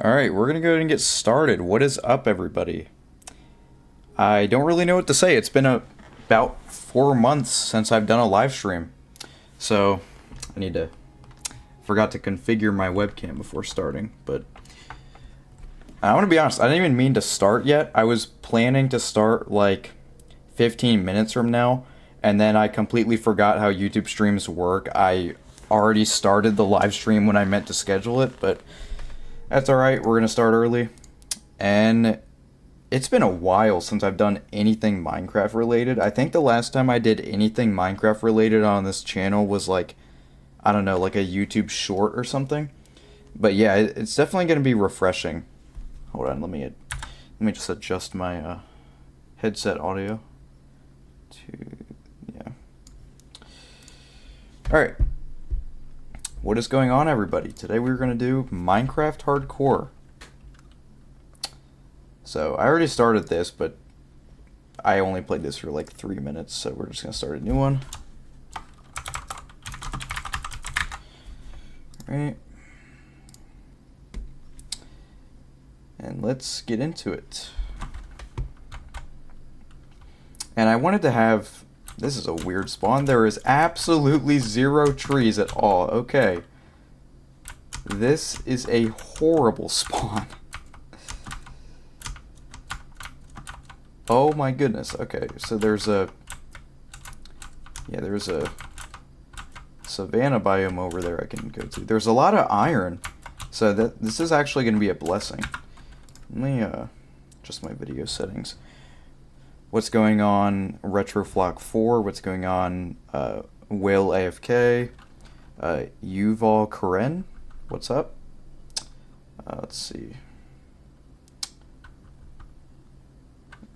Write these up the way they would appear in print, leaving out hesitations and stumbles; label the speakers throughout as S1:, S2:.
S1: Alright, we're gonna go ahead and get started. What is up, everybody? I don't really know what to say. It's been about 4 months since I've done a live stream. So, I need to... Forgot to configure my webcam before starting, but... I want to be honest, I didn't even mean to start yet. I was planning to start, like, 15 minutes from now, and then I completely forgot how YouTube streams work. I already started the live stream when I meant to schedule it, but... That's alright, we're going to start early. And it's been a while since I've done anything Minecraft related. I think the last time I did anything Minecraft related on this channel was like, I don't know, like a YouTube short or something. But yeah, it's definitely going to be refreshing. Hold on, let me just adjust my headset audio yeah. Alright. What is going on, everybody? Today we're going to do Minecraft Hardcore. So, I already started this, but I only played this for like 3 minutes, so we're just going to start a new one. Alright. And let's get into it. And I wanted to have... This is a weird spawn. There is absolutely 0 trees at all. Okay. This is a horrible spawn. Oh my goodness. Okay, so there's a... Yeah, there's a savanna biome over there I can go to. There's a lot of iron. So this is actually going to be a blessing. Let me adjust my video settings. What's going on, Retroflock 4? What's going on, Will AFK? Yuval Karen? What's up? Let's see.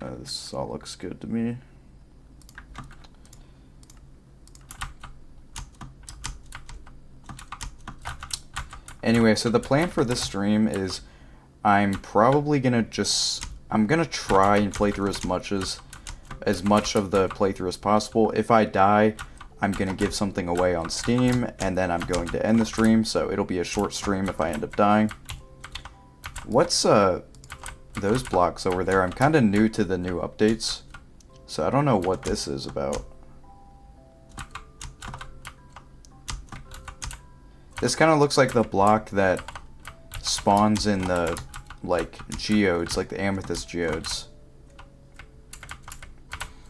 S1: This all looks good to me. Anyway, so the plan for this stream is I'm probably gonna I'm gonna try and play through as much of the playthrough as possible. If I die, I'm gonna give something away on Steam, and then I'm going to end the stream, so it'll be a short stream if I end up dying. What's those blocks over there? I'm kind of new to the new updates, so I don't know what this is about. This kind of looks like the block that spawns in the, like, geodes, like the amethyst geodes.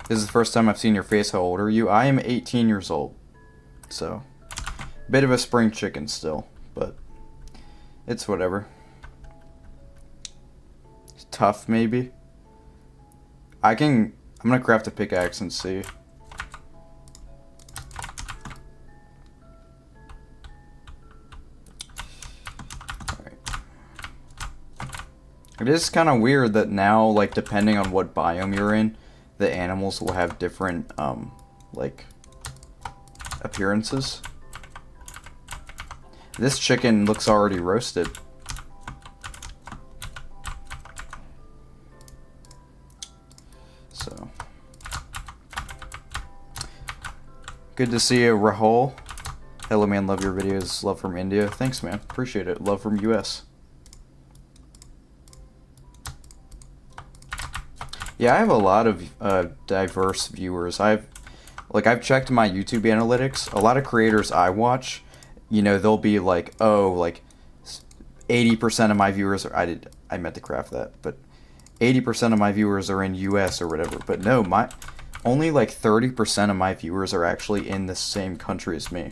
S1: This is the first time I've seen your face. How old are you? I am 18 years old. So, bit of a spring chicken still, but it's whatever. It's tough, maybe. I'm gonna craft a pickaxe and see. It is kind of weird that now, like, depending on what biome you're in, the animals will have different, like, appearances. This chicken looks already roasted. So. Good to see you, Rahul. Hello, man. Love your videos. Love from India. Thanks, man. Appreciate it. Love from US. Yeah, I have a lot of diverse viewers. I've checked my YouTube analytics. A lot of creators I watch, you know, they'll be like, oh, like 80% of my viewers are. I meant to craft that, but 80% of my viewers are in US or whatever. But no, only like 30% of my viewers are actually in the same country as me.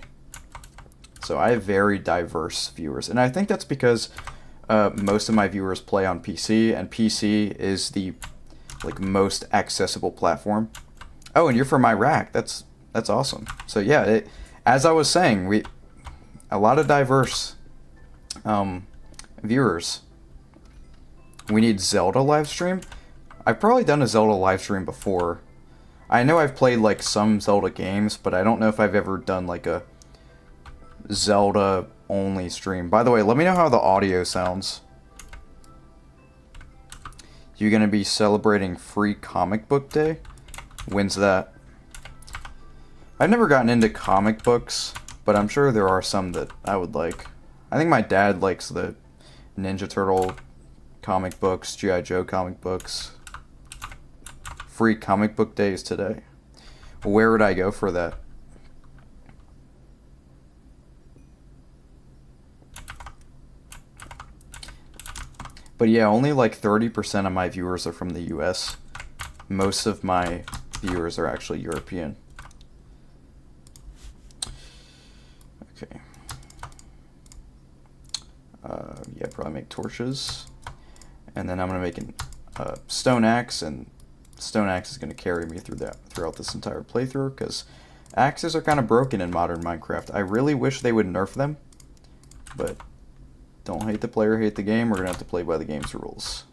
S1: So I have very diverse viewers, and I think that's because most of my viewers play on PC, and PC is the most accessible platform. Oh, and you're from Iraq. That's awesome. So yeah, as I was saying, a lot of diverse viewers. We need Zelda live stream. I've probably done a Zelda live stream before. I know I've played like some Zelda games, but I don't know if I've ever done like a Zelda only stream. By the way, let me know how the audio sounds. You gonna be celebrating Free Comic Book Day? When's that? I've never gotten into comic books, but I'm sure there are some that I would like. I think my dad likes the Ninja Turtle comic books, G.I. Joe comic books. Free Comic Book Day is today. Where would I go for that? But yeah, only like 30% of my viewers are from the US. Most of my viewers are actually European. Okay. Yeah, probably make torches. And then I'm going to make a stone axe, and stone axe is going to carry me throughout this entire playthrough, because axes are kind of broken in modern Minecraft. I really wish they would nerf them, but don't hate the player, hate the game. We're going to have to play by the game's rules.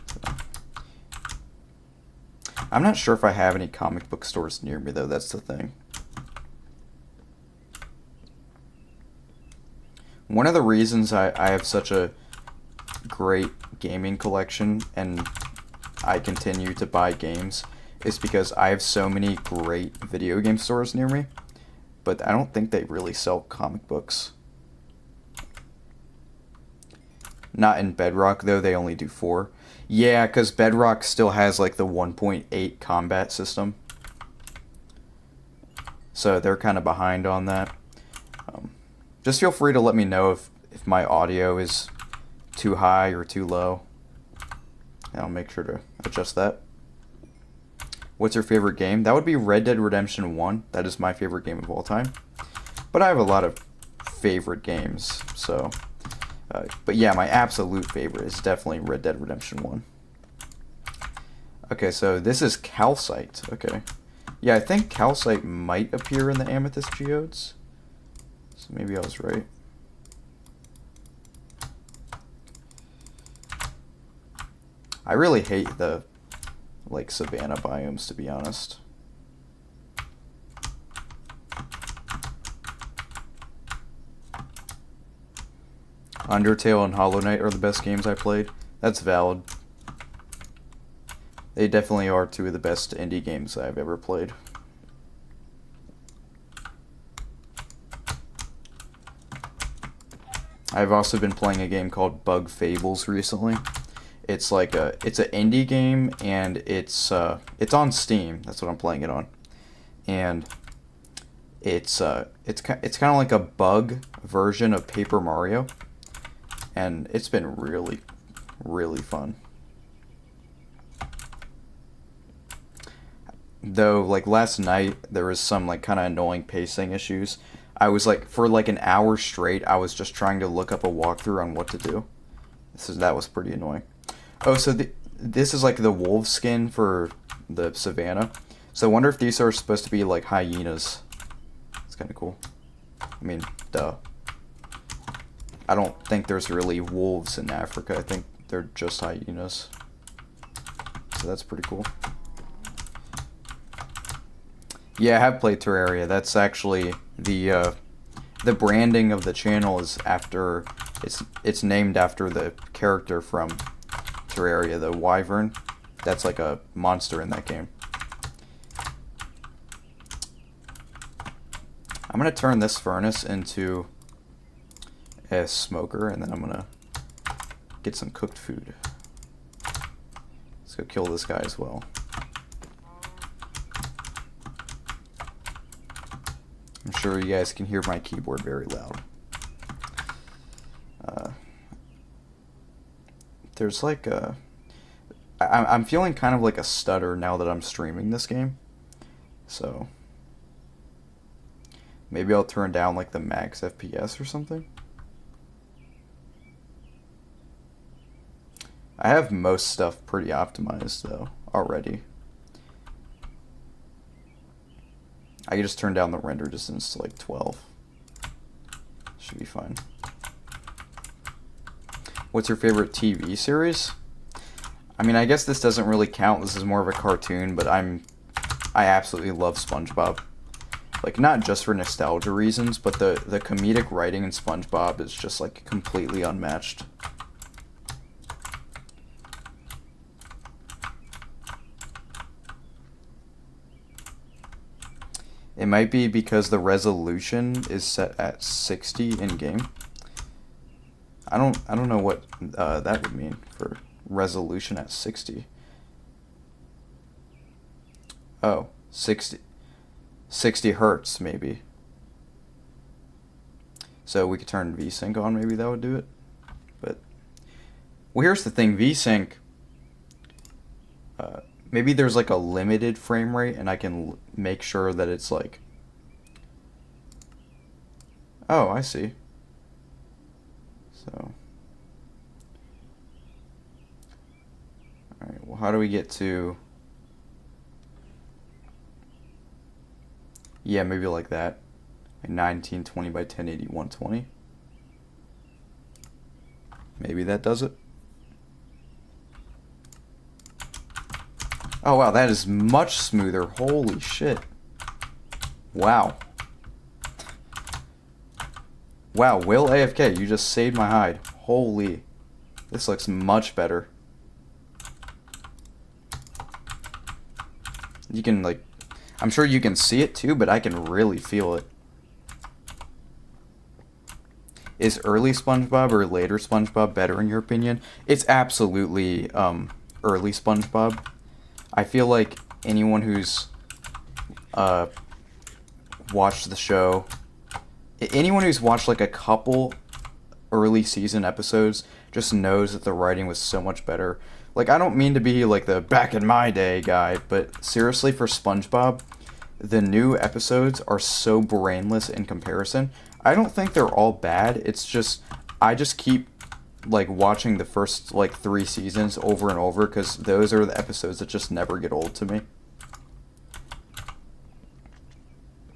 S1: So. I'm not sure if I have any comic book stores near me, though. That's the thing. One of the reasons I have such a great gaming collection and I continue to buy games is because I have so many great video game stores near me, but I don't think they really sell comic books. Not in Bedrock, though. They only do 4. Yeah, because Bedrock still has like the 1.8 combat system, so they're kind of behind on that. Just feel free to let me know if my audio is too high or too low. And I'll make sure to adjust that. What's your favorite game? That would be Red Dead Redemption 1. That is my favorite game of all time. But I have a lot of favorite games, so... but yeah, my absolute favorite is definitely Red Dead Redemption 1. Okay, so this is calcite. Okay. Yeah, I think calcite might appear in the amethyst geodes. So maybe I was right. I really hate the savanna biomes, to be honest. Undertale and Hollow Knight are the best games I played. That's valid. They definitely are 2 of the best indie games I've ever played. I've also been playing a game called Bug Fables recently. It's it's an indie game, and it's on Steam. That's what I'm playing it on, and it's kind of like a bug version of Paper Mario, and it's been really, really fun. Though, last night there was some kind of annoying pacing issues. I was for an hour straight, I was just trying to look up a walkthrough on what to do. That was pretty annoying. Oh, so this is the wolf skin for the savannah. So I wonder if these are supposed to be hyenas. It's kind of cool. I mean, duh. I don't think there's really wolves in Africa. I think they're just hyenas. So that's pretty cool. Yeah, I have played Terraria. That's actually the branding of the channel is after it's named after the character from Terraria, the wyvern. That's a monster in that game. I'm gonna turn this furnace into a smoker, and then I'm gonna get some cooked food. Let's go kill this guy as well. I'm sure you guys can hear my keyboard very loud. There's like a... I'm feeling kind of like a stutter now that I'm streaming this game. So maybe I'll turn down like the max FPS or something. I have most stuff pretty optimized though already. I can just turn down the render distance to like 12. Should be fine. What's your favorite TV series? I mean, I guess this doesn't really count. This is more of a cartoon, but I absolutely love SpongeBob. Like, not just for nostalgia reasons, but the comedic writing in SpongeBob is just like completely unmatched. It might be because the resolution is set at 60 in game. I don't know what that would mean for resolution at 60. Oh, 60 hertz maybe. So we could turn VSync on, maybe that would do it. But well, here's the thing, VSync, maybe there's like a limited frame rate and I can make sure that it's like... Oh, I see. So, alright, well, how do we get to... Yeah, maybe like that. Like 1920 by 1080, 120. Maybe that does it. Oh wow, that is much smoother. Holy shit. Wow. Wow, Will AFK, you just saved my hide. Holy. This looks much better. You can, like... I'm sure you can see it too, but I can really feel it. Is early SpongeBob or later SpongeBob better in your opinion? It's absolutely early SpongeBob. I feel like anyone who's watched the show... Anyone who's watched like a couple early season episodes just knows that the writing was so much better. Like, I don't mean to be like the back in my day guy, but seriously, for SpongeBob, the new episodes are so brainless in comparison. I don't think they're all bad. It's just, I just keep like watching the first like 3 seasons over and over because those are the episodes that just never get old to me.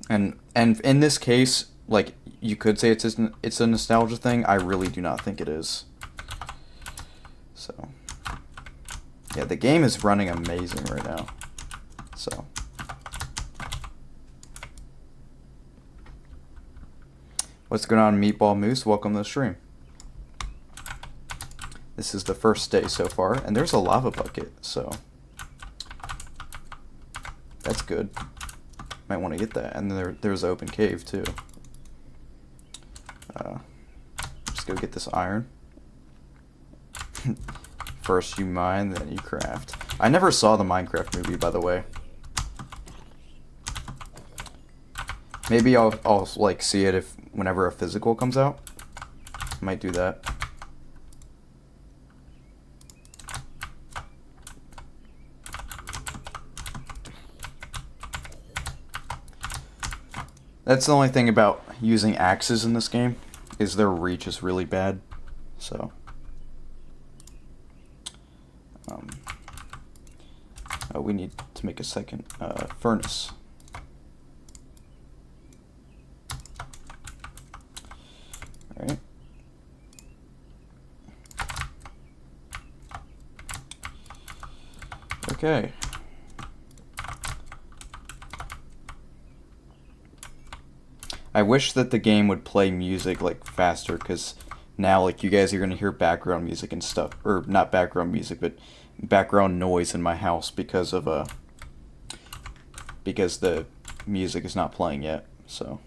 S1: And in this case, like, you could say it's a nostalgia thing. I really do not think it is. So, yeah, the game is running amazing right now. So, what's going on, Meatball Moose? Welcome to the stream. This is the first day so far, and there's a lava bucket, so that's good. Might want to get that. And there's an open cave too. Just go get this iron. First you mine, then you craft. I never saw the Minecraft movie, by the way. Maybe I'll like see it whenever a physical comes out. I might do that. That's the only thing about using axes in this game, is their reach is really bad. So, oh, we need to make a second furnace. All right. Okay. I wish that the game would play music like faster, because now like you guys are gonna hear background music and stuff, or not background music, but background noise in my house because of because the music is not playing yet. So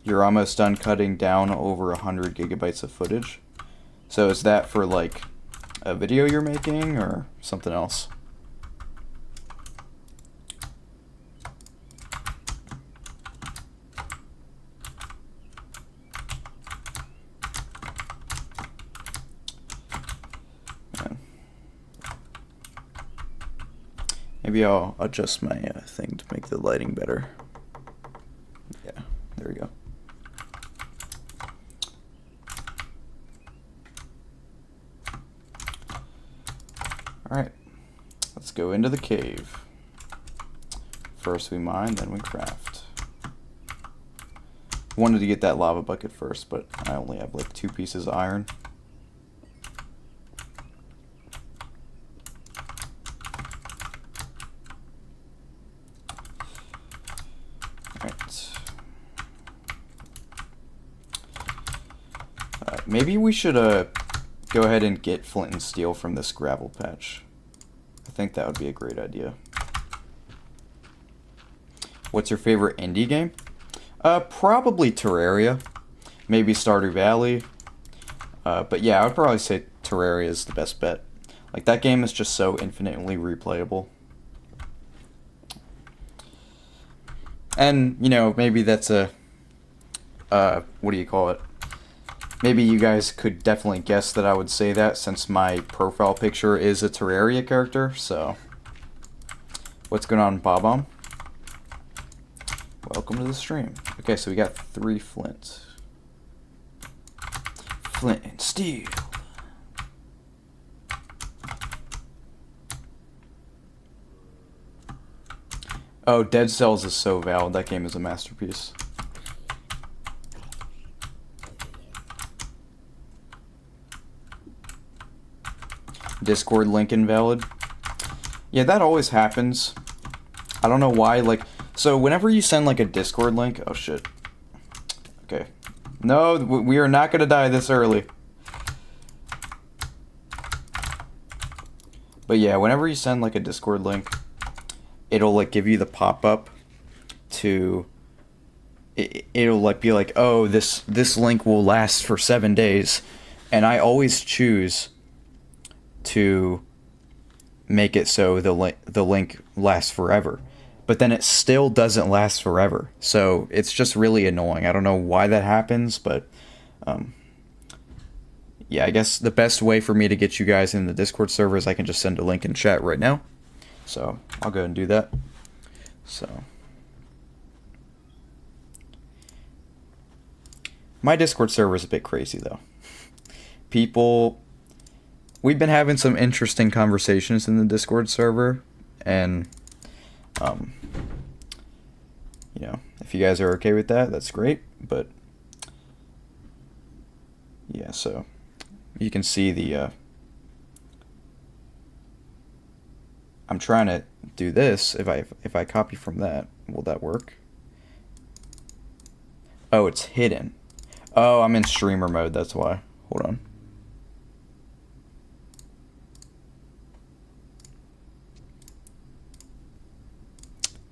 S1: you're almost done cutting down over 100 gigabytes of footage. So is that for like a video you're making or something else? Maybe I'll adjust my thing to make the lighting better. Yeah, there we go. Alright, let's go into the cave. First we mine, then we craft. Wanted to get that lava bucket first, but I only have like 2 pieces of iron. Maybe we should go ahead and get flint and steel from this gravel patch. I think that would be a great idea. What's your favorite indie game? Probably Terraria. Maybe Stardew Valley. But yeah, I would probably say Terraria is the best bet. Like, that game is just so infinitely replayable. And, you know, maybe that's a... what do you call it? Maybe you guys could definitely guess that I would say that since my profile picture is a Terraria character, so... What's going on, Bob-omb? Welcome to the stream. Okay, so we got 3 flint. Flint and steel. Oh, Dead Cells is so valid. That game is a masterpiece. Discord link invalid. Yeah, that always happens. I don't know why, like... So, whenever you send, like, a Discord link... Oh, shit. Okay. No, we are not gonna die this early. But yeah, whenever you send, like, a Discord link, it'll, like, give you the pop-up to... It'll, like, be like, oh, this link will last for 7 days. And I always choose to make it so the link lasts forever, but then it still doesn't last forever, so it's just really annoying. I don't know why that happens, but yeah, I guess the best way for me to get you guys in the Discord server is I can just send a link in chat right now, so I'll go and do that. So my Discord server is a bit crazy though. We've been having some interesting conversations in the Discord server, and, you know, if you guys are okay with that, that's great, but, yeah, so, you can see the, I'm trying to do this. If I copy from that, will that work? Oh, it's hidden. Oh, I'm in streamer mode, that's why. Hold on.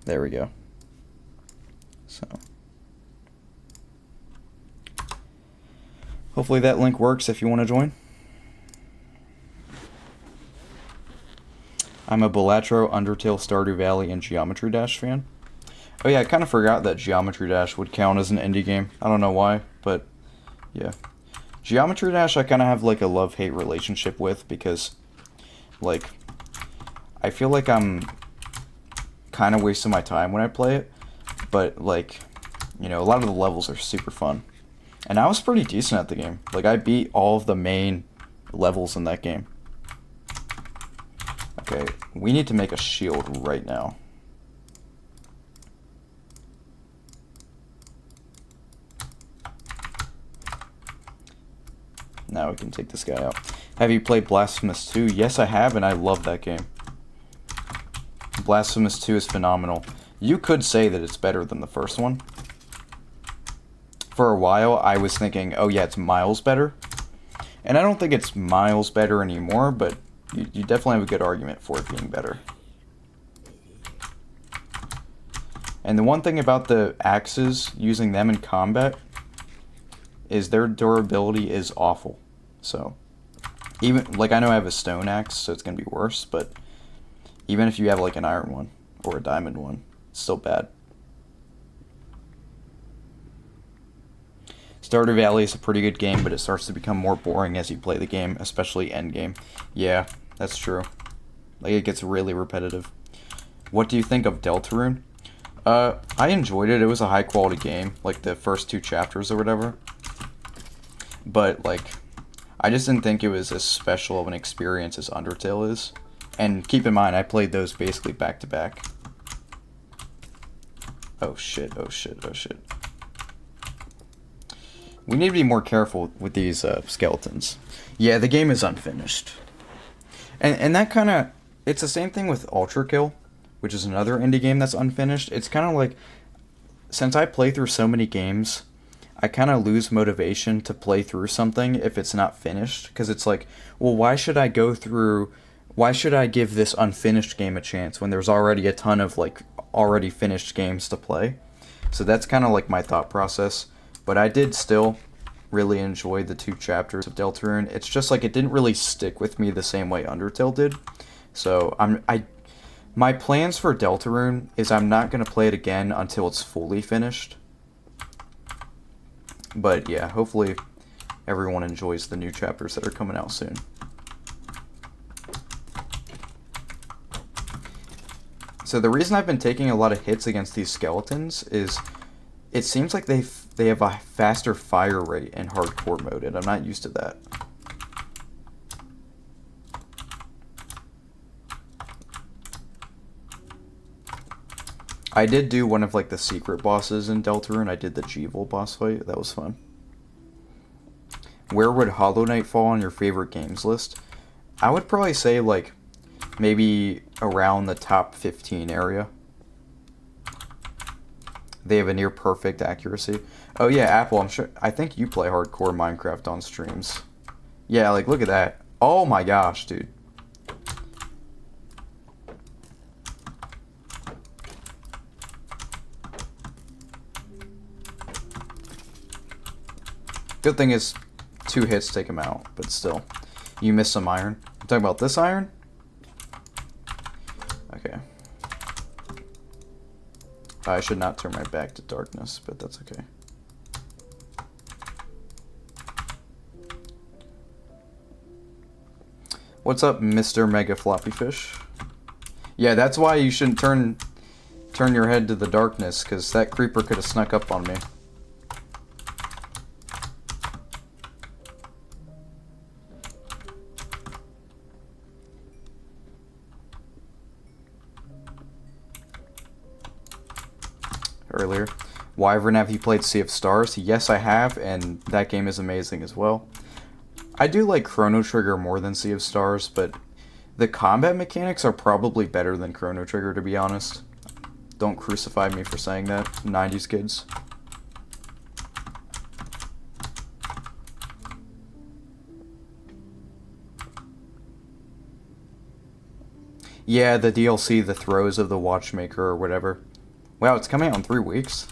S1: There we go. So, hopefully that link works if you want to join. I'm a Balatro, Undertale, Stardew Valley, and Geometry Dash fan. Oh yeah, I kind of forgot that Geometry Dash would count as an indie game. I don't know why, but yeah. Geometry Dash I kind of have like a love-hate relationship with because, like, I feel like I'm kind of wasting my time when I play it, but, like, you know, a lot of the levels are super fun, and I was pretty decent at the game. Like, I beat all of the main levels in that game. Okay, we need to make a shield right now. Now we can take this guy out. Have you played Blasphemous 2? Yes, I have, and I love that game. Blasphemous 2 is phenomenal. You could say that it's better than the first one. For a while, I was thinking, oh yeah, it's miles better. And I don't think it's miles better anymore, but you definitely have a good argument for it being better. And the one thing about the axes, using them in combat, is their durability is awful. So, even, like, I know I have a stone axe, so it's going to be worse, but even if you have, like, an iron one or a diamond one, it's still bad. Stardew Valley is a pretty good game, but it starts to become more boring as you play the game, especially endgame. Yeah, that's true. Like, it gets really repetitive. What do you think of Deltarune? I enjoyed it. It was a high-quality game, like the first 2 chapters or whatever. But, like, I just didn't think it was as special of an experience as Undertale is. And keep in mind, I played those basically back-to-back. Oh shit, oh shit, oh shit. We need to be more careful with these skeletons. Yeah, the game is unfinished. And that kind of... It's the same thing with Ultra Kill, which is another indie game that's unfinished. It's kind of like... Since I play through so many games, I kind of lose motivation to play through something if it's not finished. Because it's like, well, why should I go through... Why should I give this unfinished game a chance when there's already a ton of, like, already finished games to play? So that's kind of like my thought process. But I did still really enjoy the 2 chapters of Deltarune. It's just like it didn't really stick with me the same way Undertale did. So my plans for Deltarune is I'm not going to play it again until it's fully finished. But yeah, hopefully everyone enjoys the new chapters that are coming out soon. So the reason I've been taking a lot of hits against these skeletons is it seems like they have a faster fire rate in hardcore mode, and I'm not used to that. I did do one of, like, the secret bosses in Deltarune. I did the Jeevil boss fight. That was fun. Where would Hollow Knight fall on your favorite games list? I would probably say, like, maybe around the top 15 area. They have a near perfect accuracy. Oh yeah, Apple, I think you play hardcore Minecraft on streams. Yeah, like, look at that. Oh my gosh, dude. Good thing is 2 hits take him out, but still. You missed some iron. I'm talking about this iron? Okay. I should not turn my back to darkness, but that's okay. What's up, Mr. Mega Floppy Fish? Yeah, that's why you shouldn't turn your head to the darkness, because that creeper could have snuck up on me. Earlier. Wyvern, have you played Sea of Stars? Yes, I have, and that game is amazing as well. I do like Chrono Trigger more than Sea of Stars, but the combat mechanics are probably better than Chrono Trigger, to be honest. Don't crucify me for saying that, 90s kids. Yeah, the DLC, The Throes of the Watchmaker, or whatever. Wow, it's coming out in 3 weeks.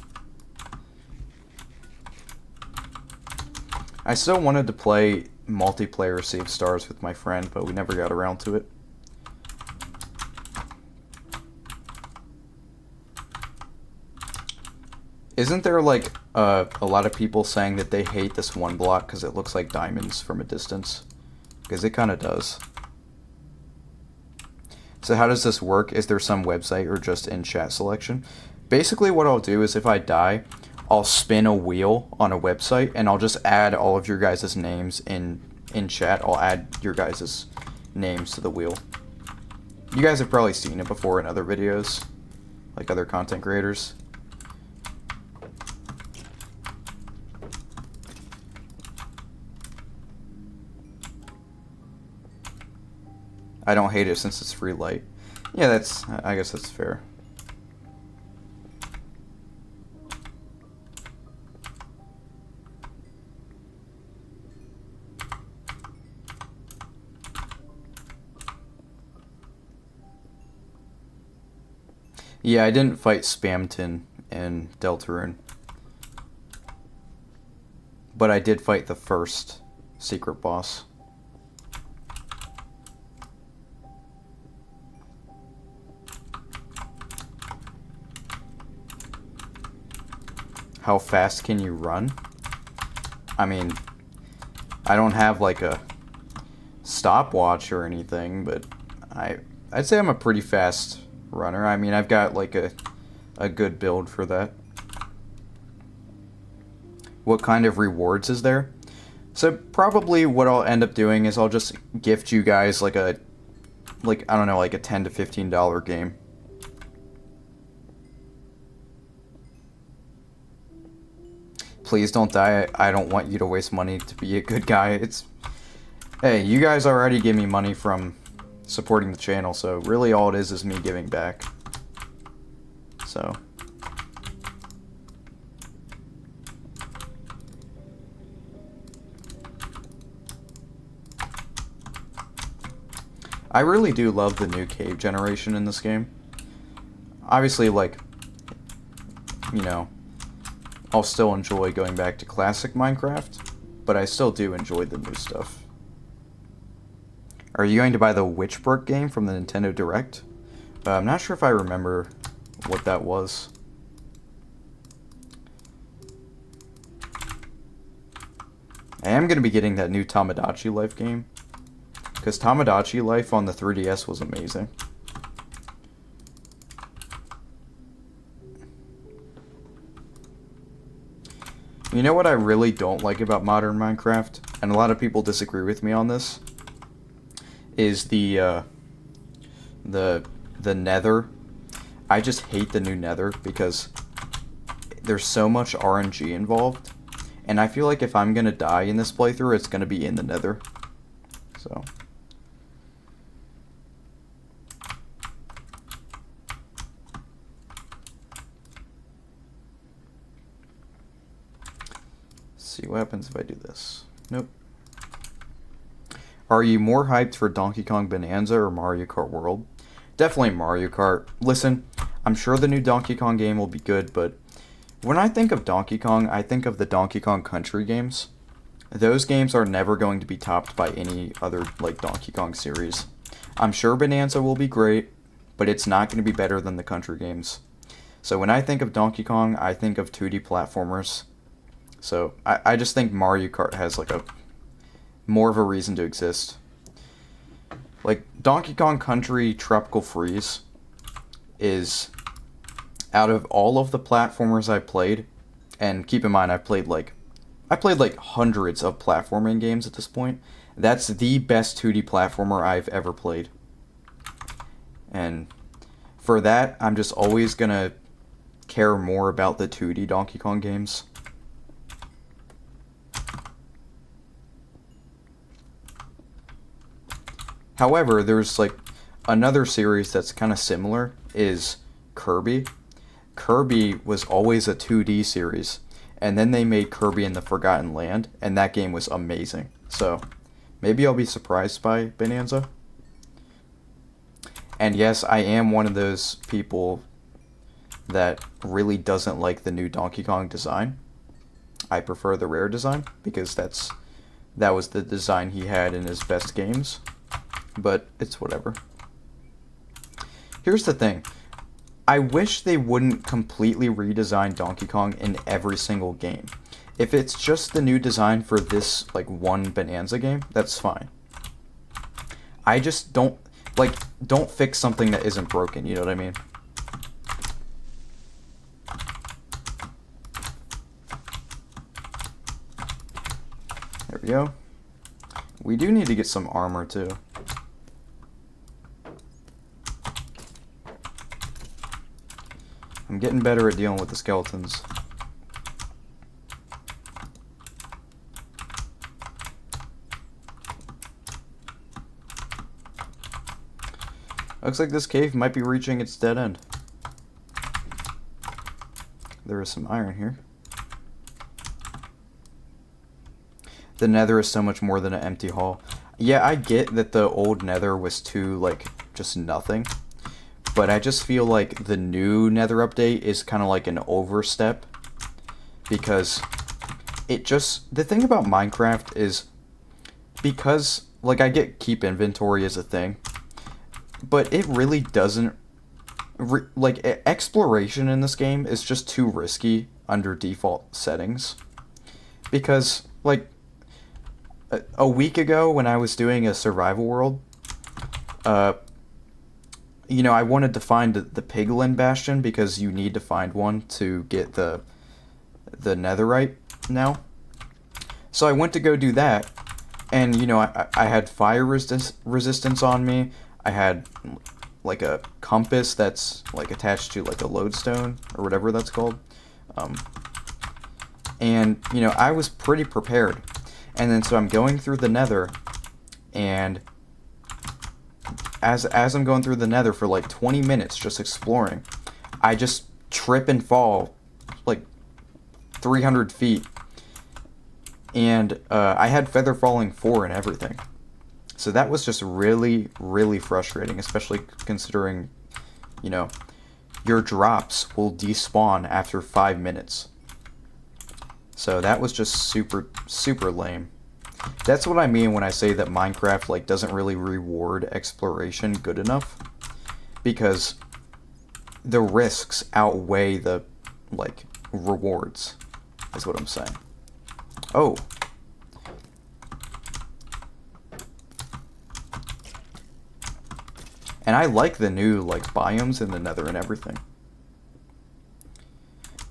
S1: I still wanted to play multiplayer Sea of Stars with my friend, but we never got around to it. Isn't there, like, a lot of people saying that they hate this one block because it looks like diamonds from a distance? Because it kind of does. So how does this work? Is there some website or just in-chat selection? Basically what I'll do is if I die, I'll spin a wheel on a website and I'll just add all of your guys' names in chat. I'll add your guys' names to the wheel. You guys have probably seen it before in other videos, like other content creators. I don't hate it since it's free light. Yeah, I guess that's fair. Yeah, I didn't fight Spamton in Deltarune. But I did fight the first secret boss. How fast can you run? I mean, I don't have like a stopwatch or anything, but I'd say I'm a pretty fast runner. I mean, I've got like a good build for that. What kind of rewards is there? So probably what I'll end up doing is I'll just gift you guys like I don't know, like a $10 to $15 game. Please don't die. I don't want you to waste money to be a good guy. Hey, you guys already give me money from supporting the channel, so really all it is me giving back. So I really do love the new cave generation in this game. Obviously, like, you know, I'll still enjoy going back to classic Minecraft, but I still do enjoy the new stuff. Are you going to buy the Witchbrook game from the Nintendo Direct? I'm not sure if I remember what that was. I am going to be getting that new Tamagotchi Life game, because Tamagotchi Life on the 3DS was amazing. You know what I really don't like about modern Minecraft, and a lot of people disagree with me on this, is the Nether. I just hate the new Nether because there's so much RNG involved, and I feel like if I'm gonna die in this playthrough, it's gonna be in the Nether. So see what happens if I do this. Nope. Are you more hyped for Donkey Kong Bonanza or Mario Kart World? Definitely Mario Kart. Listen, I'm sure the new Donkey Kong game will be good, but when I think of Donkey Kong, I think of the Donkey Kong Country games. Those games are never going to be topped by any other, like, Donkey Kong series. I'm sure Bonanza will be great, but it's not going to be better than the country games. So when I think of Donkey Kong, I think of 2D platformers. So I just think Mario Kart has like a more of a reason to exist. Like Donkey Kong Country Tropical Freeze is, out of all of the platformers I played, and keep in mind I played like hundreds of platforming games at this point, that's the best 2D platformer I've ever played. And for that, I'm just always gonna care more about the 2D Donkey Kong games. However, there's like another series that's kind of similar, is Kirby. Kirby was always a 2D series, and then they made Kirby in the Forgotten Land, and that game was amazing. So maybe I'll be surprised by Bonanza. And yes, I am one of those people that really doesn't like the new Donkey Kong design. I prefer the Rare design because that was the design he had in his best games. But it's whatever. Here's the thing. I wish they wouldn't completely redesign Donkey Kong in every single game. If it's just the new design for this like one Bonanza game, that's fine. I just don't fix something that isn't broken, you know what I mean? There we go. We do need to get some armor too. I'm getting better at dealing with the skeletons. Looks like this cave might be reaching its dead end. There is some iron here. The Nether is so much more than an empty hall. Yeah, I get that the old Nether was too, like, just nothing. but I just feel like the new Nether update is kind of like an overstep, because the thing about Minecraft is, because, like, I get keep inventory as a thing, but it really doesn't, exploration in this game is just too risky under default settings, because, like, a week ago when I was doing a survival world, I wanted to find the piglin bastion, because you need to find one to get the netherite now. So I went to go do that, and I had fire resistance on me. I had like a compass that's like attached to like a lodestone or whatever that's called, and I was pretty prepared. And then so I'm going through the nether, and as I'm going through the nether for like 20 minutes just exploring, I just trip and fall like 300 feet. And I had feather falling 4 and everything. So that was just really, really frustrating, especially considering, your drops will despawn after 5 minutes. So that was just super, super lame. That's what I mean when I say that Minecraft like doesn't really reward exploration good enough, because the risks outweigh the like rewards, is what I'm saying. Oh. And I like the new like biomes in the Nether and everything.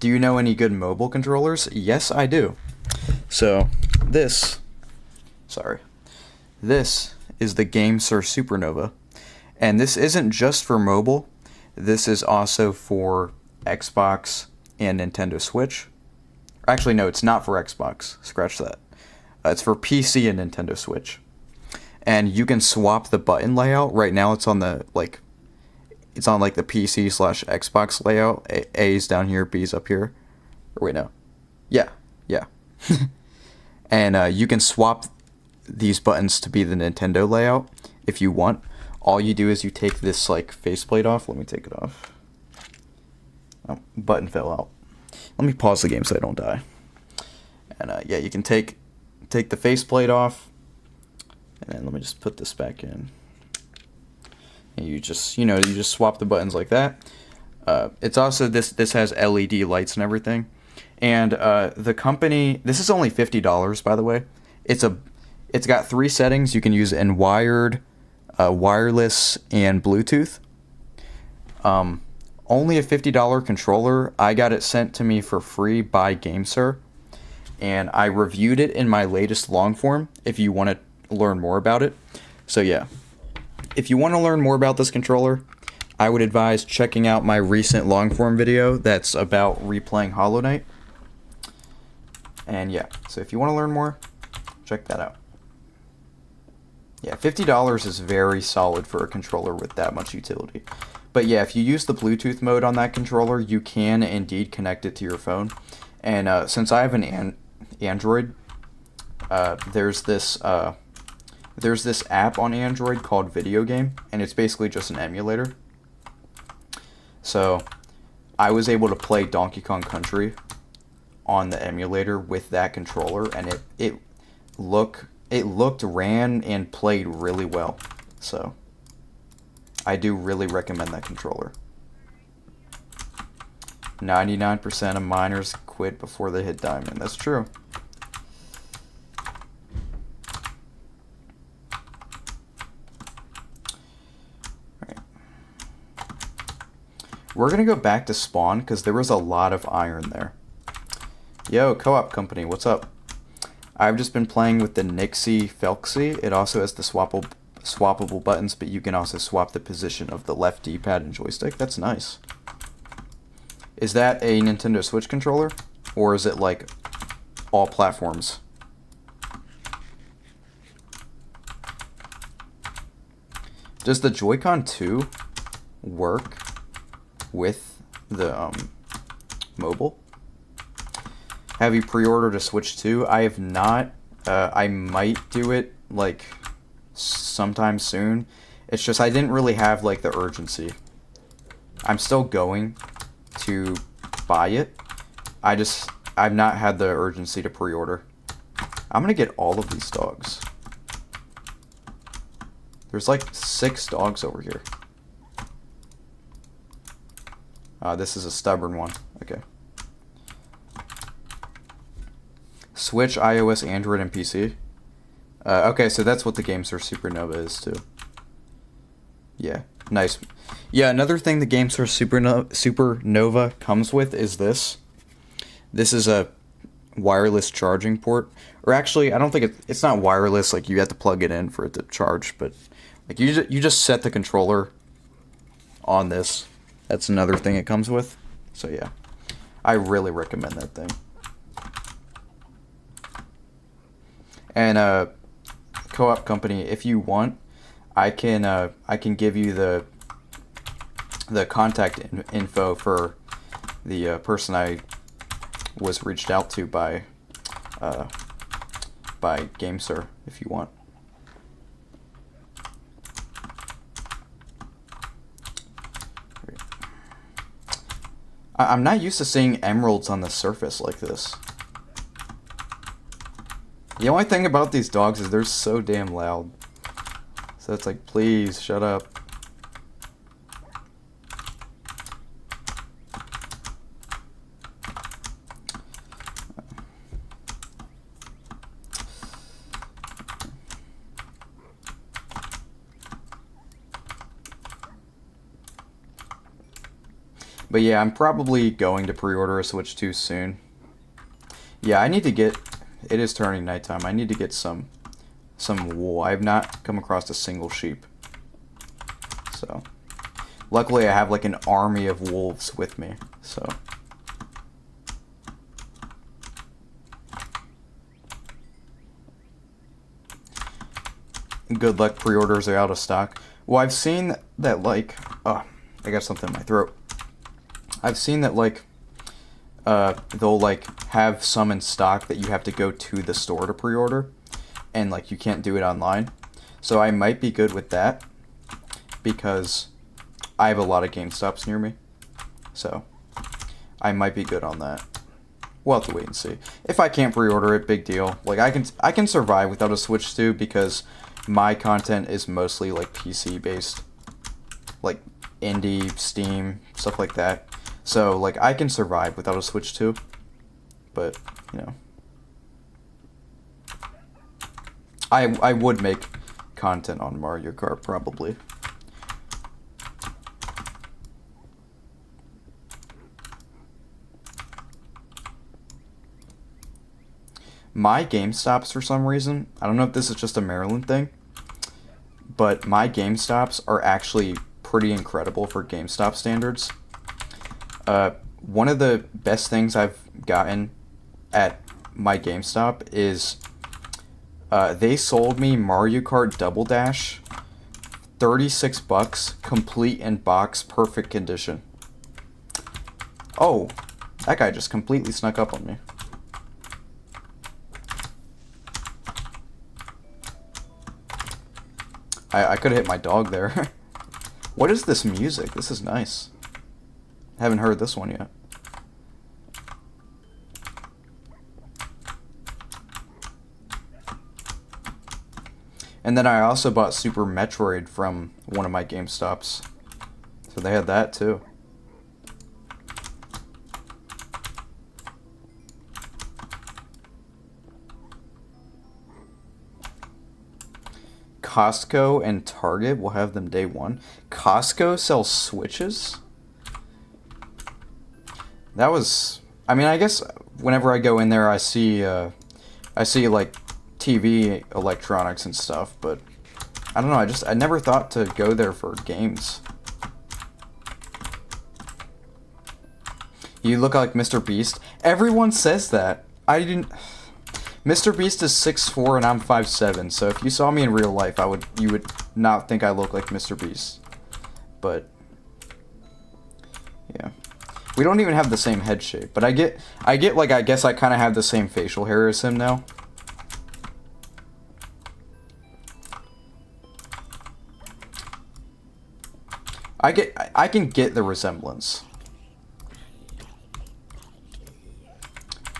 S1: Do you know any good mobile controllers? Yes, I do. So, this is the GameSir Supernova. And this isn't just for mobile. This is also for Xbox and Nintendo Switch. Actually, no, it's not for Xbox. Scratch that. It's for PC and Nintendo Switch. And you can swap the button layout. Right now it's on the the PC/Xbox layout. A's down here, B's up here. Or wait, no. Yeah. And you can swap these buttons to be the Nintendo layout if you want. All you do is you take this like faceplate off. Let me take it off. Oh, button fell out. Let me pause the game so I don't die. And you can take the faceplate off, and then let me just put this back in. And you just swap the buttons like that. It's also this has LED lights and everything. And the company, this is only $50, by the way. It's got 3 settings. You can use in wired, wireless, and Bluetooth. Only a $50 controller. I got it sent to me for free by GameSir, and I reviewed it in my latest long form if you want to learn more about it. So yeah, if you want to learn more about this controller, I would advise checking out my recent long form video that's about replaying Hollow Knight. And yeah, so if you want to learn more, check that out. Yeah, $50 is very solid for a controller with that much utility. But yeah, if you use the Bluetooth mode on that controller, you can indeed connect it to your phone. And since I have an Android, there's this app on Android called Video Game, and it's basically just an emulator. So I was able to play Donkey Kong Country on the emulator with that controller, and it looked, ran, and played really well. So I do really recommend that controller. 99% of miners quit before they hit diamond. That's true. Alright. We're going to go back to spawn because there was a lot of iron there. Yo, Co-op Company, what's up? I've just been playing with the Nixie Felxie. It also has the swappable buttons, but you can also swap the position of the left D-pad and joystick. That's nice. Is that a Nintendo Switch controller, or is it like all platforms? Does the Joy-Con 2 work with the mobile? Have you pre-ordered a Switch 2? I have not. I might do it sometime soon. It's just I didn't really have the urgency. I'm still going to buy it. I've not had the urgency to pre-order. I'm gonna get all of these dogs. There's like 6 dogs over here. This is a stubborn one. Okay. Switch, iOS, Android, and PC. Okay, so that's what the GameStar Supernova is too. Yeah, nice. Yeah, another thing the GameStar Supernova comes with is this. This is a wireless charging port. Or actually, I don't think it's not wireless, like you have to plug it in for it to charge, but like you just set the controller on this. That's another thing it comes with. So yeah, I really recommend that thing. And co-op company, if you want, I can give you the contact info for the person I was reached out to by GameSir, if you want. I'm not used to seeing emeralds on the surface like this. The only thing about these dogs is they're so damn loud. So it's like, please, shut up. But yeah, I'm probably going to pre-order a Switch 2 soon. Yeah, I need to get... It is turning nighttime. I need to get some wool. I have not come across a single sheep. So, luckily I have like an army of wolves with me. So, good luck, pre-orders are out of stock. Well, I've seen that like... Oh, I got something in my throat. I've seen that like... they'll like have some in stock that you have to go to the store to pre-order, and like you can't do it online. So I might be good with that because I have a lot of GameStops near me. So I might be good on that. We'll have to wait and see. If I can't pre-order it, big deal. Like I can survive without a Switch 2 because my content is mostly like PC based, like indie, Steam, stuff like that. So, like, I can survive without a Switch 2, but, you know, I would make content on Mario Kart, probably. My GameStops, for some reason, I don't know if this is just a Maryland thing, but my GameStops are actually pretty incredible for GameStop standards. One of the best things I've gotten at my GameStop is they sold me Mario Kart Double Dash, $36, complete in box, perfect condition. Oh, that guy just completely snuck up on me. I could have hit my dog there. What is this music? This is nice. Haven't heard this one yet. And then I also bought Super Metroid from one of my GameStops. So they had that too. Costco and Target will have them day one. Costco sells Switches? That was... I mean, I guess whenever I go in there, I see like TV electronics and stuff, but I don't know, I never thought to go there for games. You look like Mr. Beast. Everyone says that. I didn't... Mr. Beast is 6'4" and I'm 5'7", so if you saw me in real life, you would not think I look like Mr. Beast. But yeah. We don't even have the same head shape, but I get like, I guess I kind of have the same facial hair as him now. I can get the resemblance.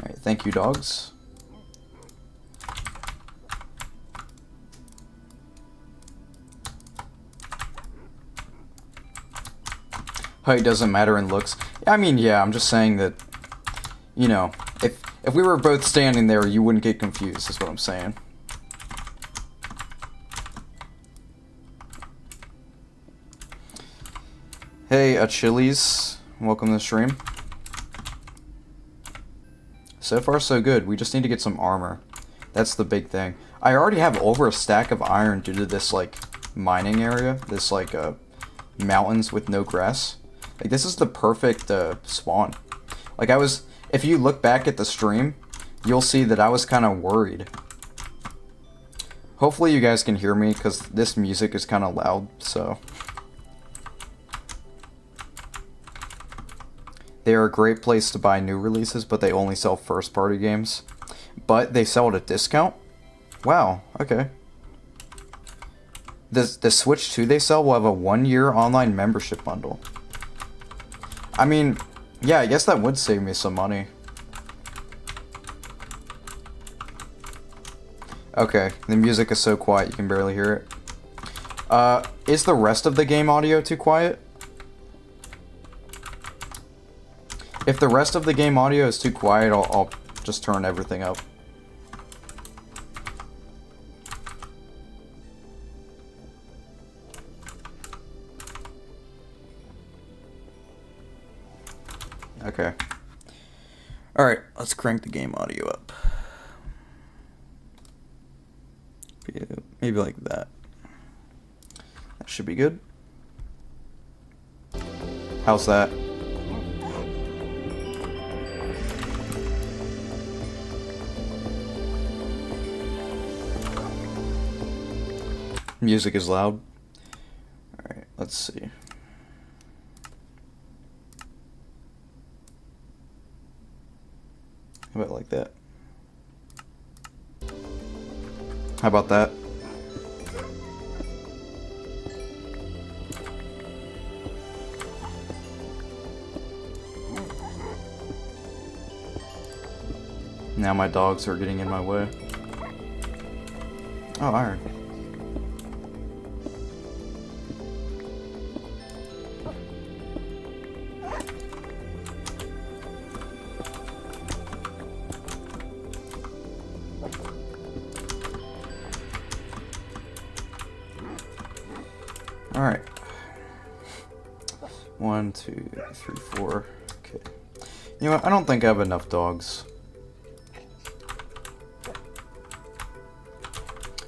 S1: Alright, thank you, dogs. Height doesn't matter in looks. I mean, yeah, I'm just saying that, you know, if we were both standing there, you wouldn't get confused, is what I'm saying. Hey, Chili's, welcome to the stream. So far, so good. We just need to get some armor. That's the big thing. I already have over a stack of iron due to this, like, mining area. This, like, mountains with no grass. Like, this is the perfect, spawn. Like, if you look back at the stream, you'll see that I was kind of worried. Hopefully you guys can hear me, because this music is kind of loud, so... They are a great place to buy new releases, but they only sell first-party games. But they sell at a discount? Wow, okay. The Switch 2 they sell will have a 1-year online membership bundle. I mean, yeah, I guess that would save me some money. Okay, the music is so quiet you can barely hear it. Is the rest of the game audio too quiet? If the rest of the game audio is too quiet, I'll just turn everything up. Okay. Alright, let's crank the game audio up. Maybe like that. That should be good. How's that? Music is loud. Alright, let's see. How about like that? How about that? Now my dogs are getting in my way. Oh, iron. Alright. 1, 2, 3, 4. Okay. You know what? I don't think I have enough dogs.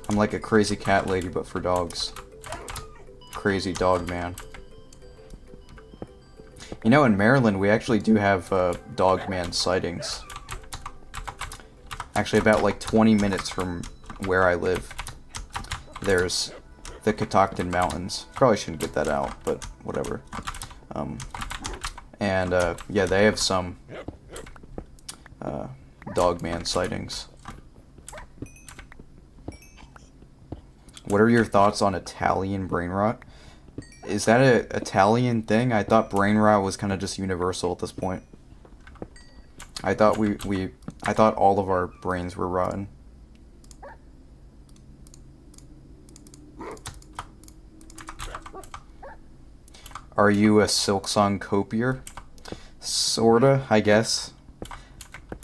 S1: I'm like a crazy cat lady, but for dogs. Crazy dog man. You know, in Maryland, we actually do have dog man sightings. Actually, about like 20 minutes from where I live, there's the Catoctin Mountains. Probably shouldn't get that out, but whatever. Yeah, they have some dogman sightings. What are your thoughts on Italian brain rot? Is that an Italian thing? I thought brain rot was kind of just universal at this point. I thought I thought all of our brains were rotten. Are you a Silksong copier? Sorta, I guess.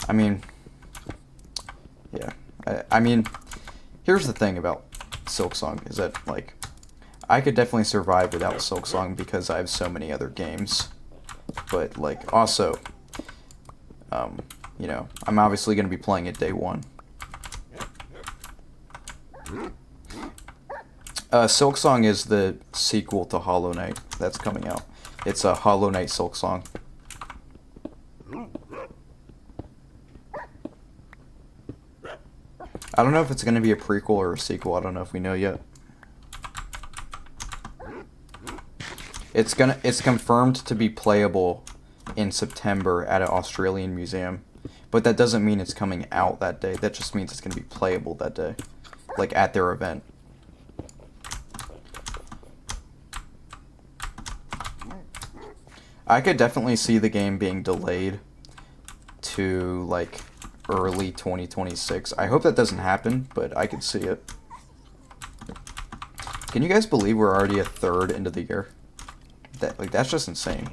S1: I mean, yeah. I mean, here's the thing about Silksong, is that, like, I could definitely survive without Silksong because I have so many other games. But, like, also, you know, I'm obviously going to be playing it day one. Silksong is the sequel to Hollow Knight that's coming out. It's a Hollow Knight Silksong. I don't know if it's going to be a prequel or a sequel. I don't know if we know yet. It's confirmed to be playable in September at an Australian museum. But that doesn't mean it's coming out that day. That just means it's going to be playable that day. Like, at their event. I could definitely see the game being delayed to like early 2026. I hope that doesn't happen, but I could see it. Can you guys believe we're already a third into the year? That's just insane.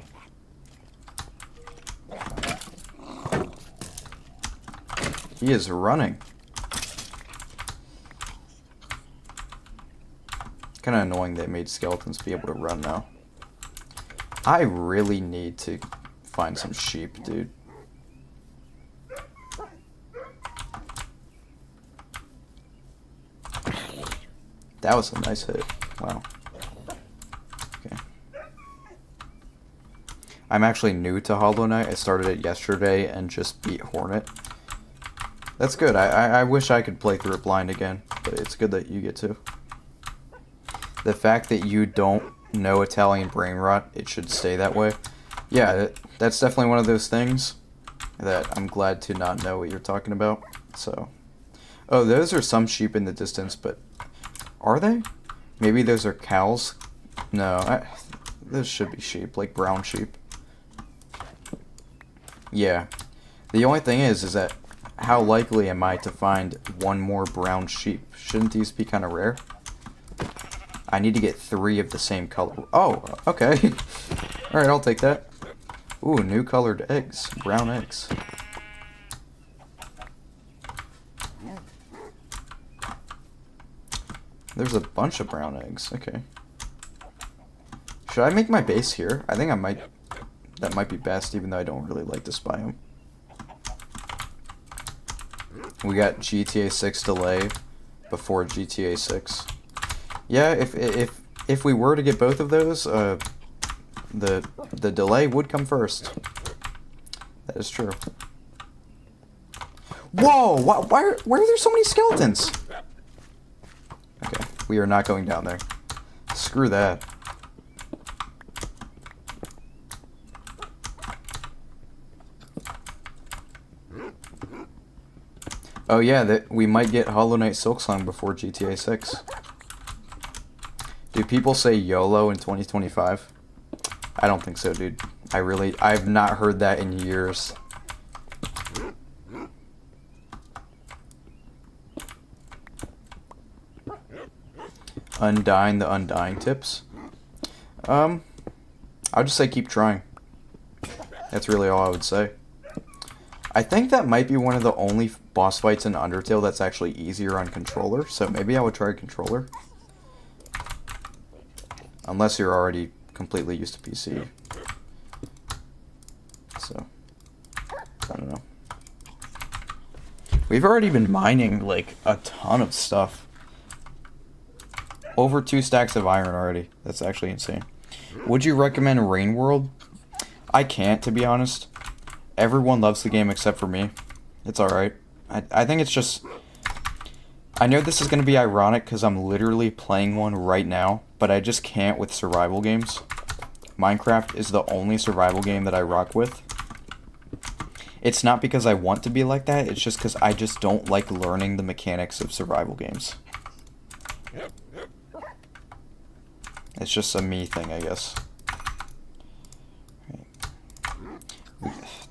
S1: He is running. Kind of annoying they made skeletons be able to run now. I really need to find some sheep, dude. That was a nice hit. Wow. Okay. I'm actually new to Hollow Knight. I started it yesterday and just beat Hornet. That's good. I wish I could play through it blind again, but it's good that you get to. The fact that you don't know Italian brain rot, it should stay that way. Yeah, that's definitely one of those things that I'm glad to not know what you're talking about. So, oh, those are some sheep in the distance, but are they? Maybe those are cows? No, those should be sheep, like brown sheep. Yeah. The only thing is that how likely am I to find one more brown sheep? Shouldn't these be kind of rare? I need to get 3 of the same color. Oh, okay. Alright, I'll take that. Ooh, new colored eggs. Brown eggs. There's a bunch of brown eggs. Okay. Should I make my base here? I think I might. That might be best, even though I don't really like this biome. We got GTA 6 delay before GTA 6. Yeah, if we were to get both of those, the delay would come first. That is true. Whoa! Why are there so many skeletons? Okay, we are not going down there. Screw that. Oh yeah, we might get Hollow Knight Silksong before GTA 6. Do people say YOLO in 2025? I don't think so, dude. I've not heard that in years. Undying the undying tips. I'll just say keep trying. That's really all I would say. I think that might be one of the only boss fights in Undertale that's actually easier on controller, so maybe I would try controller. Unless you're already completely used to PC. So, I don't know. We've already been mining, like, a ton of stuff. Over 2 stacks of iron already. That's actually insane. Would you recommend Rain World? I can't, to be honest. Everyone loves the game except for me. It's alright. I think it's just... I know this is going to be ironic because I'm literally playing one right now, but I just can't with survival games. Minecraft is the only survival game that I rock with. It's not because I want to be like that, it's just because I just don't like learning the mechanics of survival games. It's just a me thing, I guess.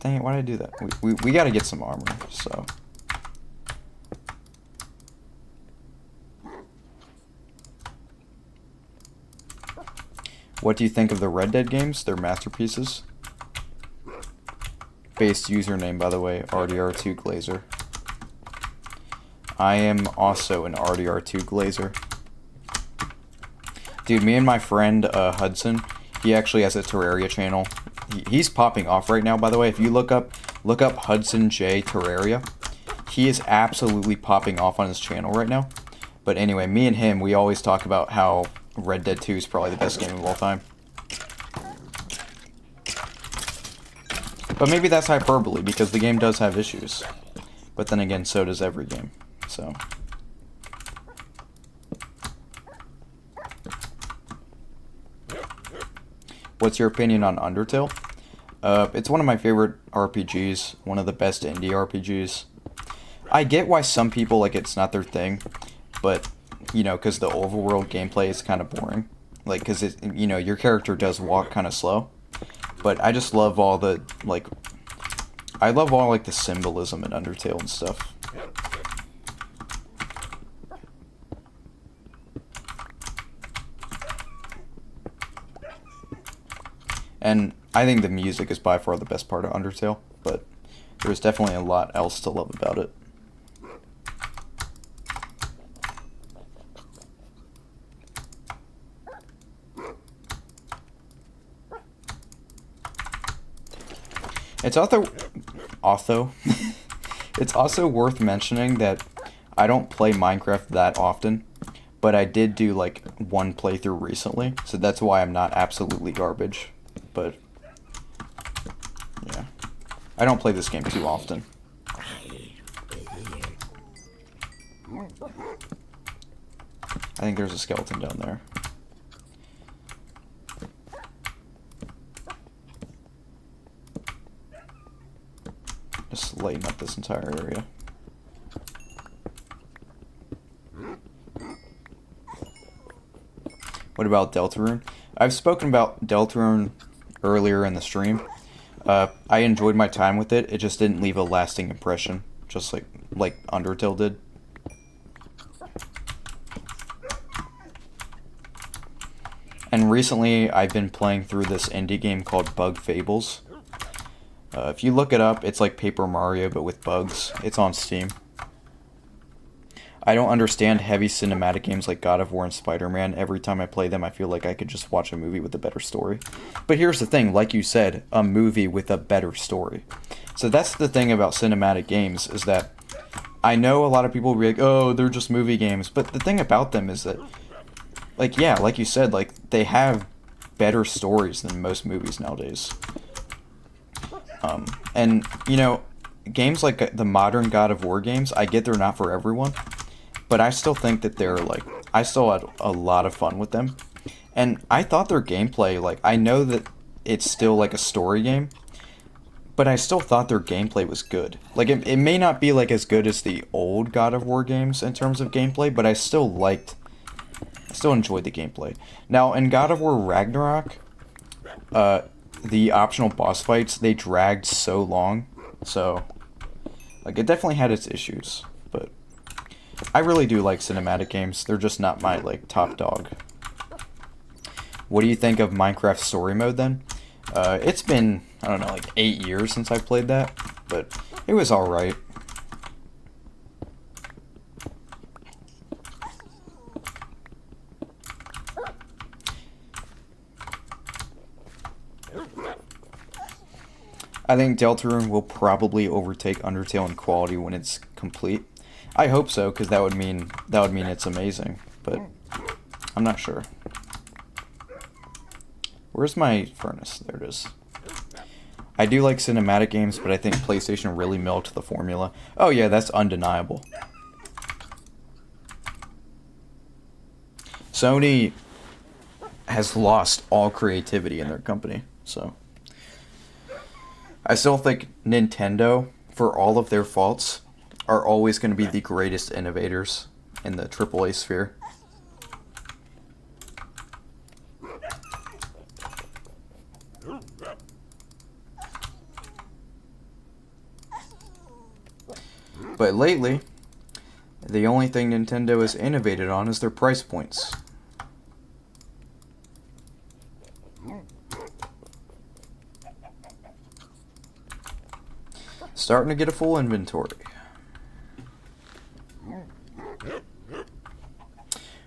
S1: Dang it, why did I do that? We gotta get some armor, so... What do you think of the Red Dead games? They're masterpieces. Based username, by the way, RDR2 Glazer. I am also an RDR2 Glazer. Dude, me and my friend Hudson, he actually has a Terraria channel. He's popping off right now, by the way. If you look up Hudson J Terraria, he is absolutely popping off on his channel right now. But anyway, me and him, we always talk about how Red Dead 2 is probably the best game of all time. But maybe that's hyperbole, because the game does have issues. But then again, so does every game. So... What's your opinion on Undertale? It's one of my favorite RPGs, one of the best indie RPGs. I get why some people, like, it's not their thing, but, you know, because the overworld gameplay is kind of boring. Like, because, you know, your character does walk kind of slow. But I just love all the, like, I love all, like, the symbolism in Undertale and stuff. And I think the music is by far the best part of Undertale, but there's definitely a lot else to love about it. It's it's also worth mentioning that I don't play Minecraft that often, but I did do like one playthrough recently, so that's why I'm not absolutely garbage. But yeah, I don't play this game too often. I think there's a skeleton down there. Just lighten up this entire area. What about Deltarune? I've spoken about Deltarune earlier in the stream. I enjoyed my time with it. It just didn't leave a lasting impression, just like Undertale did. And recently, I've been playing through this indie game called Bug Fables. If you look it up, it's like Paper Mario, but with bugs. It's on Steam. I don't understand heavy cinematic games like God of War and Spider-Man. Every time I play them, I feel like I could just watch a movie with a better story. But here's the thing, like you said, a movie with a better story. So that's the thing about cinematic games, is that I know a lot of people will be like, oh, they're just movie games. But the thing about them is that, like, yeah, like you said, like, they have better stories than most movies nowadays. And, you know, games like the modern God of War games, I get they're not for everyone, but I still think that they're, like, I still had a lot of fun with them. And I thought their gameplay, like, I know that it's still, like, a story game, but I still thought their gameplay was good. Like, it may not be, like, as good as the old God of War games in terms of gameplay, but I still enjoyed the gameplay. Now, in God of War Ragnarok, the optional boss fights, they dragged so long, so, like, it definitely had its issues, but I really do like cinematic games. They're just not my, like, top dog. What do you think of Minecraft Story Mode, then? It's been, I don't know, like, 8 years since I played that, but it was alright. I think Deltarune will probably overtake Undertale in quality when it's complete. I hope so, because that would mean it's amazing, but I'm not sure. Where's my furnace? There it is. I do like cinematic games, but I think PlayStation really milked the formula. Oh yeah, that's undeniable. Sony has lost all creativity in their company, so I still think Nintendo, for all of their faults, are always going to be the greatest innovators in the AAA sphere. But lately, the only thing Nintendo has innovated on is their price points. Starting to get a full inventory.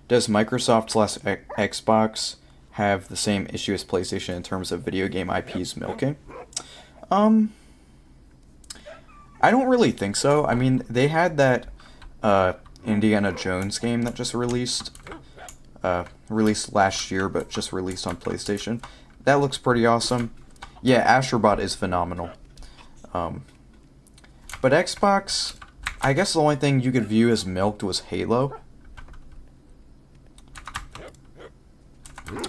S1: Does Microsoft/Xbox have the same issue as PlayStation in terms of video game IPs milking? I don't really think so. I mean, they had that Indiana Jones game that just released last year, but just released on PlayStation. That looks pretty awesome. Yeah, Astrobot is phenomenal. But Xbox, I guess the only thing you could view as milked was Halo.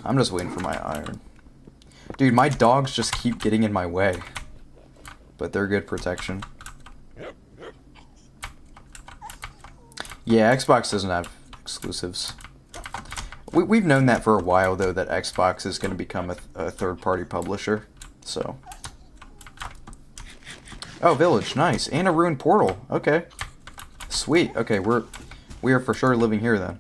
S1: I'm just waiting for my iron. Dude, my dogs just keep getting in my way. But they're good protection. Yeah, Xbox doesn't have exclusives. We've known that for a while, though, that Xbox is going to become a third-party publisher. So. Oh, village, nice. And a ruined portal. Okay. Sweet. Okay, we are for sure living here then.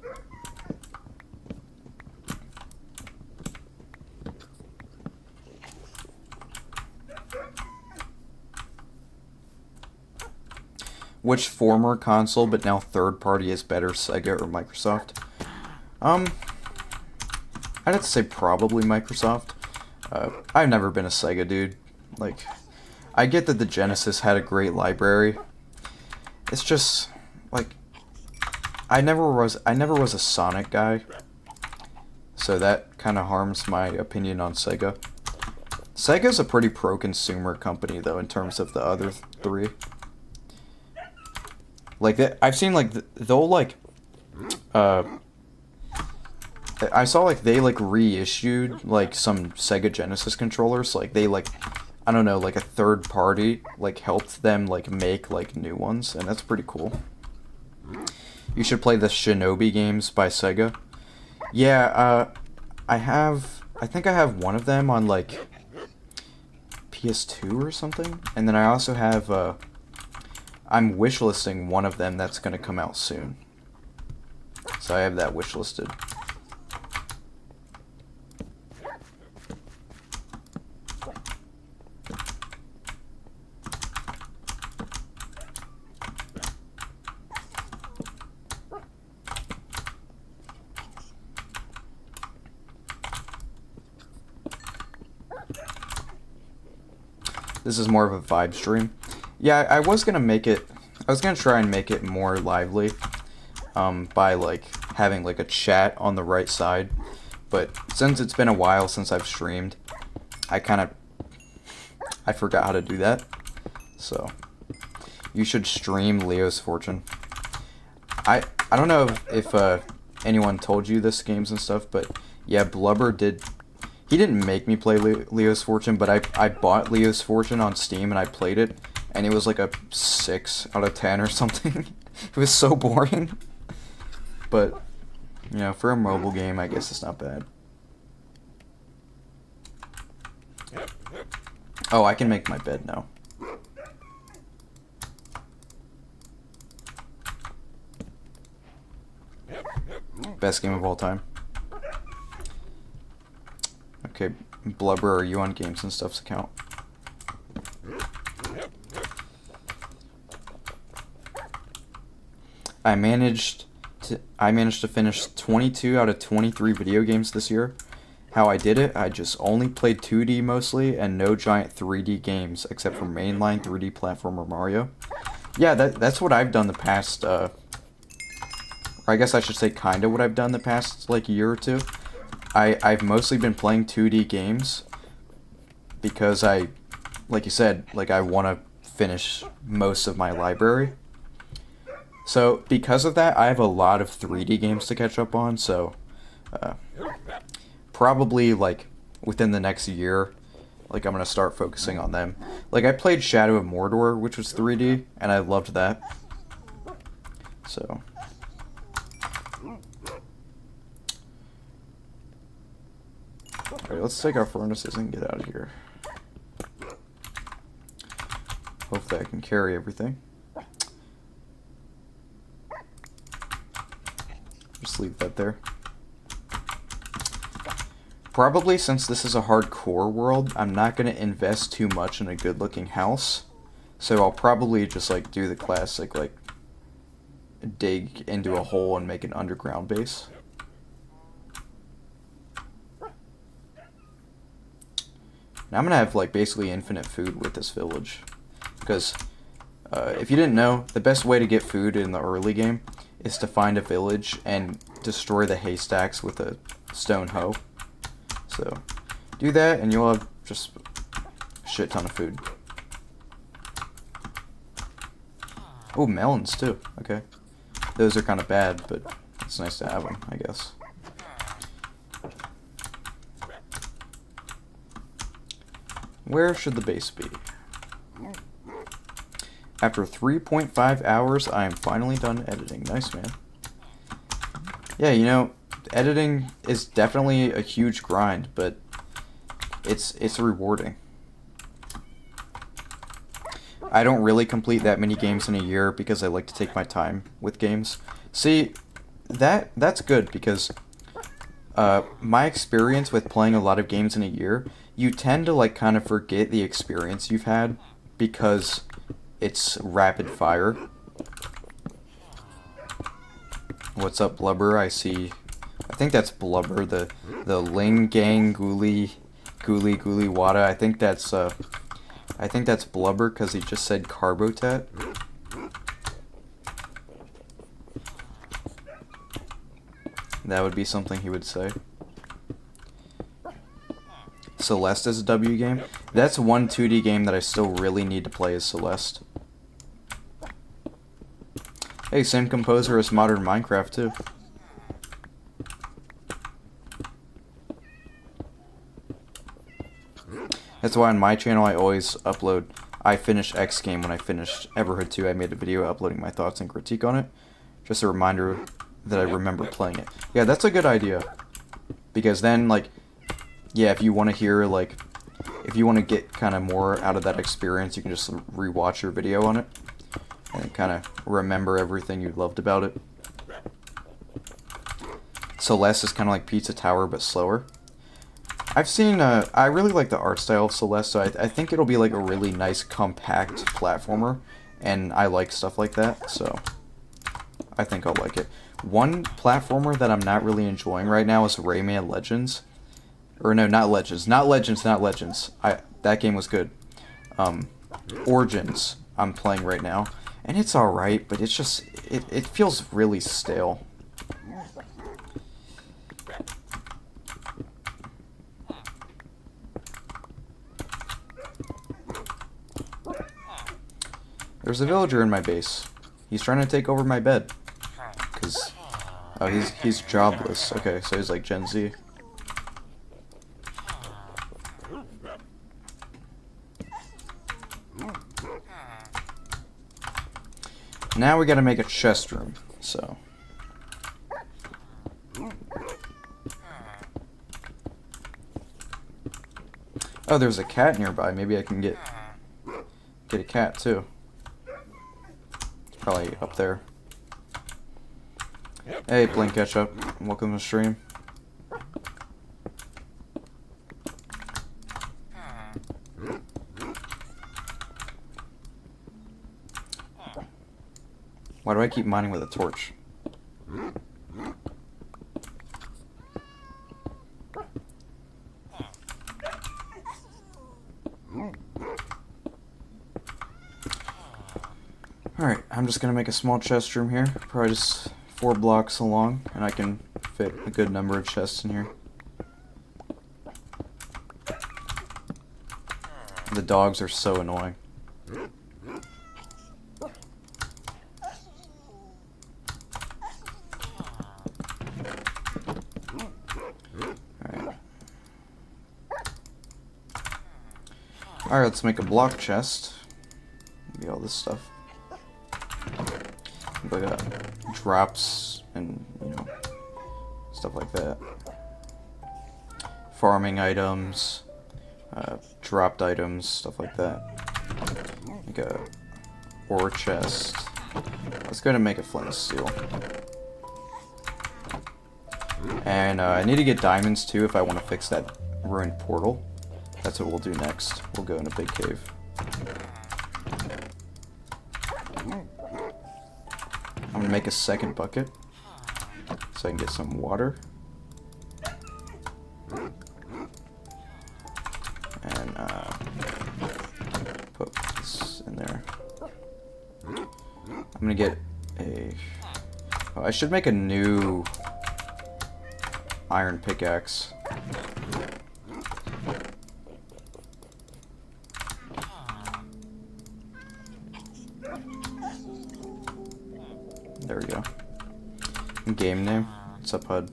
S1: Which former console but now third party is better, Sega or Microsoft? I'd have to say probably Microsoft. I've never been a Sega dude. Like, I get that the Genesis had a great library. It's just like I never was a Sonic guy. So that kind of harms my opinion on Sega. Sega's a pretty pro-consumer company though in terms of the other three. Like I've seen like they'll like I saw like they like reissued like some Sega Genesis controllers. Like they like I don't know, like a third party like helped them like make like new ones, and that's pretty cool. You should play the Shinobi games by Sega. Yeah, I think I have one of them on like PS2 or something, and then I also have I'm wishlisting one of them that's gonna come out soon. So I have that wishlisted. This is more of a vibe stream. Yeah, I was gonna try and make it more lively, by like having like a chat on the right side. But since it's been a while since I've streamed, I forgot how to do that. So you should stream Leo's Fortune. I don't know if anyone told you this games and stuff, but yeah, Blubber did. He didn't make me play Leo's Fortune, but I bought Leo's Fortune on Steam and I played it, and it was like a 6 out of 10 or something. It was so boring. But, you know, for a mobile game, I guess it's not bad. Oh, I can make my bed now. Best game of all time. Okay, Blubber, are you on Games and Stuff's account? I managed to finish 22 out of 23 video games this year. How I did it, I just only played 2D mostly and no giant 3D games except for mainline 3D platformer Mario. Yeah, that's what I've done the past, or I guess I should say kinda what I've done the past, like, year or two. I've mostly been playing 2D games because like you said, like I want to finish most of my library. So because of that, I have a lot of 3D games to catch up on, so probably like within the next year, like I'm going to start focusing on them. Like I played Shadow of Mordor, which was 3D, and I loved that. So alright, let's take our furnaces and get out of here. Hopefully I can carry everything. Just leave that there. Probably since this is a hardcore world, I'm not going to invest too much in a good looking house. So I'll probably just like do the classic like dig into a hole and make an underground base. Now I'm gonna have like basically infinite food with this village, because if you didn't know, the best way to get food in the early game is to find a village and destroy the haystacks with a stone hoe. So do that and you'll have just a shit ton of food. Oh, melons too. Okay, those are kind of bad, but it's nice to have them, I guess. Where should the base be? After 3.5 hours, I am finally done editing. Nice, man. Yeah, you know, editing is definitely a huge grind, but it's rewarding. I don't really complete that many games in a year because I like to take my time with games. See, that's good because my experience with playing a lot of games in a year, you tend to like kind of forget the experience you've had because it's rapid fire. What's up, Blubber? I think that's Blubber, the Ling Gang Gooly Wada. I think that's Blubber because he just said Carbotat. That would be something he would say. Celeste is a W game. That's one 2D game that I still really need to play is Celeste. Hey, same composer as Modern Minecraft too. That's why on my channel I always upload I finished X game when I finished Everhood 2. I made a video uploading my thoughts and critique on it. Just a reminder that I remember playing it. Yeah, that's a good idea. Because then, like, yeah, if you want to hear, like, if you want to get kind of more out of that experience, you can just rewatch your video on it. And kind of remember everything you loved about it. Celeste is kind of like Pizza Tower, but slower. I've seen, I really like the art style of Celeste, so I think it'll be like a really nice, compact platformer. And I like stuff like that, so I think I'll like it. One platformer that I'm not really enjoying right now is Rayman Legends. Or no, not Legends. Not Legends. That game was good. Origins I'm playing right now. And it's alright, but it's just, it feels really stale. There's a villager in my base. He's trying to take over my bed. Cause, oh, he's jobless. Okay, so he's like Gen Z. Now we gotta make a chest room, so. Oh, there's a cat nearby. Maybe I can get a cat too. It's probably up there. Hey, Blink Ketchup. Welcome to the stream. Why do I keep mining with a torch? Alright, I'm just gonna make a small chest room here. Probably just 4 blocks long, and I can fit a good number of chests in here. The dogs are so annoying. Alright, let's make a block chest. Maybe all this stuff. Like drops and, you know, stuff like that. Farming items, dropped items, stuff like that. Like a ore chest. Let's go ahead and make a flint and steel. And I need to get diamonds too if I want to fix that ruined portal. That's what we'll do next. We'll go in a big cave. I'm gonna make a second bucket so I can get some water. And put this in there. I'm gonna get a... Oh, I should make a new iron pickaxe. There we go. Game name. What's up, HUD?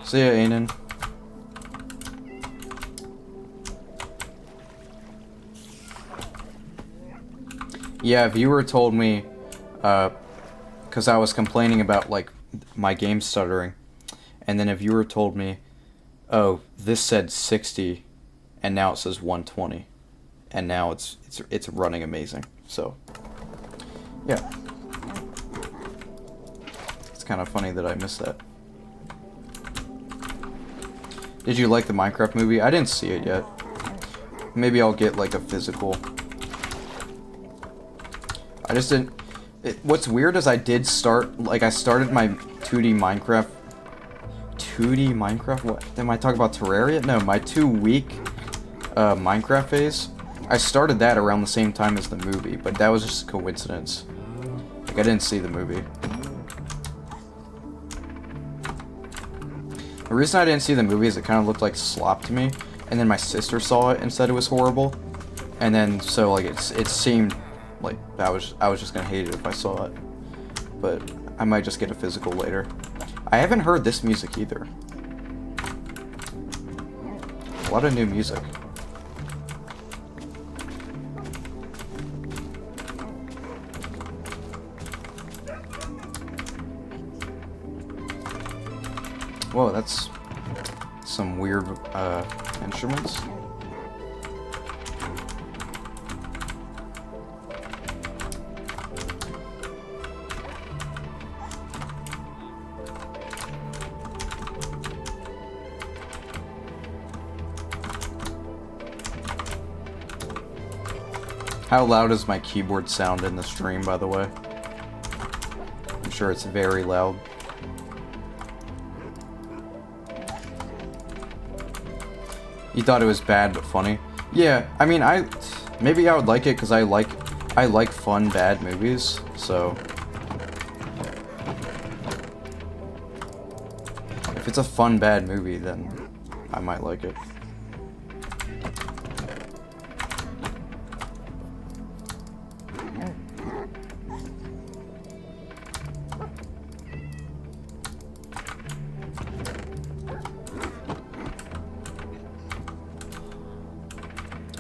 S1: See ya, Aiden. Yeah, viewer told me, because I was complaining about, like, my game stuttering, and then a viewer told me, oh, this said 60, and now it says 120, and now it's running amazing. So yeah, it's kind of funny that I missed that. Did you like the Minecraft movie? I didn't see it yet. Maybe I'll get like a physical. I just didn't. What's weird is I did start, like, I started my 2D Minecraft. 2D Minecraft? What? Am I talking about Terraria? No, my 2-week Minecraft phase. I started that around the same time as the movie, but that was just a coincidence. Like, I didn't see the movie. The reason I didn't see the movie is it kind of looked like slop to me, and then my sister saw it and said it was horrible, and then so like it seemed like I was just gonna hate it if I saw it, but I might just get a physical later. I haven't heard this music either. A lot of new music. Whoa, that's some weird instruments. How loud does my keyboard sound in the stream, by the way? I'm sure it's very loud. You thought it was bad but funny? Yeah, I mean, maybe I would like it because I like fun bad movies. So if it's a fun bad movie, then I might like it.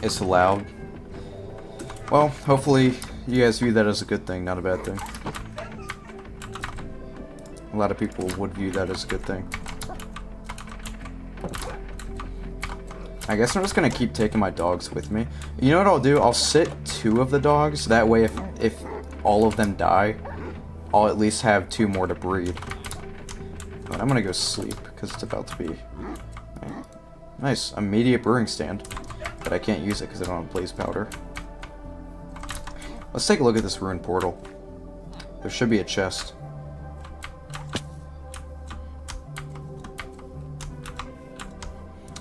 S1: It's loud. Well, hopefully you guys view that as a good thing, not a bad thing. A lot of people would view that as a good thing. I guess I'm just gonna keep taking my dogs with me. You know what I'll do? I'll sit 2 of the dogs. That way if all of them die, I'll at least have 2 more to breed. But I'm gonna go sleep because it's about to be nice. Immediate brewing stand. But I can't use it because I don't have blaze powder. Let's take a look at this ruined portal. There should be a chest.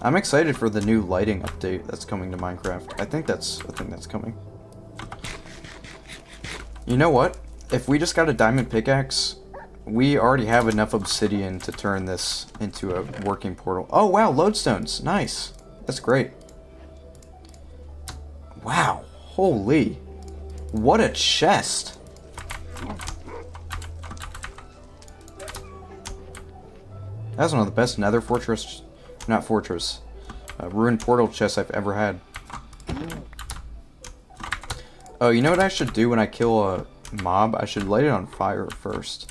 S1: I'm excited for the new lighting update that's coming to Minecraft. I think that's coming. You know what? If we just got a diamond pickaxe, we already have enough obsidian to turn this into a working portal. Oh wow, lodestones. Nice. That's great. Wow, holy, what a chest. That's one of the best nether fortress, not fortress, ruined portal chests I've ever had. Oh, you know what I should do when I kill a mob? I should light it on fire first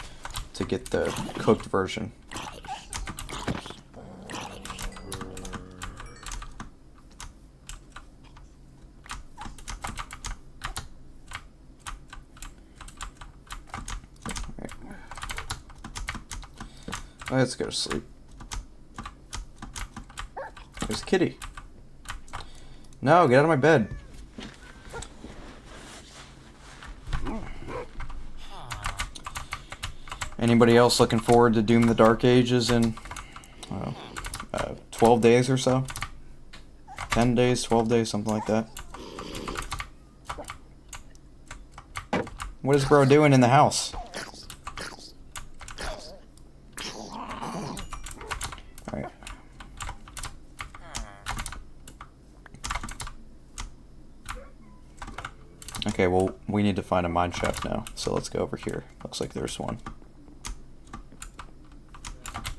S1: to get the cooked version. Let's go to sleep. There's Kitty. No, get out of my bed. Anybody else looking forward to Doom the Dark Ages in 12 days or so? 10 days, 12 days, something like that. What is bro doing in the house? Okay, well, we need to find a mine shaft now, so let's go over here. Looks like there's one.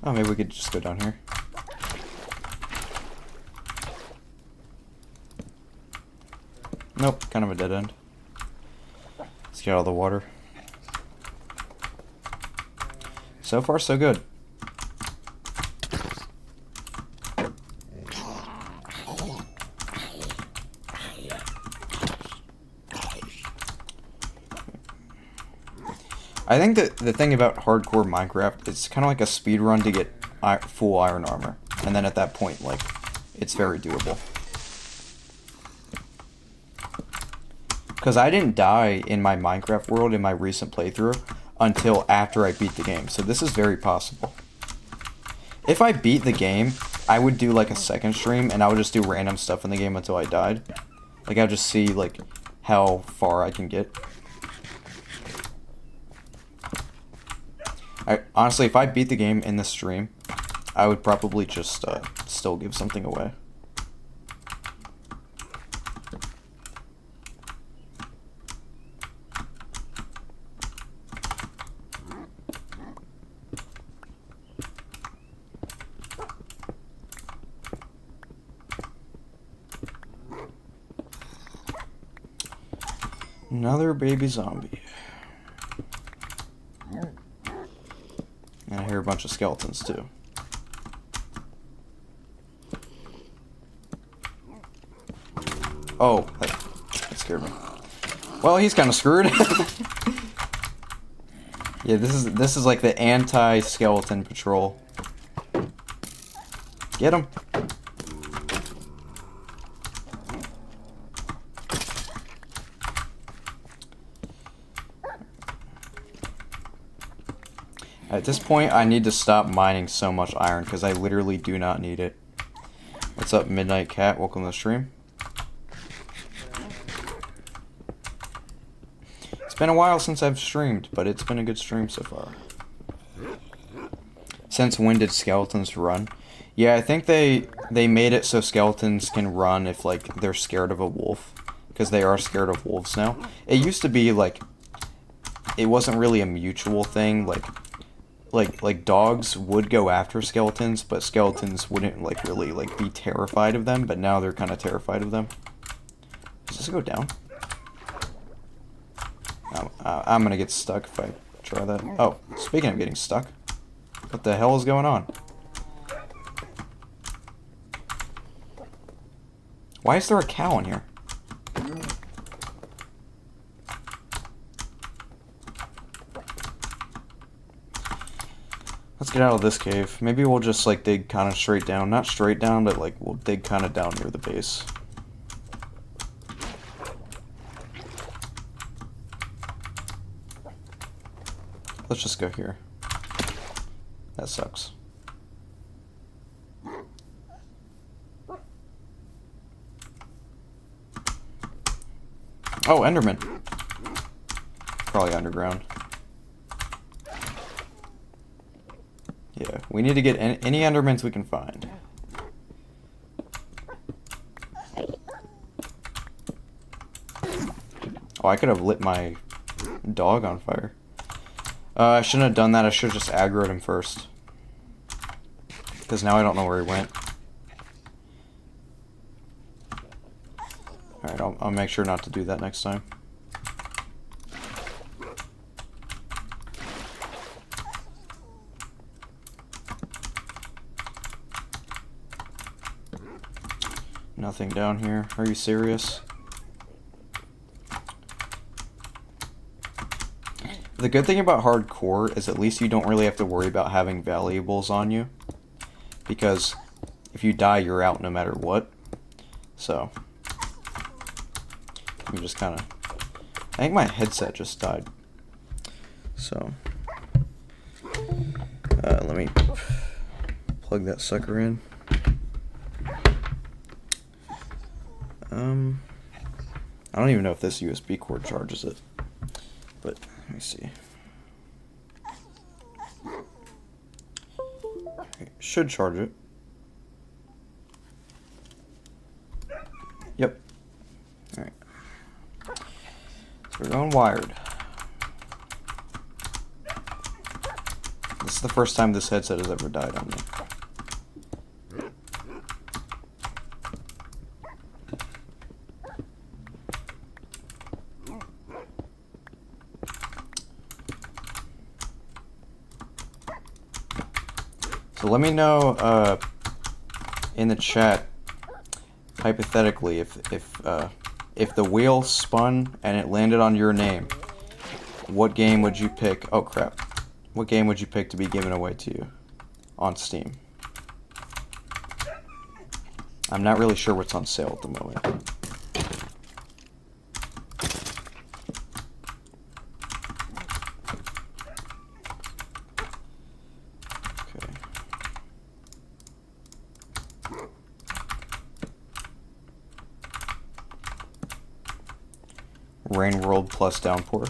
S1: Oh, maybe we could just go down here. Nope, kind of a dead end. Let's get all the water. So far, so good. I think that the thing about hardcore Minecraft, it's kind of like a speed run to get full iron armor. And then at that point, like, it's very doable. Because I didn't die in my Minecraft world in my recent playthrough until after I beat the game. So this is very possible. If I beat the game, I would do like a second stream and I would just do random stuff in the game until I died. Like, I'll just see like how far I can get. Honestly, if I beat the game in this stream, I would probably just still give something away. Another baby zombie. And I hear a bunch of skeletons too. Oh, that scared me. Well, he's kind of screwed. Yeah, this is like the anti-skeleton patrol. Get him. At this point, I need to stop mining so much iron because I literally do not need it. What's up, Midnight Cat? Welcome to the stream. It's been a while since I've streamed, but it's been a good stream so far. Since when did skeletons run? Yeah, I think they made it so skeletons can run if like they're scared of a wolf, because they are scared of wolves now. It used to be like it wasn't really a mutual thing, like dogs would go after skeletons, but skeletons wouldn't like really like be terrified of them, but now they're kind of terrified of them. Does this go down? I'm gonna get stuck if I try that. Oh, speaking of getting stuck, what the hell is going on? Why is there a cow in here? Let's get out of this cave. Maybe we'll just like dig kind of straight down. Not straight down, but like we'll dig kind of down near the base. Let's just go here. That sucks. Oh, Enderman. Probably underground. Yeah, we need to get any Endermans we can find. Oh, I could have lit my dog on fire. I shouldn't have done that. I should have just aggroed him first. Because now I don't know where he went. Alright, I'll make sure not to do that next time. Nothing down here. Are you serious? The good thing about hardcore is at least you don't really have to worry about having valuables on you. Because if you die, you're out no matter what. So, I'm just kind of... I think my headset just died. So, let me plug that sucker in. I don't even know if this USB cord charges it, but let me see. It should charge it. Yep. Alright. So we're going wired. This is the first time this headset has ever died on me. So let me know in the chat, hypothetically, if the wheel spun and it landed on your name, What game would you pick? Oh crap. What game would you pick to be given away to you on Steam? I'm not really sure what's on sale at the moment. Okay. Rain World plus Downpour.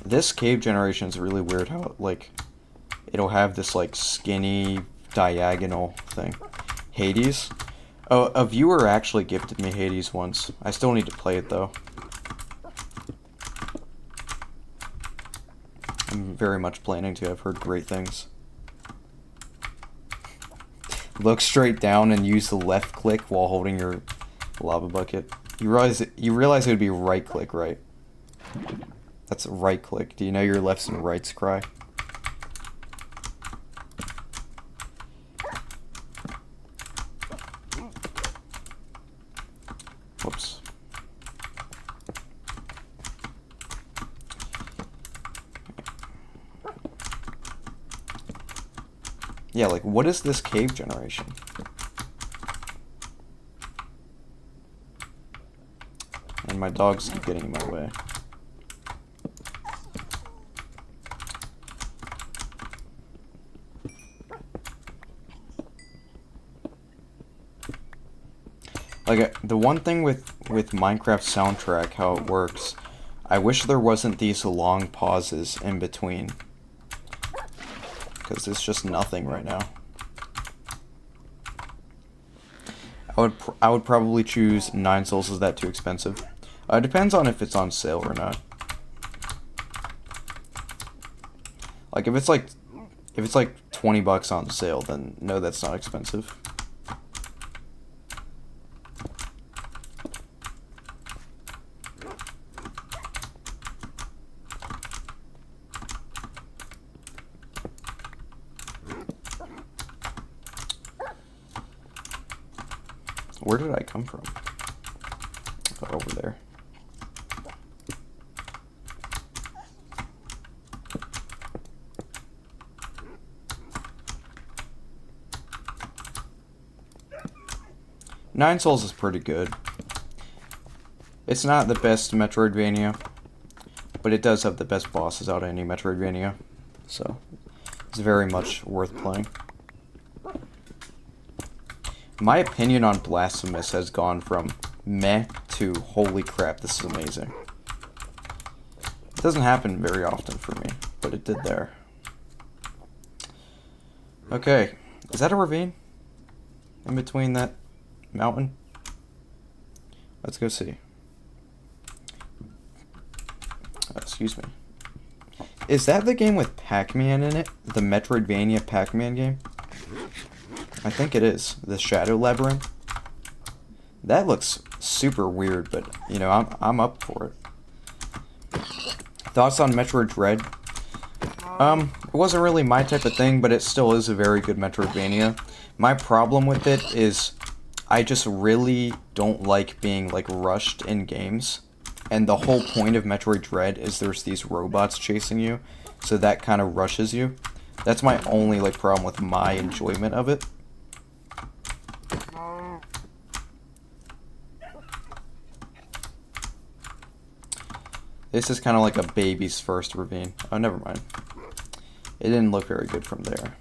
S1: This cave generation is really weird how, like, it'll have this, like, skinny diagonal thing. Hades? Oh, a viewer actually gifted me Hades once. I still need to play it, though. I'm very much planning to. I've heard great things. Look straight down and use the left click while holding your lava bucket. You realize it would be right click, right? That's right click. Do you know your lefts and rights cry? Whoops. Yeah, like, what is this cave generation? And my dogs keep getting in my way. Like, the one thing with Minecraft soundtrack, how it works, I wish there wasn't these long pauses in between. Because there's just nothing right now. I would probably choose 9 souls. Is that too expensive? It depends on if it's on sale or not. Like, if it's like $20 on sale, then no, that's not expensive. Where did I come from? Oh, over there. Nine Souls is pretty good. It's not the best Metroidvania, but it does have the best bosses out of any Metroidvania, so it's very much worth playing. My opinion on Blasphemous has gone from meh to holy crap, this is amazing. It doesn't happen very often for me, but it did there. Okay, is that a ravine? In between that mountain? Let's go see. Excuse me. Is that the game with Pac-Man in it? The Metroidvania Pac-Man game? I think it is. The Shadow Labyrinth. That looks super weird, but you know, I'm up for it. Thoughts on Metroid Dread? It wasn't really my type of thing, but it still is a very good Metroidvania. My problem with it is I just really don't like being like rushed in games. And the whole point of Metroid Dread is there's these robots chasing you, so that kind of rushes you. That's my only like problem with my enjoyment of it. This is kind of like a baby's first ravine. Oh, never mind. It didn't look very good from there.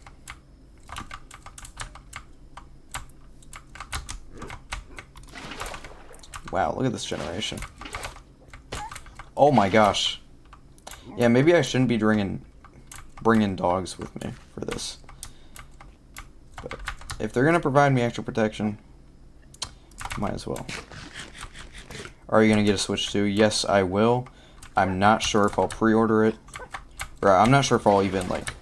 S1: Wow, look at this generation. Oh my gosh. Yeah, maybe I shouldn't be bringing dogs with me for this. But if they're going to provide me extra protection, might as well. Are you going to get a Switch 2? Yes, I will. I'm not sure if I'll pre-order it. Or I'm not sure if I'll even, like,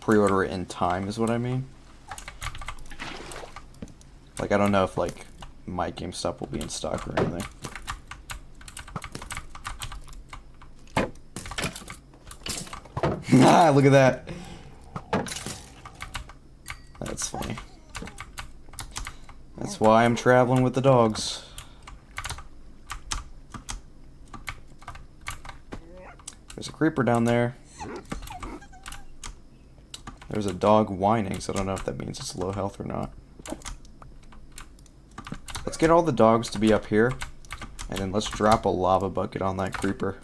S1: pre-order it in time, is what I mean. Like, I don't know if, like, my GameStop will be in stock or anything. Ah, look at that. That's funny. That's why I'm traveling with the dogs. creeper down there. There's a dog whining, so I don't know if that means it's low health or not. Let's get all the dogs to be up here, and then let's drop a lava bucket on that creeper.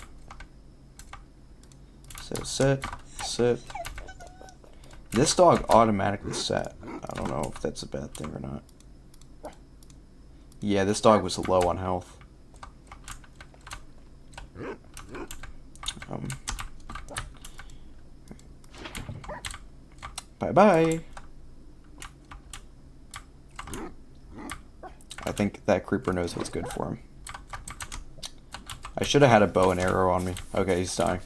S1: So sit, sit. This dog automatically sat. I don't know if that's a bad thing or not. Yeah, this dog was low on health. Bye-bye. I think that creeper knows what's good for him. I should have had a bow and arrow on me. Okay, he's dying.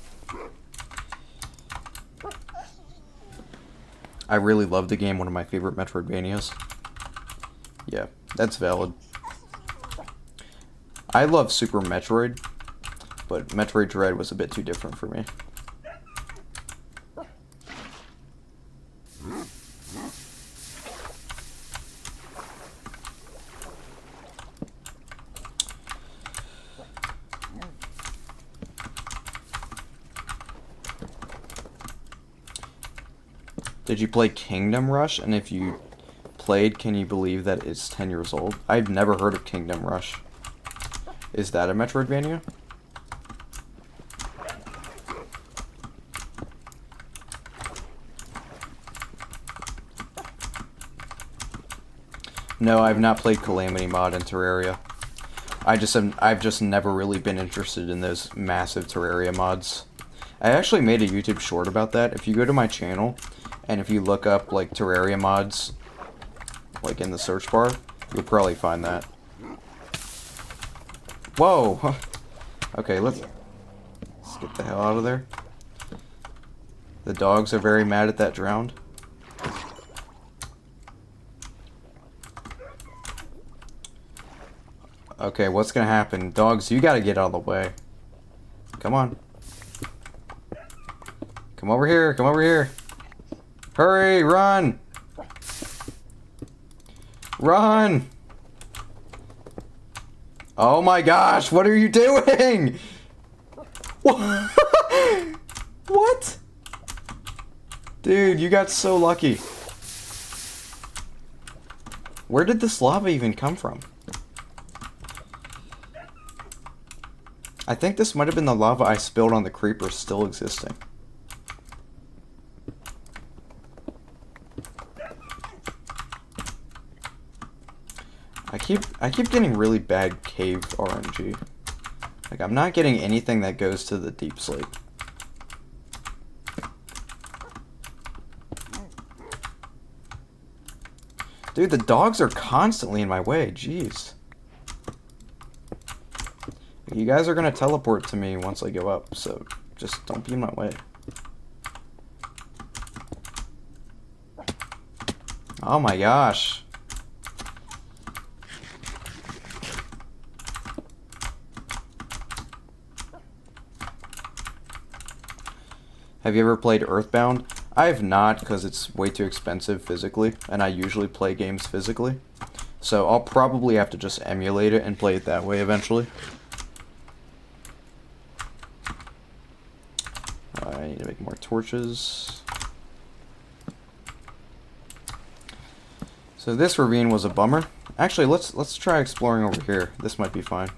S1: I really love the game, one of my favorite Metroidvanias. Yeah, that's valid. I love Super Metroid, but Metroid Dread was a bit too different for me. Did you play Kingdom Rush? And if you played, can you believe that it's 10 years old? I've never heard of Kingdom Rush. Is that a Metroidvania? No, I've not played Calamity Mod in Terraria. I've just never really been interested in those massive Terraria mods. I actually made a YouTube short about that. If you go to my channel, and if you look up, like, Terraria mods, like, in the search bar, you'll probably find that. Whoa! Okay, let's get the hell out of there. The dogs are very mad at that drowned. Okay, what's gonna happen? Dogs, you gotta get out of the way. Come on. Come over here, come over here. Hurry, run! Run! Oh my gosh, what are you doing? What? Dude, you got so lucky. Where did this lava even come from? I think this might have been the lava I spilled on the creeper still existing. I keep getting really bad cave RNG. Like, I'm not getting anything that goes to the deep slate. Dude, the dogs are constantly in my way. Jeez. You guys are gonna teleport to me once I go up, so just don't be in my way. Oh my gosh. Have you ever played Earthbound? I have not, because it's way too expensive physically, and I usually play games physically. So I'll probably have to just emulate it and play it that way eventually. I need to make more torches. So this ravine was a bummer. Actually, let's try exploring over here. This might be fine.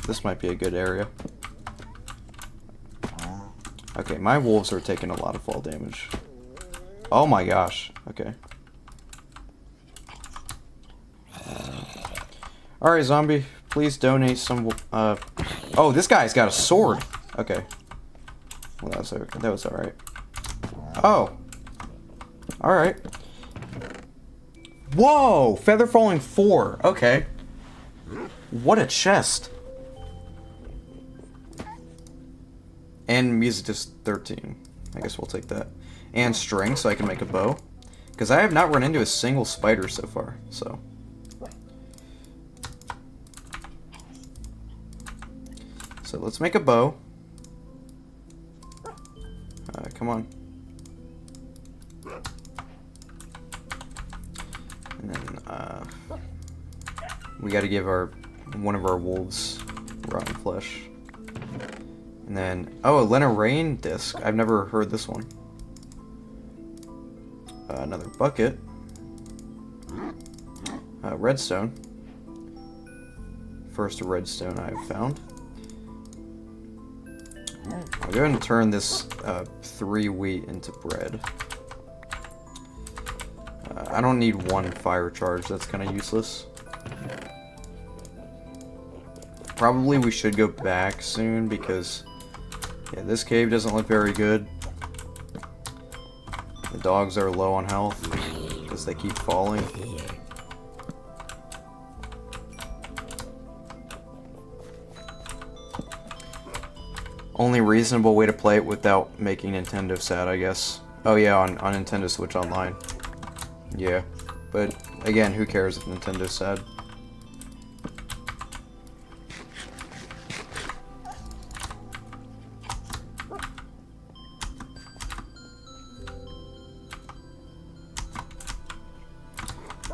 S1: This might be a good area. Okay, my wolves are taking a lot of fall damage. Oh my gosh. Okay. Alright, zombie. Please donate some... Oh, this guy's got a sword. Okay. Well, that was alright. Oh. Alright. Whoa! Feather falling 4. Okay. What a chest. And music is 13. I guess we'll take that. And string, so I can make a bow. Because I have not run into a single spider so far, so... So let's make a bow. Come on. And then, we gotta give our one of our wolves rotten flesh. And then, oh, a Lena Rain disc. I've never heard this one. Another bucket. Redstone. First redstone I've found. I'll go ahead and turn this 3 wheat into bread. I don't need 1 fire charge, that's kind of useless. Probably we should go back soon because, yeah, this cave doesn't look very good. The dogs are low on health because they keep falling. Only reasonable way to play it without making Nintendo sad, I guess. Oh yeah, on Nintendo Switch Online. Yeah, but again, who cares if Nintendo's sad?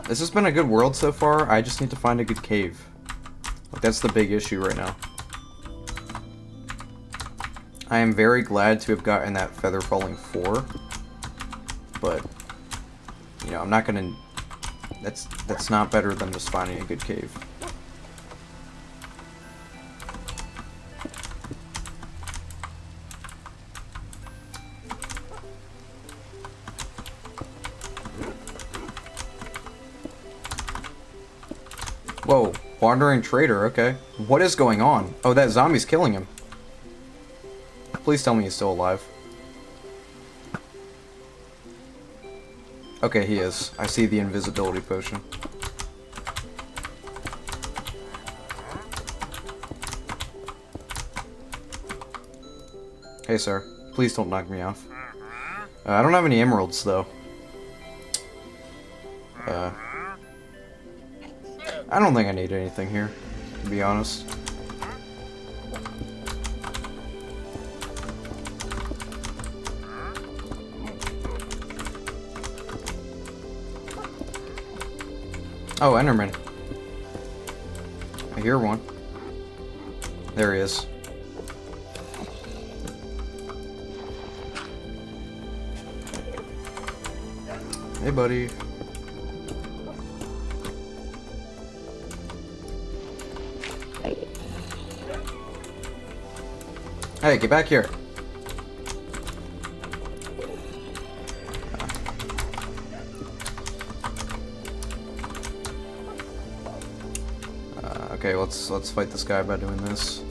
S1: This has been a good world so far. I just need to find a good cave. Like, that's the big issue right now. I am very glad to have gotten that feather falling 4, but you know, I'm not gonna. That's not better than just finding a good cave. Whoa, wandering trader. Okay, what is going on? Oh, that zombie's killing him. Please tell me he's still alive. Okay, he is. I see the invisibility potion. Hey, sir. Please don't knock me off. I don't have any emeralds, though. I don't think I need anything here, to be honest. Oh, Enderman. I hear one. There he is. Hey, buddy. Hey, get back here. Okay, let's fight this guy by doing this.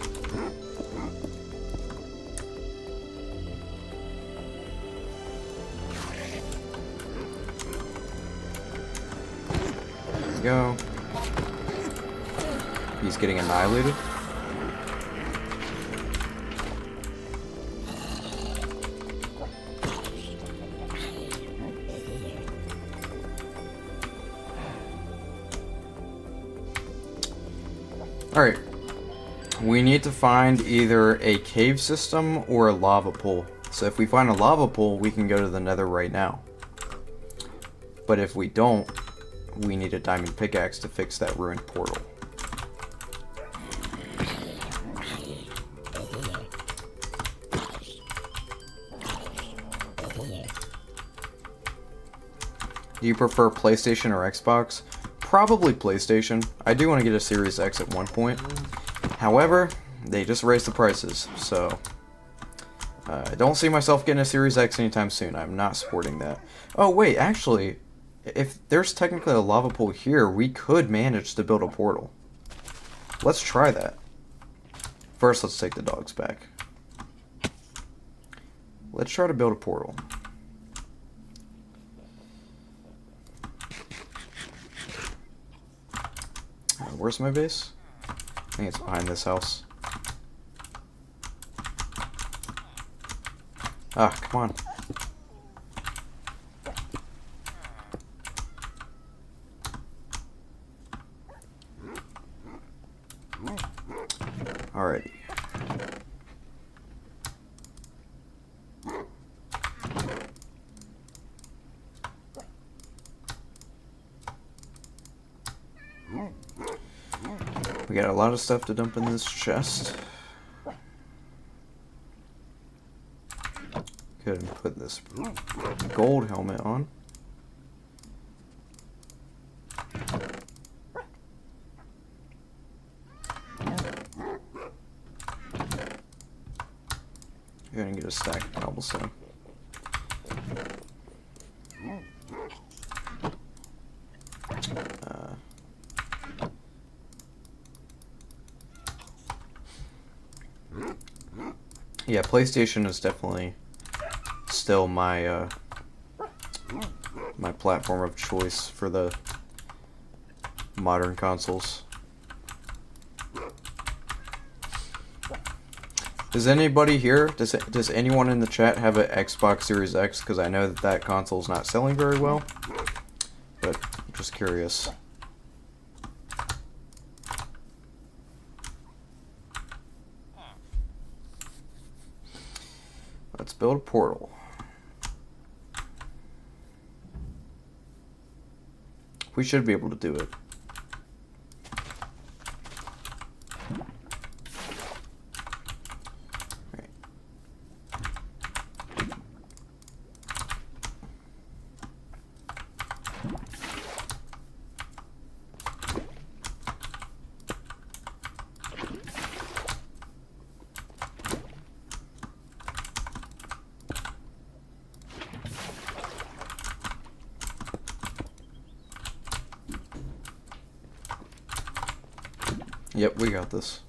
S1: There we go. He's getting annihilated. Alright, we need to find either a cave system or a lava pool. So if we find a lava pool, we can go to the Nether right now. But if we don't, we need a diamond pickaxe to fix that ruined portal. Do you prefer PlayStation or Xbox? Probably PlayStation. I do want to get a Series X at one point. However, they just raised the prices, so I don't see myself getting a Series X anytime soon. I'm not supporting that. Oh wait, actually, if there's technically a lava pool here, we could manage to build a portal. Let's try that. First, let's take the dogs back. Let's try to build a portal. Where's my base? I think it's behind this house. Ah, come on. Alrighty. We We got a lot of stuff to dump in this chest. Go ahead and put this gold helmet on. Go ahead and get a stack of cobblestone. Yeah, PlayStation is definitely still my my platform of choice for the modern consoles. Does anybody here, does anyone in the chat have an Xbox Series X? Because I know that that console's not selling very well, but I'm just curious. Let's build a portal. We should be able to do it. Right. Yep, we got this.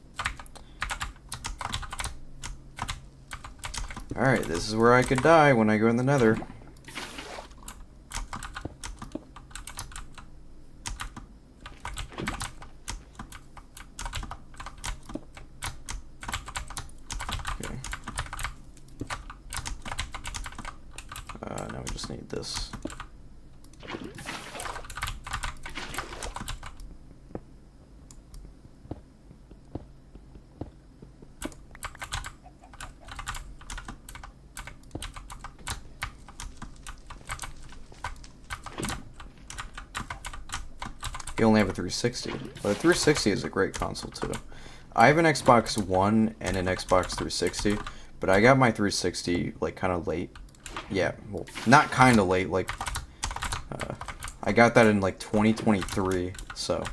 S1: Alright, this is where I could die when I go in the Nether. Okay. Now we just need this. You only have a 360. But a 360 is a great console too. I have an Xbox One and an Xbox 360, but I got my 360 like kind of late. Yeah, well, not kind of late. Like, I got that in like 2023, so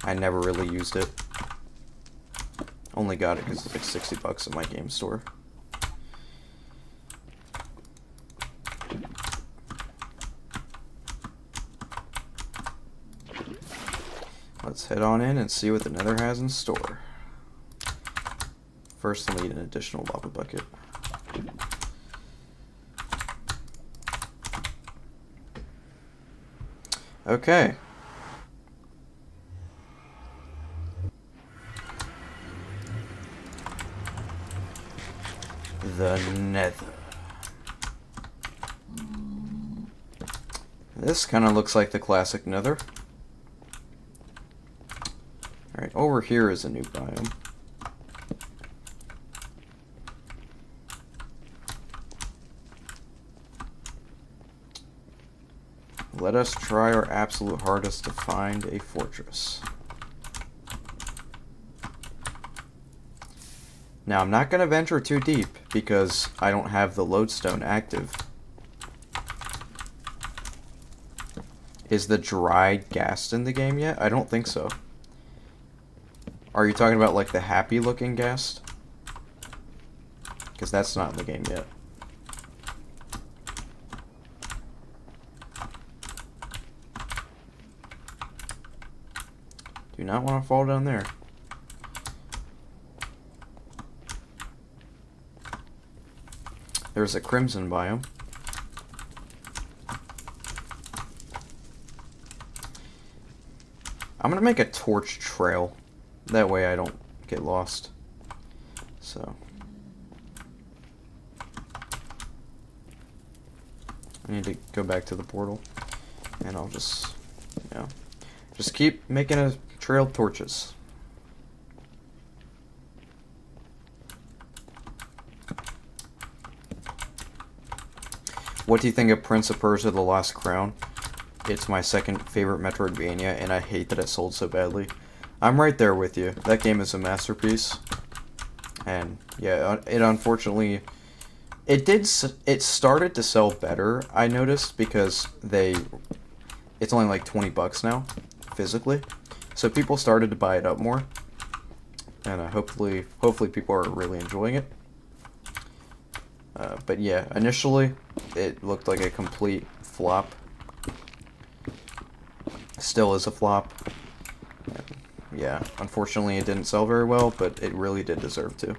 S1: I never really used it. Only got it because it's like 60 bucks at my game store. Let's head on in and see what the Nether has in store. First, I'll need an additional lava bucket. Okay. The Nether. This kind of looks like the classic Nether. Alright, over here is a new biome. Let us try our absolute hardest to find a fortress. Now, I'm not going to venture too deep because I don't have the lodestone active. Is the dried ghast in the game yet? I don't think so. Are you talking about like the happy looking ghast? Because that's not in the game yet. Do not want to fall down there. There's a crimson biome. I'm gonna make a torch trail. That way I don't get lost. So I need to go back to the portal and I'll just, you know, just keep making a trail of torches. What do you think of Prince of Persia: The Lost Crown? It's my second favorite Metroidvania, and I hate that it sold so badly. I'm right there with you. That game is a masterpiece. And yeah, it unfortunately, it started to sell better, I noticed, because it's only like $20 now, physically. So people started to buy it up more. And hopefully people are really enjoying it. But yeah, initially, it looked like a complete flop. Still is a flop. Yeah, unfortunately it didn't sell very well, but it really did deserve to.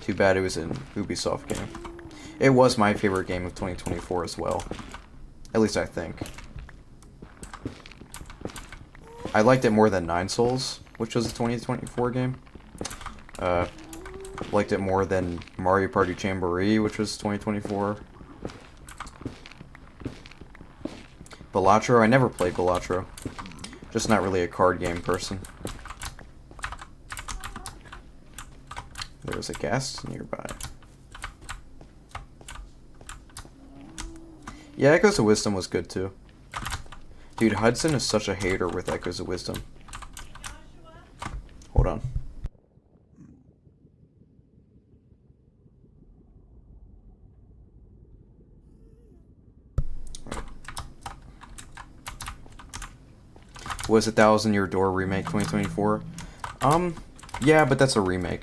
S1: Too bad it was an Ubisoft game. It was my favorite game of 2024 as well. At least I think. I liked it more than Nine Souls, which was a 2024 game. Liked it more than Mario Party Jamboree, which was 2024. Balatro, I never played Balatro. Just not really a card game person. There's a ghast nearby. Yeah, Echoes of Wisdom was good too. Dude, Hudson is such a hater with Echoes of Wisdom. Hold on. Was a Thousand Year Door remake 2024? Yeah, but that's a remake.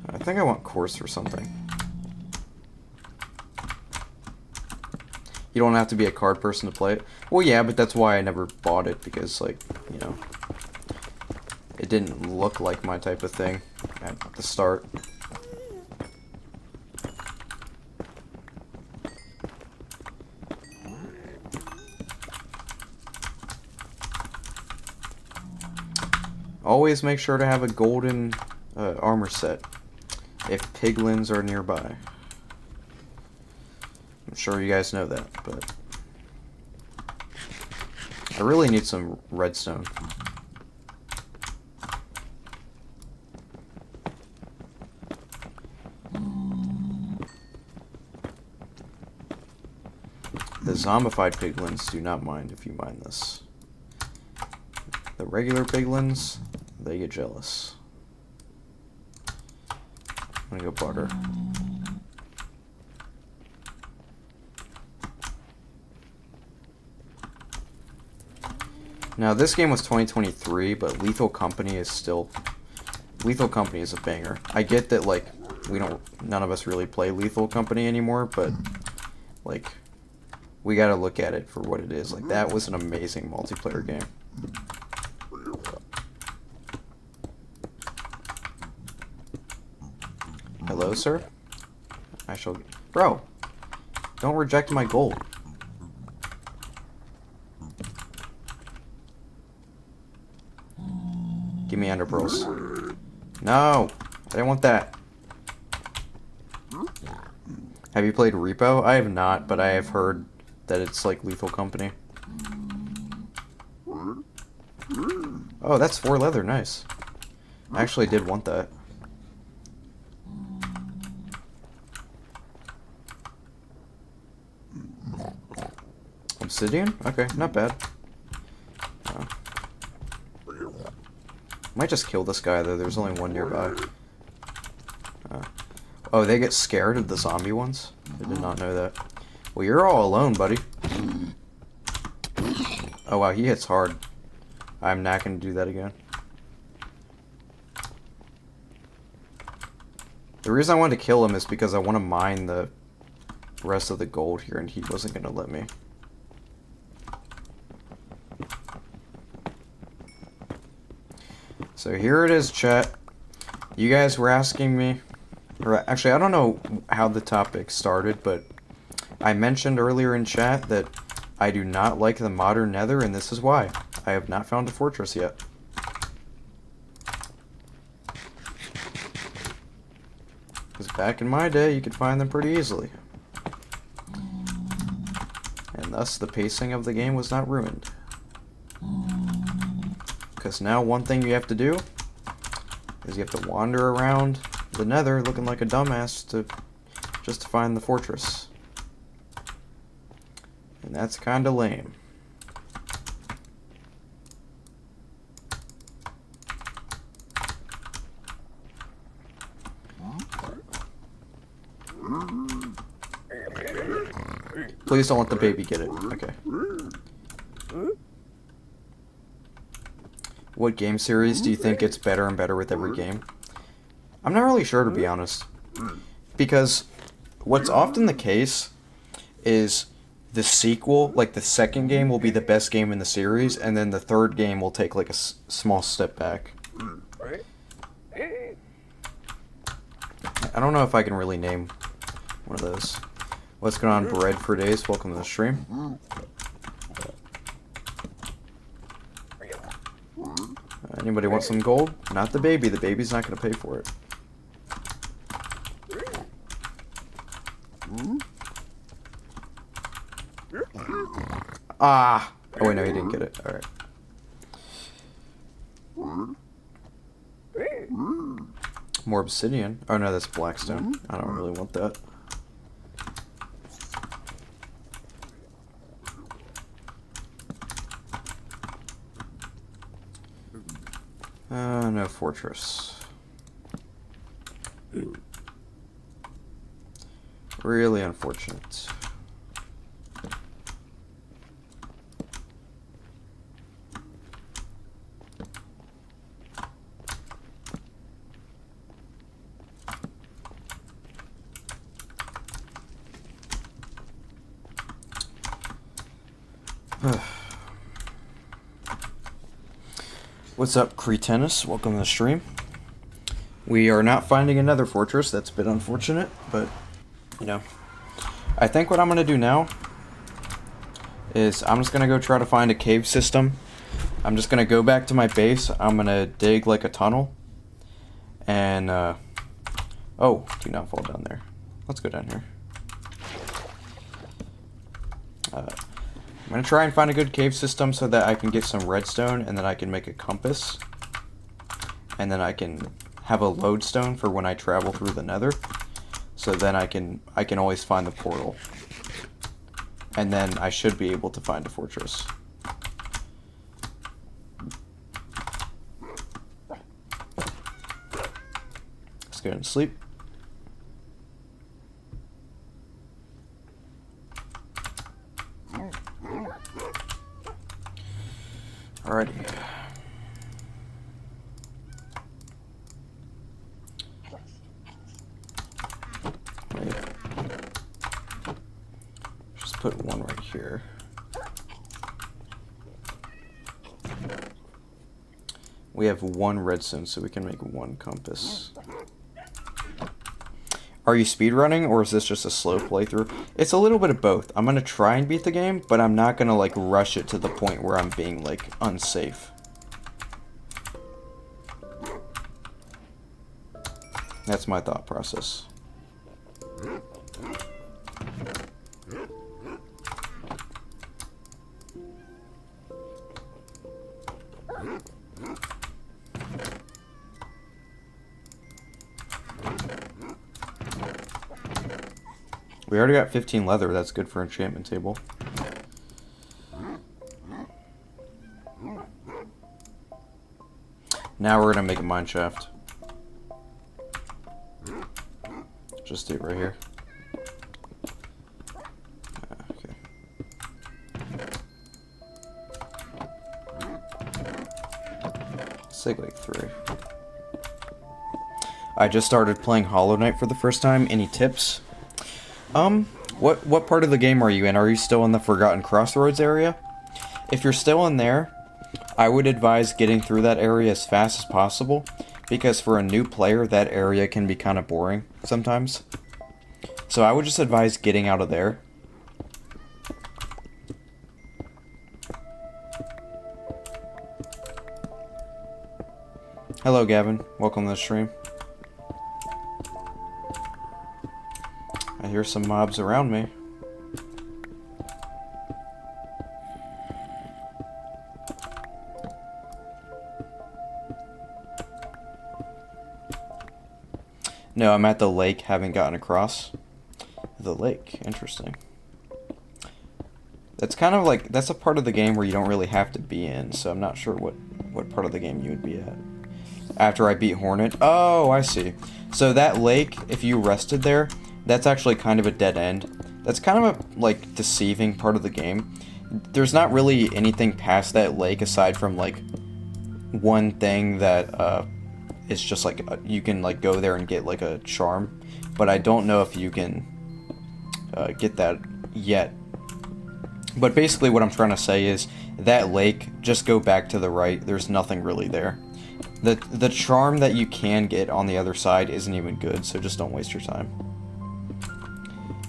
S1: I think I want Course or something. You don't have to be a card person to play it. Well, yeah, but that's why I never bought it, because, like, you know, it didn't look like my type of thing at the start. Always make sure to have a golden armor set if piglins are nearby. I'm sure you guys know that, but I really need some redstone. The zombified piglins do not mind if you mine this. The regular piglins, they get jealous. I'm gonna go butter. Now this game was 2023, but Lethal Company is still... Lethal Company is a banger. I get that, like, none of us really play Lethal Company anymore, but, like, we gotta look at it for what it is. Like, that was an amazing multiplayer game. Hello, sir? I shall... Bro! Don't reject my gold. Give me ender pearls. No! I didn't want that. Have you played Repo? I have not, but I have heard that it's like Lethal Company. Oh, that's 4 leather. Nice. I actually did want that. Obsidian? Okay, not bad. Might just kill this guy, though. There's only one nearby. Oh, they get scared of the zombie ones? I did not know that. Well, you're all alone, buddy. Oh, wow, he hits hard. I'm not going to do that again. The reason I wanted to kill him is because I want to mine the rest of the gold here, and he wasn't going to let me. So here it is, chat. You guys were asking me, or actually I don't know how the topic started, but I mentioned earlier in chat that I do not like the modern Nether, and this is why. I have not found a fortress yet. Because back in my day, you could find them pretty easily. And thus the pacing of the game was not ruined. Because now one thing you have to do is you have to wander around the Nether looking like a dumbass just to find the fortress. And that's kind of lame. Please don't let the baby get it. Okay. What game series do you think gets better and better with every game? I'm not really sure, to be honest. Because what's often the case is the sequel, like the second game, will be the best game in the series, and then the third game will take like a small step back. I don't know if I can really name one of those. What's going on, Bread for Days? Welcome to the stream. Anybody want some gold? Not the baby. The baby's not going to pay for it. Ah! Oh, wait, no, he didn't get it. Alright. More obsidian. Oh, no, that's blackstone. I don't really want that. No fortress. Really unfortunate. What's up, Cretennis? Welcome to the stream. We are not finding another fortress. That's a bit unfortunate, but, you know. I think what I'm going to do now is I'm just going to go try to find a cave system. I'm just going to go back to my base. I'm going to dig, like, a tunnel. And, oh, do not fall down there. Let's go down here. I'm going to try and find a good cave system so that I can get some redstone, and then I can make a compass. And then I can have a lodestone for when I travel through the Nether. So then I can always find the portal. And then I should be able to find a fortress. Let's go and sleep. Alrighty. Wait. Just put one right here. We have one redstone, so we can make one compass. Are you speedrunning, or is this just a slow playthrough? It's a little bit of both. I'm gonna try and beat the game, but I'm not gonna, like, rush it to the point where I'm being, like, unsafe. That's my thought process. We already got 15 leather. That's good for enchantment table. Now we're gonna make a mine shaft. Just do it right here. Okay. Let's take like 3. I just started playing Hollow Knight for the first time. Any tips? What part of the game are you in? Are you still in the Forgotten Crossroads area? If you're still in there, I would advise getting through that area as fast as possible, because for a new player, that area can be kind of boring sometimes. So I would just advise getting out of there. Hello, Gavin. Welcome to the stream. I hear some mobs around me. No, I'm at the lake, haven't gotten across the lake. Interesting. That's kind of like, that's a part of the game where you don't really have to be in, so I'm not sure what part of the game you would be at. After I beat Hornet. Oh, I see. So that lake, if you rested there, that's actually kind of a dead end. That's kind of a, like, deceiving part of the game. There's not really anything past that lake aside from, like, one thing that, is just, like, you can, like, go there and get, like, a charm. But I don't know if you can, get that yet. But basically what I'm trying to say is, that lake, just go back to the right. There's nothing really there. The charm that you can get on the other side isn't even good, so just don't waste your time.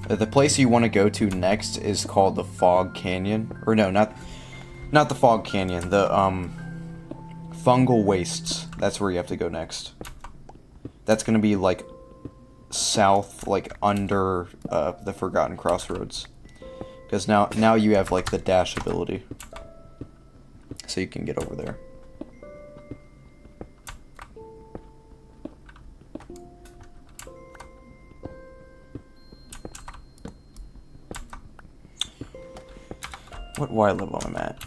S1: The place you want to go to next is called the Fog Canyon. Or no, not the Fog Canyon. The, Fungal Wastes. That's where you have to go next. That's going to be, like, south, like, under, the Forgotten Crossroads. Because now you have, like, the dash ability. So you can get over there. What Y level am I at?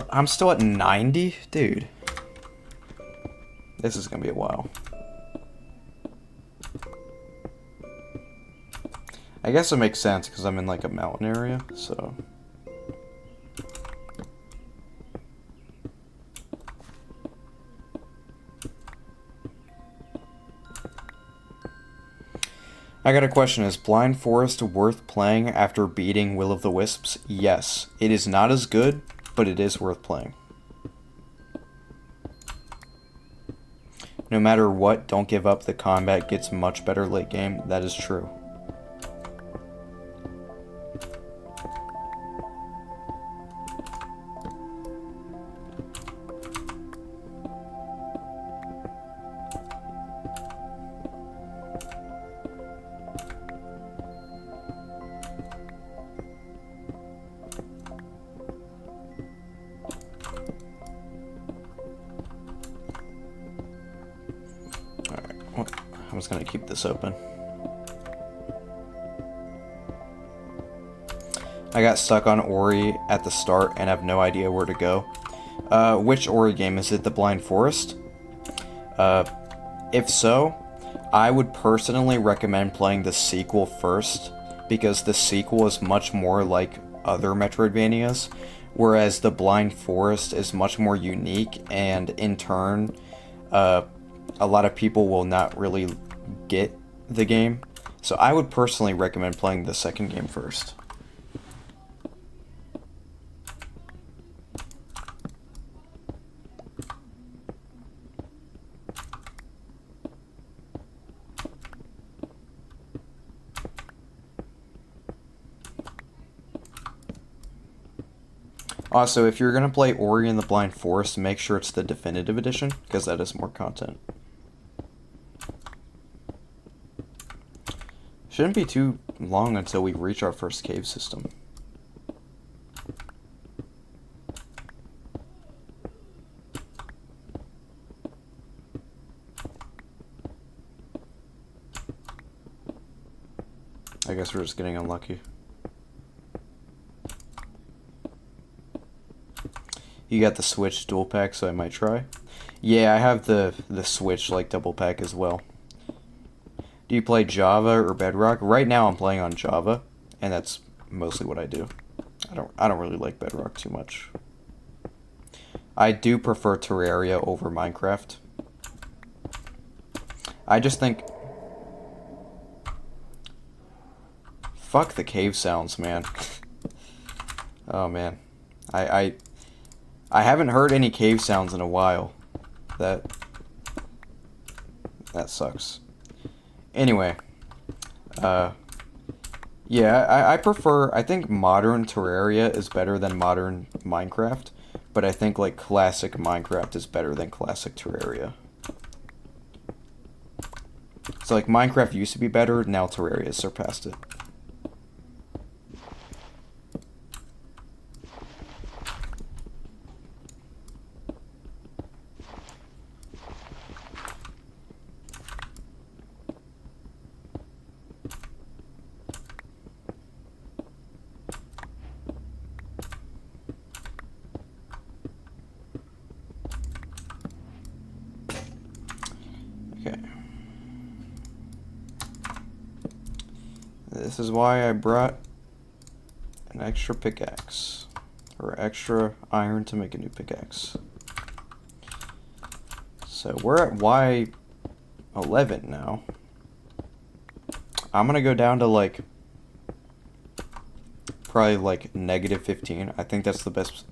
S1: I'm still at 90? Dude. This is gonna be a while. I guess it makes sense because I'm in like a mountain area, so. I got a question. Is Blind Forest worth playing after beating Will of the Wisps? Yes. It is not as good, but it is worth playing. No matter what, don't give up. The combat gets much better late game. That is true. I'm just gonna keep this open. I got stuck on Ori at the start and have no idea where to go. Which Ori game? Is it the Blind Forest? If so, I would personally recommend playing the sequel first, because the sequel is much more like other Metroidvanias, whereas the Blind Forest is much more unique, and in turn, a lot of people will not really get the game. So I would personally recommend playing the second game first. Also, if you're going to play Ori and the Blind Forest, make sure it's the definitive edition, because that is more content. Shouldn't be too long until we reach our first cave system. I guess we're just getting unlucky. You got the Switch dual pack, so I might try. Yeah, I have the Switch like double pack as well. Do you play Java or Bedrock? Right now I'm playing on Java, and that's mostly what I do. I don't really like Bedrock too much. I do prefer Terraria over Minecraft. I just think... Fuck the cave sounds, man. Oh, man. I haven't heard any cave sounds in a while. That sucks. Anyway. Yeah, I think modern Terraria is better than modern Minecraft. But I think, like, classic Minecraft is better than classic Terraria. So, like, Minecraft used to be better, now Terraria has surpassed it. This is why I brought an extra pickaxe. Or extra iron to make a new pickaxe. So we're at Y11 now. I'm gonna go down to like probably like -15. I think that's the best.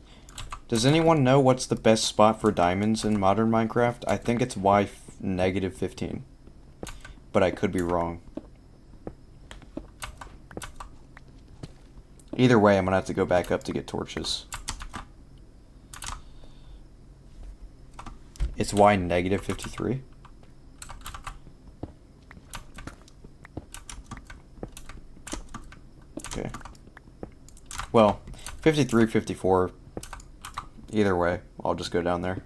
S1: Does anyone know what's the best spot for diamonds in modern Minecraft? I think it's -15. But I could be wrong. Either way, I'm gonna have to go back up to get torches. It's -53. Okay. Well, 53, 54. Either way, I'll just go down there.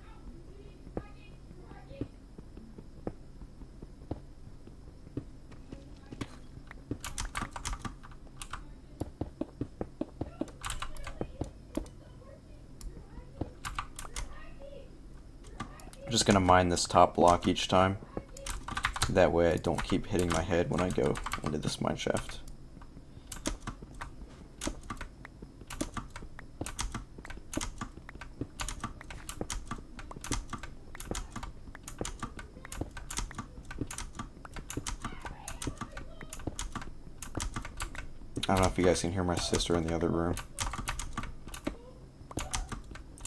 S1: I'm just gonna mine this top block each time. That way I don't keep hitting my head when I go into this mine shaft. I don't know if you guys can hear my sister in the other room.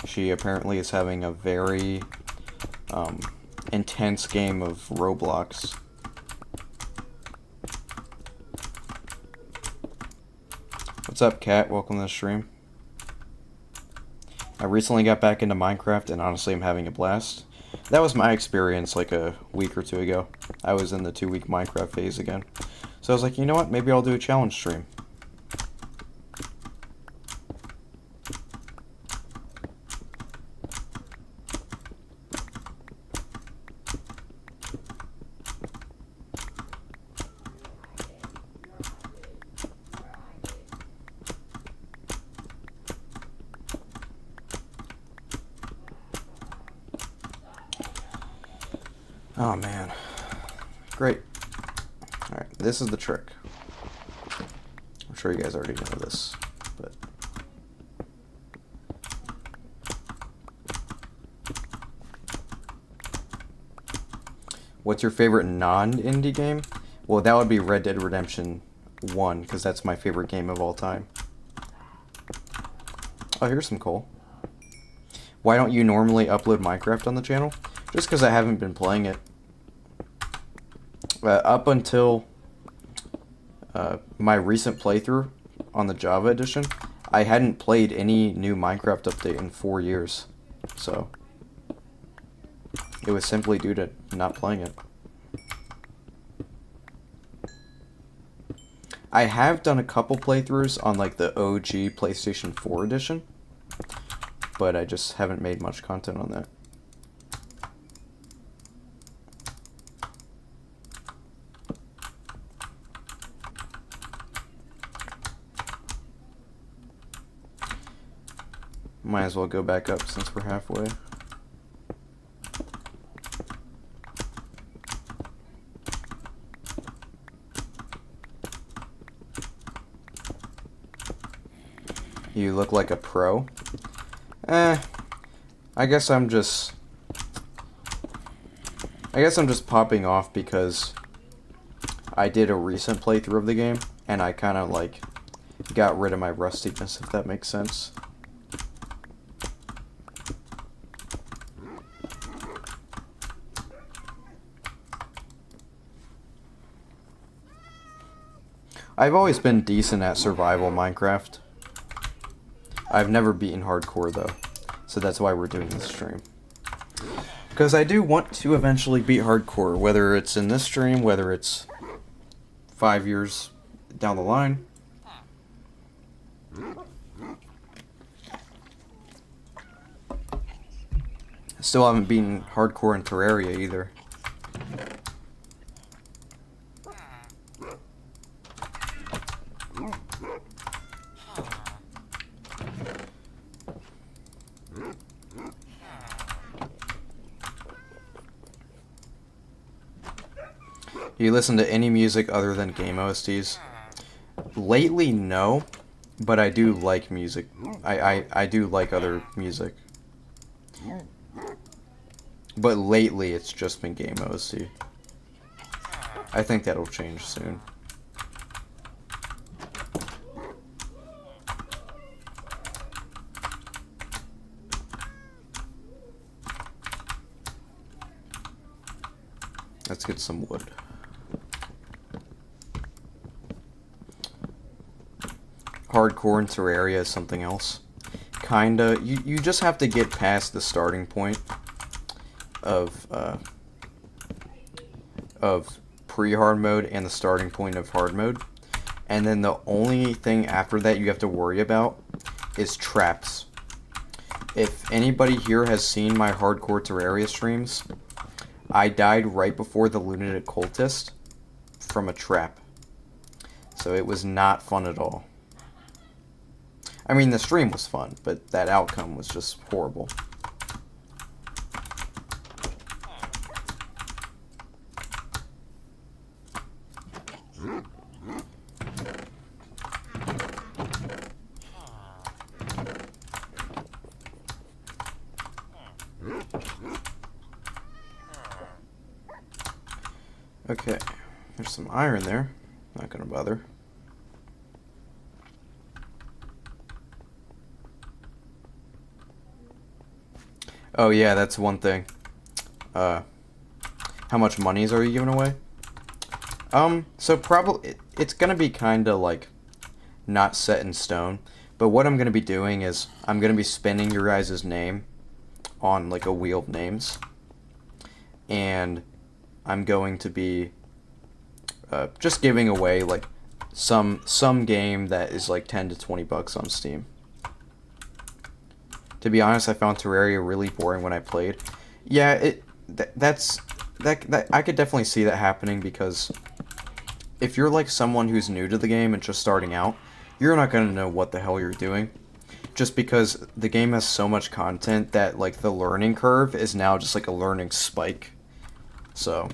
S1: She apparently is having a very intense game of Roblox. What's up, Kat? Welcome to the stream. I recently got back into Minecraft, and honestly, I'm having a blast. That was my experience like a week or two ago. I was in the 2-week Minecraft phase again. So I was like, you know what? Maybe I'll do a challenge stream. Oh man. Great. Alright, this is the trick. I'm sure you guys already know this, but what's your favorite non-indie game? Well, that would be Red Dead Redemption 1, because that's my favorite game of all time. Oh, here's some coal. Why don't you normally upload Minecraft on the channel? Just because I haven't been playing it. Up until my recent playthrough on the Java edition, I hadn't played any new Minecraft update in 4 years. So it was simply due to not playing it. I have done a couple playthroughs on like the OG PlayStation 4 edition, but I just haven't made much content on that. Might as well go back up since we're halfway. You look like a pro? I guess I'm just popping off because I did a recent playthrough of the game and I kind of like got rid of my rustiness, if that makes sense. I've always been decent at survival Minecraft. I've never beaten hardcore though, so that's why we're doing this stream. Because I do want to eventually beat hardcore, whether it's in this stream, whether it's 5 years down the line. Still haven't beaten hardcore in Terraria either. Do you listen to any music other than game OSTs? lately, no, but I do like music. I do like other music. But lately, it's just been game OC. I think that'll change soon. Let's get some wood. Hardcore in Terraria is something else. Kinda. You just have to get past the starting point of pre-hard mode and the starting point of hard mode. And then the only thing after that you have to worry about is traps. If anybody here has seen my hardcore Terraria streams, I died right before the lunatic cultist from a trap. So it was not fun at all. I mean, the stream was fun, but that outcome was just horrible. Okay, there's some iron there. Not gonna bother. Oh yeah, that's one thing. How much monies are you giving away? So probably it's gonna be kinda like not set in stone. But what I'm gonna be doing is I'm gonna be spinning your guys' name on like a wheel of names, and I'm going to be just giving away like some game that is like 10 to 20 bucks on Steam. To be honest, I found Terraria really boring when I played. Yeah, that I could definitely see that happening, because if you're like someone who's new to the game and just starting out, you're not going to know what the hell you're doing. Just because the game has so much content that like the learning curve is now just like a learning spike. So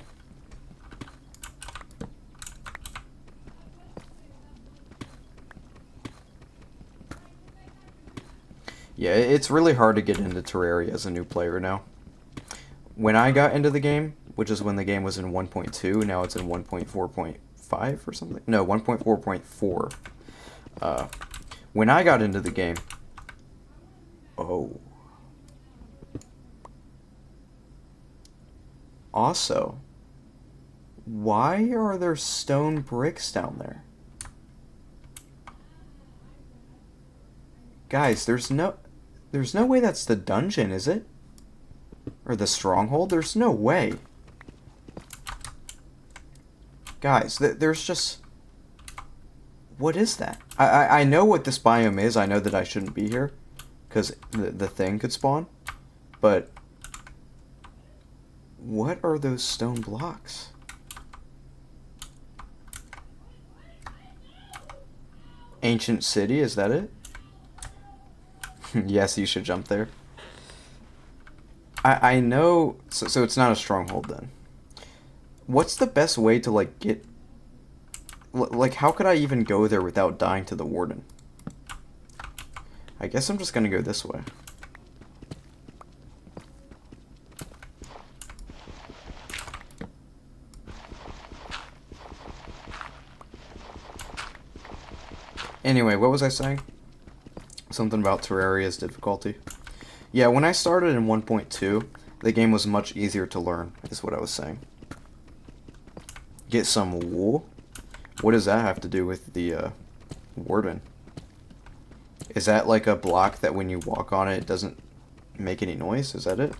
S1: yeah, it's really hard to get into Terraria as a new player now. When I got into the game, which is when the game was in 1.2, now it's in 1.4.5 or something. No, 1.4.4. When I got into the game, oh. Also, why are there stone bricks down there? Guys, there's no way that's the dungeon, is it? Or the stronghold? There's no way. Guys, there's just... What is that? I know what this biome is. I know that I shouldn't be here, because the thing could spawn. But... what are those stone blocks? Ancient city, is that it? Yes, you should jump there. I know... So it's not a stronghold, then. What's the best way to, like, get... Like, how could I even go there without dying to the warden? I guess I'm just gonna go this way. Anyway, what was I saying? Something about Terraria's difficulty. Yeah, when I started in 1.2, the game was much easier to learn, is what I was saying. Get some wool? What does that have to do with the warden? Is that like a block that when you walk on it, it doesn't make any noise? Is that it?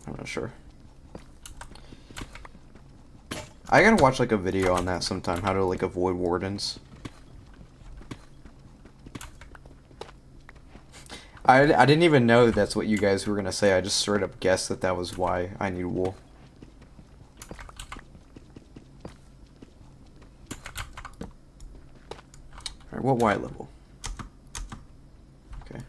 S1: I'm not sure. I gotta watch like a video on that sometime, how to like avoid wardens. I didn't even know that's what you guys were gonna say. I just straight up guessed that that was why I need wool. Alright, what Y level? Okay.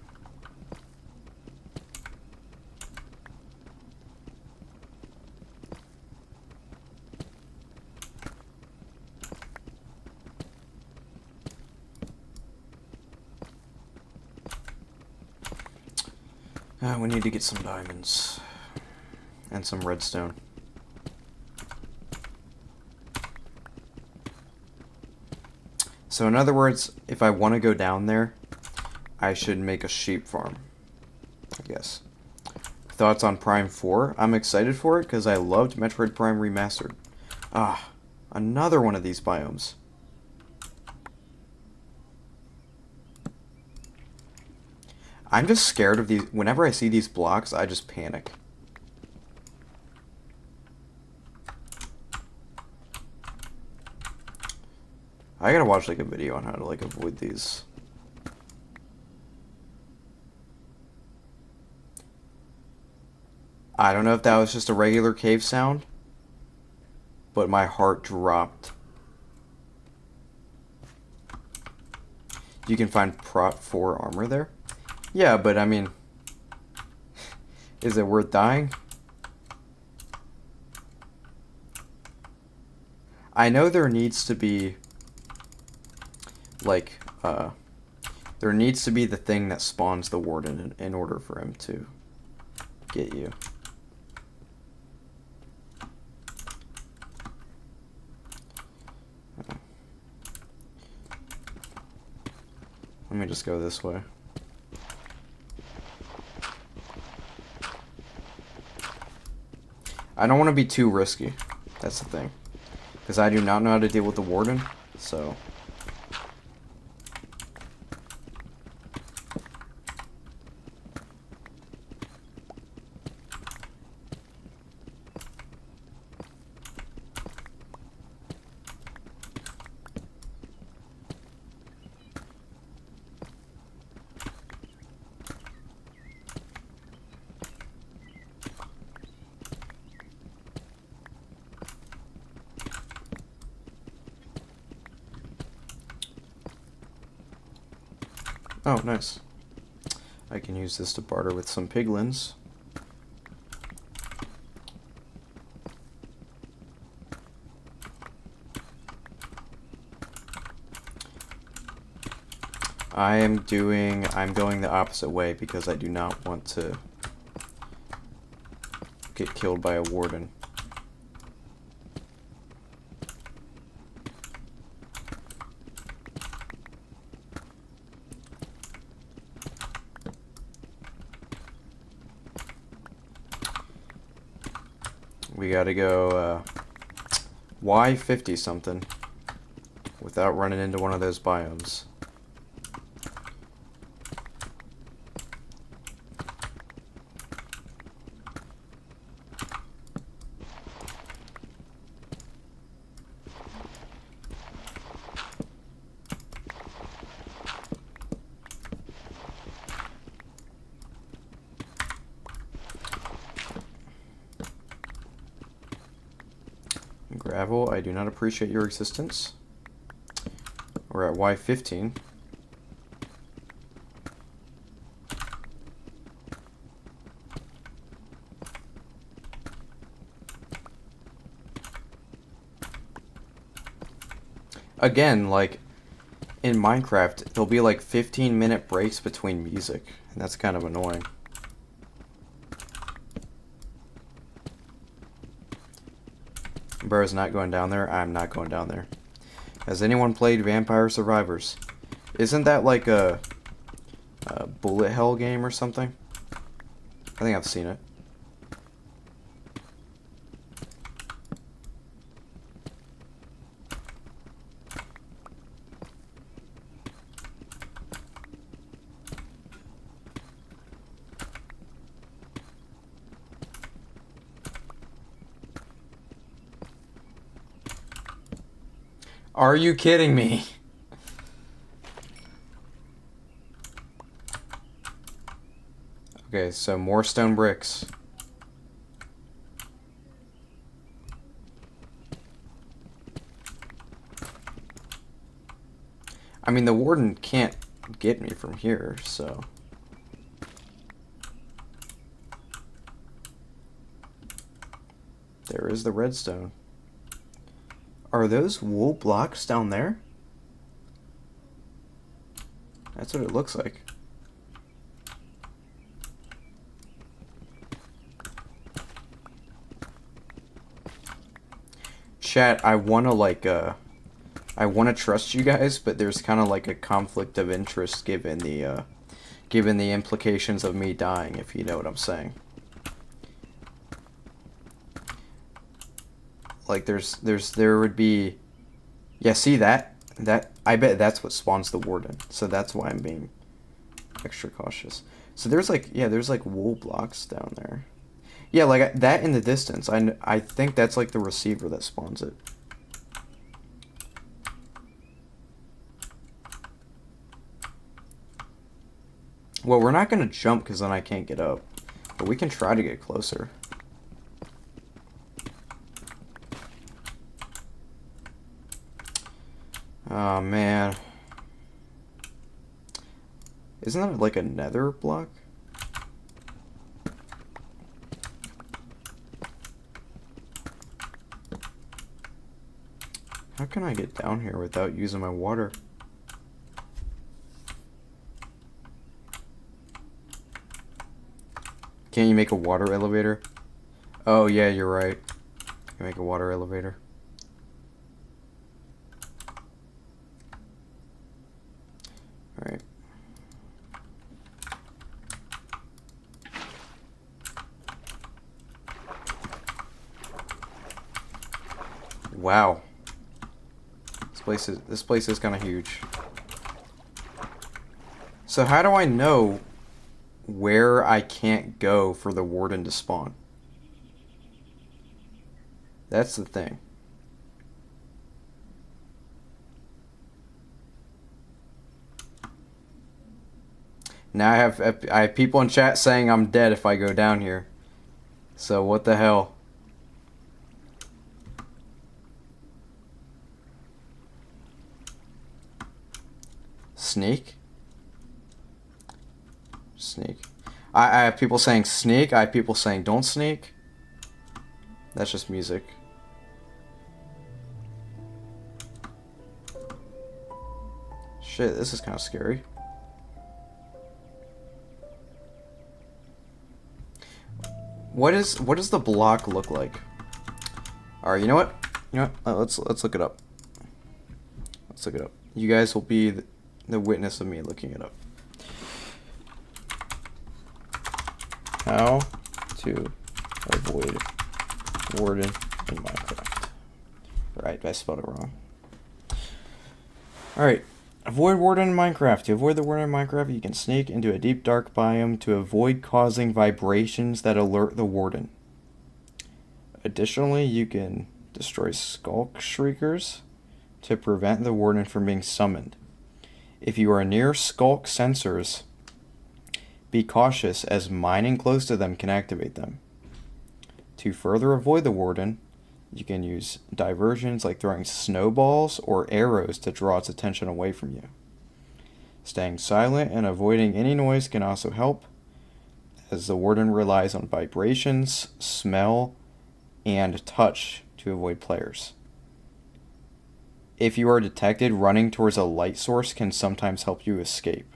S1: We need to get some diamonds. And some redstone. So in other words, if I want to go down there, I should make a sheep farm, I guess. Thoughts on Prime 4? I'm excited for it because I loved Metroid Prime Remastered. Ah, another one of these biomes. I'm just scared of these. Whenever I see these blocks, I just panic. I gotta watch like a video on how to like avoid these. I don't know if that was just a regular cave sound, but my heart dropped. You can find Prot 4 armor there? Yeah, but I mean, is it worth dying? I know there needs to be, like, there needs to be the thing that spawns the warden in order for him to get you. Let me just go this way. I don't want to be too risky. That's the thing. Because I do not know how to deal with the warden, so... Oh, nice. I can use this to barter with some piglins. I'm going the opposite way because I do not want to get killed by a warden. We gotta go Y50 something without running into one of those biomes. Gravel, I do not appreciate your existence. We're at Y15. Again, like, in Minecraft, there'll be like 15-minute breaks between music, and that's kind of annoying. Bro's not going down there. I'm not going down there. Has anyone played Vampire Survivors? Isn't that like a bullet hell game or something? I think I've seen it. Are you kidding me? Okay, so more stone bricks. I mean, the warden can't get me from here, so... There is the redstone. Are those wool blocks down there? That's what it looks like. Chat, I wanna like I wanna trust you guys, but there's kind of like a conflict of interest given the implications of me dying, if you know what I'm saying. Like there would be, yeah, see that I bet that's what spawns the warden, so that's why I'm being extra cautious. So there's like, yeah, there's like wool blocks down there. Yeah, like that in the distance. I think that's like the receiver that spawns it. Well, we're not gonna jump because then I can't get up, but we can try to get closer. Oh man, isn't that like a nether block? How can I get down here without using my water? Can't you make a water elevator? Oh yeah, you're right. You can make a water elevator. Alright. Wow. This place is kind of huge. So how do I know where I can't go for the warden to spawn? That's the thing. Now I have people in chat saying I'm dead if I go down here. So what the hell? Sneak? Sneak. I have people saying sneak. I have people saying don't sneak. That's just music. Shit, this is kind of scary. What does the block look like? All right, you know what? Let's look it up. Let's look it up. You guys will be the witness of me looking it up. How to avoid warden in Minecraft. Right, I spelled it wrong. Alright, avoid warden in Minecraft. To avoid the warden in Minecraft, you can sneak into a deep dark biome to avoid causing vibrations that alert the warden. Additionally, you can destroy skulk shriekers to prevent the warden from being summoned. If you are near skulk sensors, be cautious as mining close to them can activate them. To further avoid the warden, you can use diversions like throwing snowballs or arrows to draw its attention away from you. Staying silent and avoiding any noise can also help, as the warden relies on vibrations, smell, and touch to avoid players. If you are detected running towards a light source can sometimes help you escape.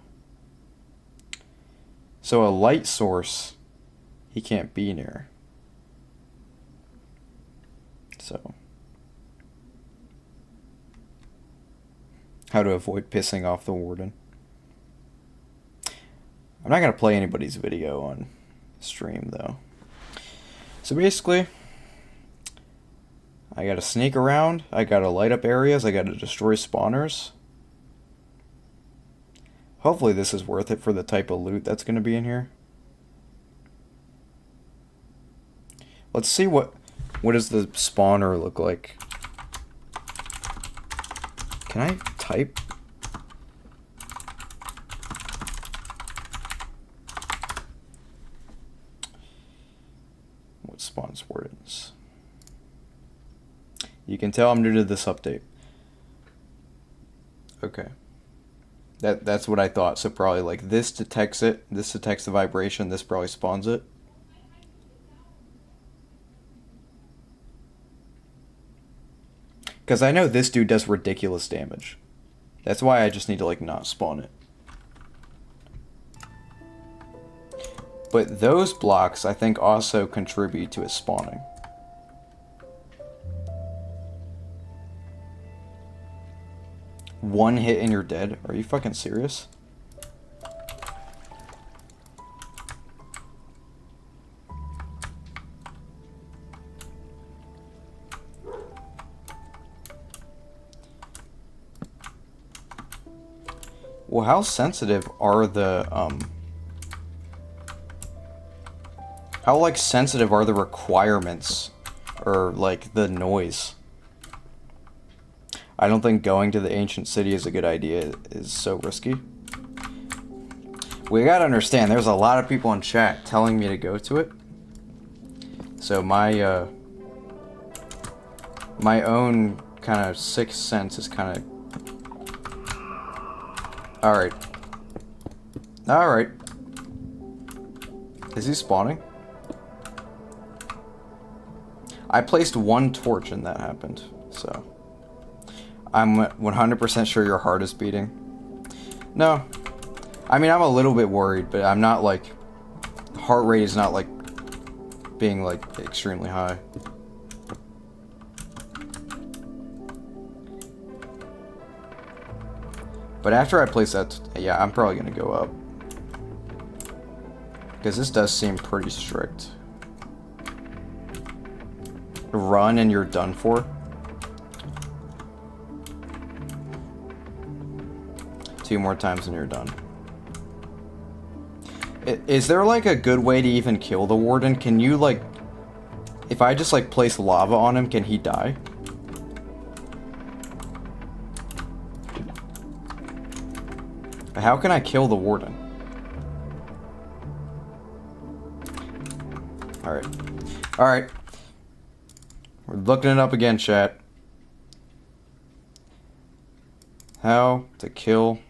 S1: So a light source, he can't be near. So, how to avoid pissing off the warden. I'm not going to play anybody's video on stream, though. So basically, I got to sneak around, I got to light up areas, I got to destroy spawners. Hopefully this is worth it for the type of loot that's going to be in here. Let's see what does the spawner look like. Can I type? What spawns wardens? You can tell I'm new to this update. Okay. That's what I thought. So probably like this detects it, this detects the vibration, this probably spawns it. Because I know this dude does ridiculous damage. That's why I just need to like not spawn it. But those blocks I think also contribute to it spawning. one hit and you're dead? Are you fucking serious? Well, how sensitive are the, how, like, sensitive are the requirements? Or, like, the noise? I don't think going to the ancient city is a good idea. It is so risky. We gotta understand, there's a lot of people in chat telling me to go to it. So my, my own kind of sixth sense is kind of... Alright. Alright. Is he spawning? I placed one torch and that happened, so... I'm 100% sure your heart is beating. No. I mean, I'm a little bit worried, but I'm not, like... Heart rate is not, like, being, like, extremely high. But after I place that, yeah, I'm probably gonna go up. Because this does seem pretty strict. Run and you're done for. Two more times and you're done. Is there like a good way to even kill the warden? Can you like... If I just like place lava on him, can he die? How can I kill the warden? Alright. Alright. We're looking it up again, chat. How to kill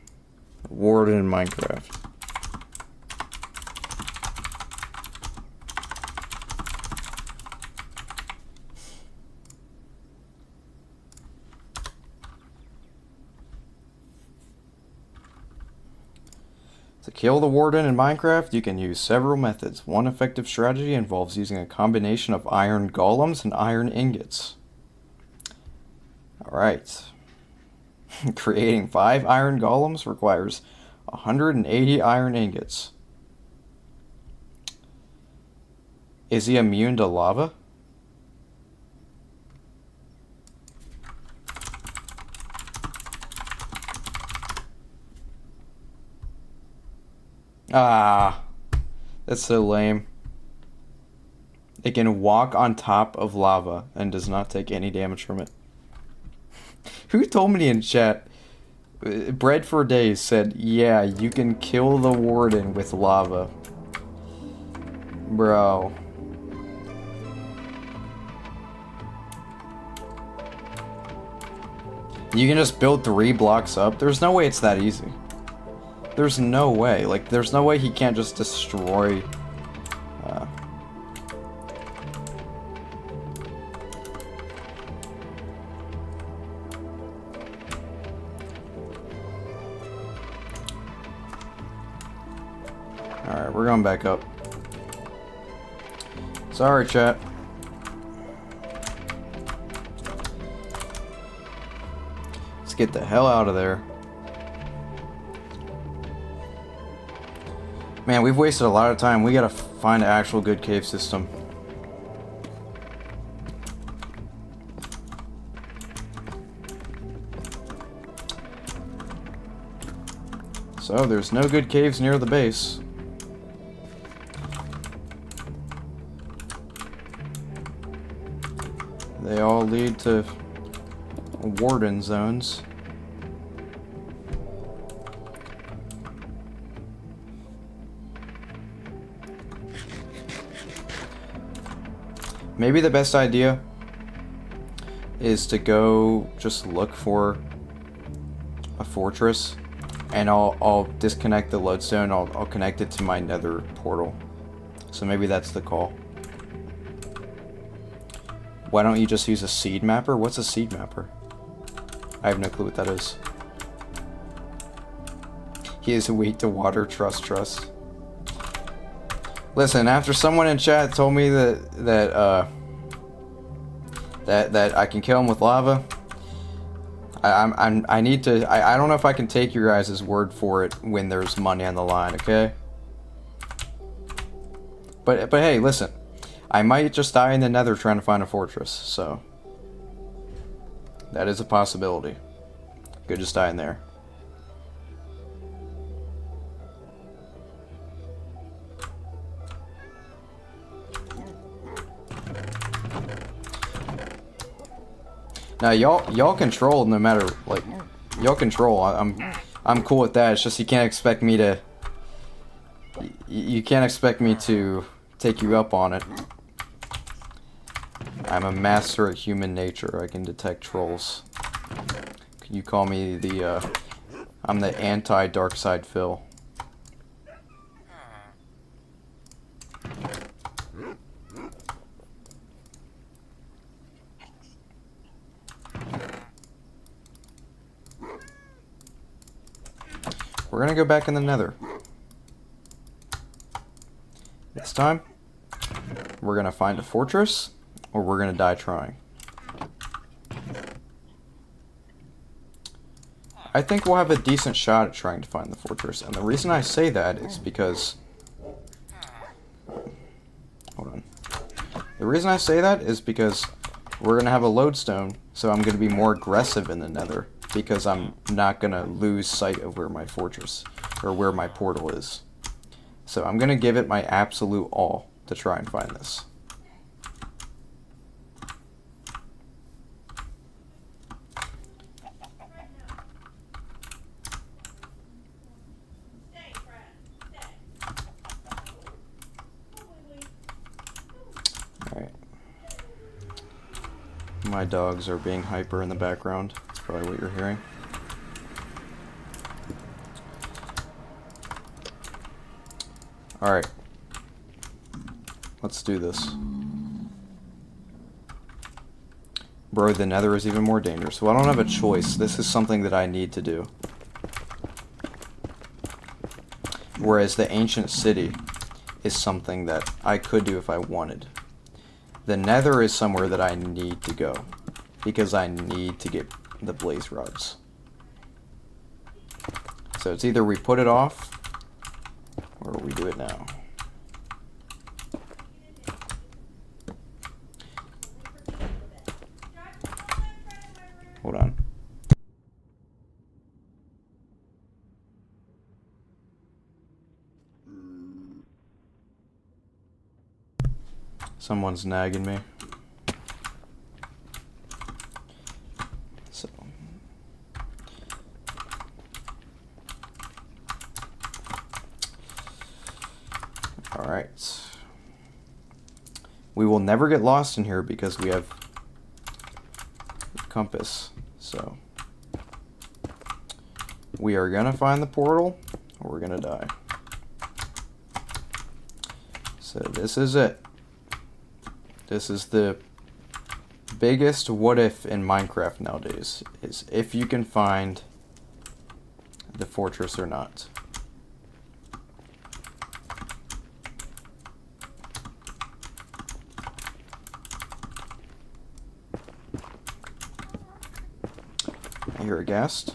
S1: a warden in Minecraft. To kill the warden in Minecraft, you can use several methods. One effective strategy involves using a combination of iron golems and iron ingots. Alright. Creating 5 iron golems requires 180 iron ingots. Is he immune to lava? Ah, that's so lame. It can walk on top of lava and does not take any damage from it. Who told me in chat? Bread for Days said, yeah, you can kill the warden with lava. Bro. You can just build 3 blocks up? There's no way it's that easy. There's no way. Like, there's no way he can't just destroy... Alright, we're going back up. Sorry, chat. Let's get the hell out of there. Man, we've wasted a lot of time. We gotta find an actual good cave system. So, there's no good caves near the base. They all lead to warden zones. Maybe the best idea is to go just look for a fortress, and I'll disconnect the lodestone. I'll connect it to my Nether portal. So maybe that's the call. Why don't you just use a seed mapper? What's a seed mapper? I have no clue what that is. He is weak to water. Trust. Listen, after someone in chat told me that I can kill him with lava, I need to. I don't know if I can take your guys' word for it when there's money on the line. Okay. But hey, listen. I might just die in the Nether trying to find a fortress. So that is a possibility. Could just die in there. Now y'all control no matter like y'all control. I'm cool with that. It's just you can't expect me to. You can't expect me to take you up on it. I'm a master at human nature. I can detect trolls. Can you call me the? I'm the anti-dark side Phil. We're gonna go back in the Nether. This time, we're gonna find a fortress, or we're gonna die trying. I think we'll have a decent shot at trying to find the fortress, and the reason I say that is because... Hold on. The reason I say that is because we're gonna have a lodestone, so I'm gonna be more aggressive in the Nether, because I'm not gonna lose sight of where my fortress, or where my portal is. So I'm gonna give it my absolute all to try and find this. Alright. My dogs are being hyper in the background. That's probably what you're hearing. Alright. Let's do this. Bro, the Nether is even more dangerous. Well, I don't have a choice. This is something that I need to do. Whereas the ancient city is something that I could do if I wanted. The Nether is somewhere that I need to go. Because I need to get the blaze rods. So it's either we put it off, or we do it now. Hold on. Someone's nagging me. So. Alright. We will never get lost in here because we have a compass. So. We are gonna find the portal, or we're gonna die. So this is it. This is the biggest what if in Minecraft nowadays, is if you can find the fortress or not. I hear a ghast.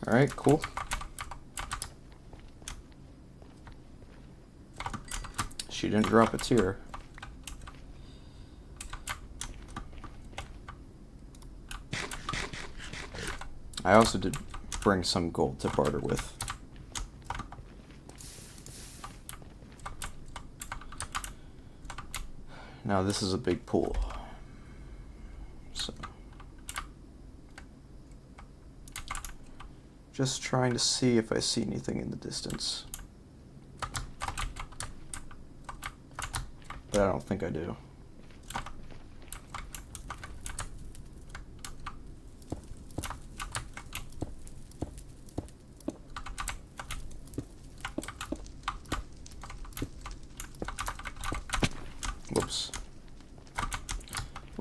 S1: Alright, cool. She didn't drop a tear. I also did bring some gold to barter with. Now this is a big pool. So. Just trying to see if I see anything in the distance. But I don't think I do.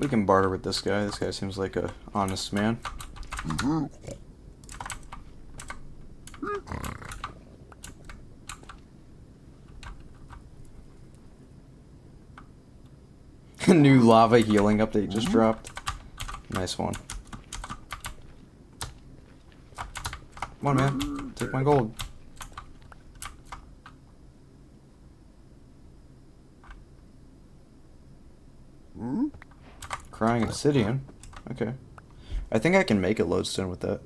S1: We can barter with this guy. This guy seems like a honest man. New lava healing update just dropped. Nice one. Come on, man. Take my gold. Crying obsidian. Okay. I think I can make a lodestone with that.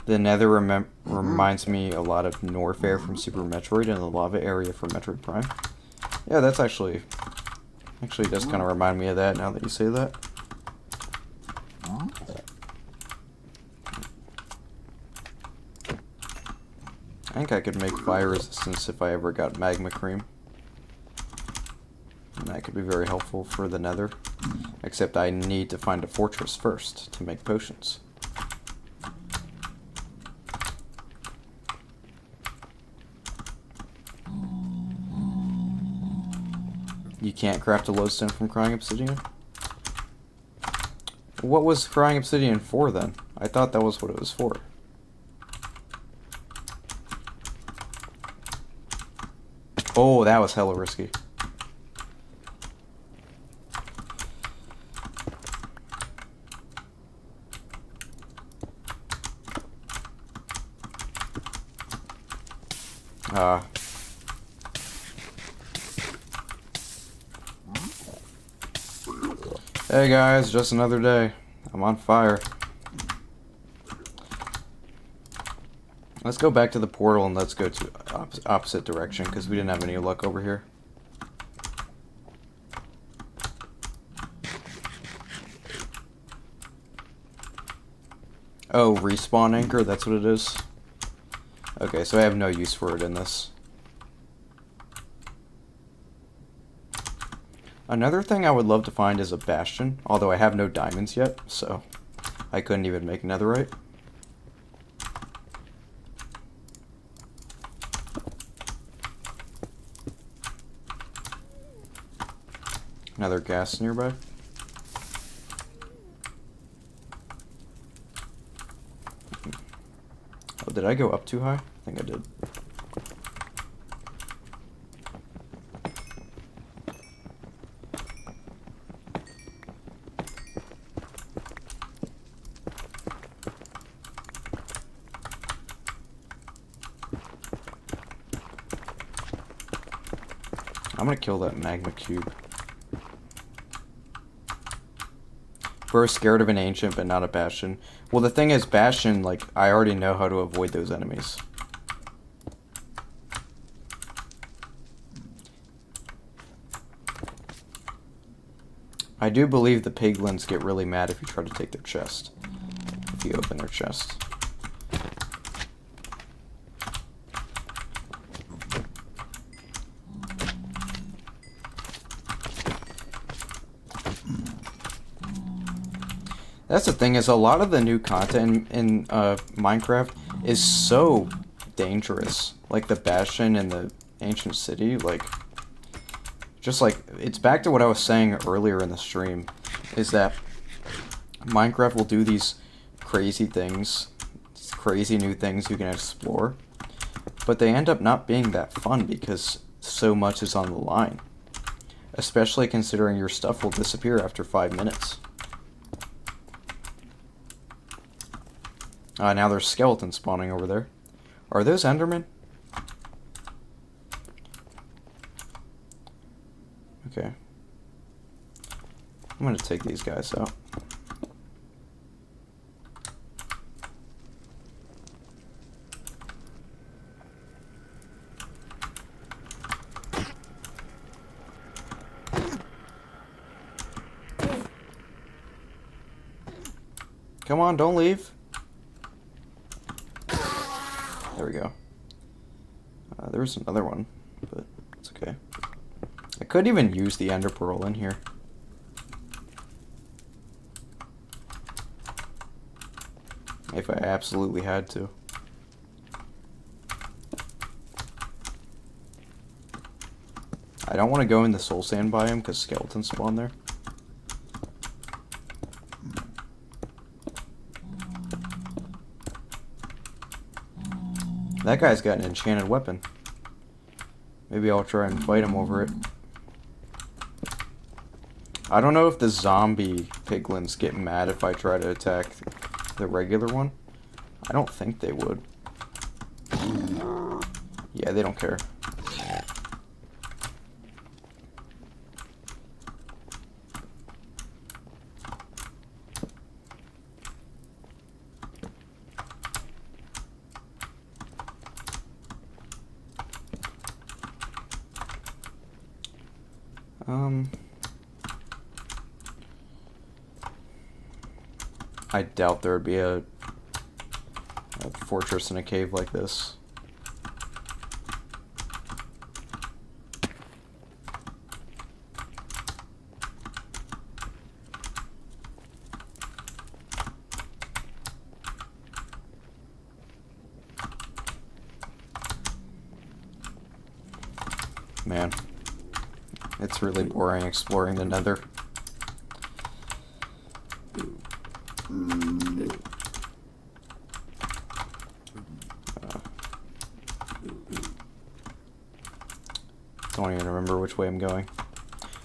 S1: The Nether reminds me a lot of Norfair from Super Metroid and the lava area from Metroid Prime. Yeah, that's actually does kind of remind me of that now that you say that. I think I could make fire resistance if I ever got magma cream. And that could be very helpful for the Nether. Except I need to find a fortress first to make potions. You can't craft a lodestone from crying obsidian? What was crying obsidian for then? I thought that was what it was for. Oh, that was hella risky. Hey guys, just another day. I'm on fire. Let's go back to the portal and let's go to opposite direction because we didn't have any luck over here. Oh, respawn anchor, that's what it is? Okay, so I have no use for it in this. Another thing I would love to find is a Bastion, although I have no diamonds yet, so I couldn't even make netherite. Another gas nearby. Oh, did I go up too high? I think I did. I'm gonna kill that magma cube. We're scared of an ancient, but not a Bastion. Well, the thing is, Bastion, like, I already know how to avoid those enemies. I do believe the piglins get really mad if you try to take their chest. If you open their chest. That's the thing, is a lot of the new content in Minecraft is so dangerous. Like the Bastion and the Ancient City, like, just like, it's back to what I was saying earlier in the stream, is that Minecraft will do these crazy things, crazy new things you can explore, but they end up not being that fun because so much is on the line. Especially considering your stuff will disappear after 5 minutes. Now there's skeletons spawning over there. Are those Endermen? Okay. I'm gonna take these guys out. Come on, don't leave. There we go. There was another one, but it's okay. I could even use the ender pearl in here. If I absolutely had to. I don't want to go in the soul sand biome because skeletons spawn there. That guy's got an enchanted weapon. Maybe I'll try and fight him over it. I don't know if the zombie piglins get mad if I try to attack the regular one. I don't think they would. Yeah, they don't care. I doubt there would be a fortress in a cave like this. Man, it's really boring exploring the Nether. Don't even remember which way I'm going.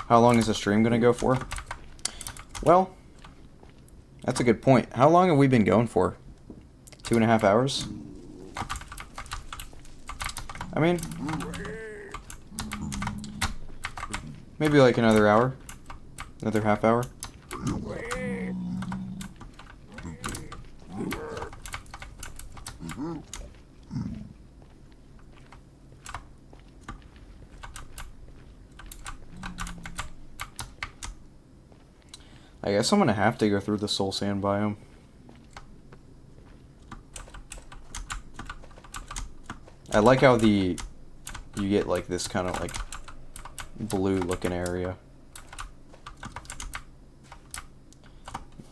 S1: How long is the stream gonna go for? Well, that's a good point. How long have we been going for? 2.5 hours? I mean, maybe like another hour. Another half hour. I guess I'm gonna have to go through the soul sand biome. I like how you get like this kind of like blue looking area.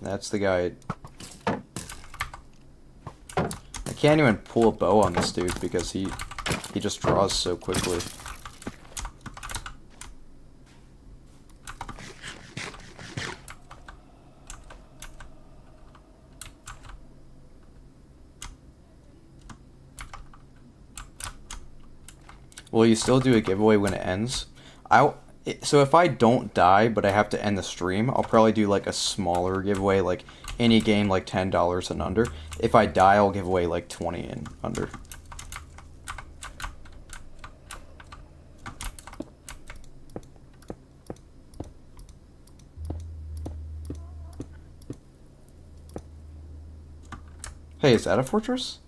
S1: That's the guy. I can't even pull a bow on this dude because he just draws so quickly. Will you still do a giveaway when it ends? So if I don't die, but I have to end the stream, I'll probably do like a smaller giveaway, like any game like $10 and under. If I die, I'll give away like 20 and under. Hey, is that a fortress?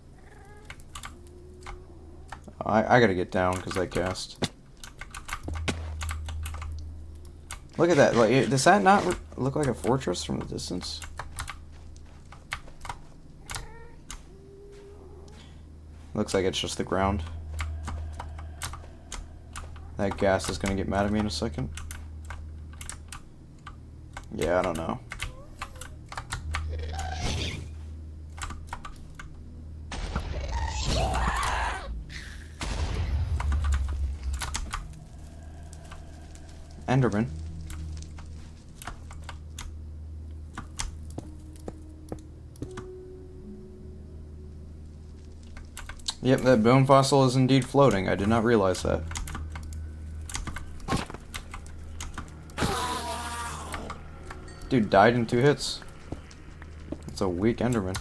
S1: I gotta get down because I cast. Look at that. Like, does that not look like a fortress from the distance? Looks like it's just the ground. That gas is gonna get mad at me in a second. Yeah, I don't know. Enderman. Yep, that bone fossil is indeed floating. I did not realize that. Dude died in 2 hits. It's a weak Enderman.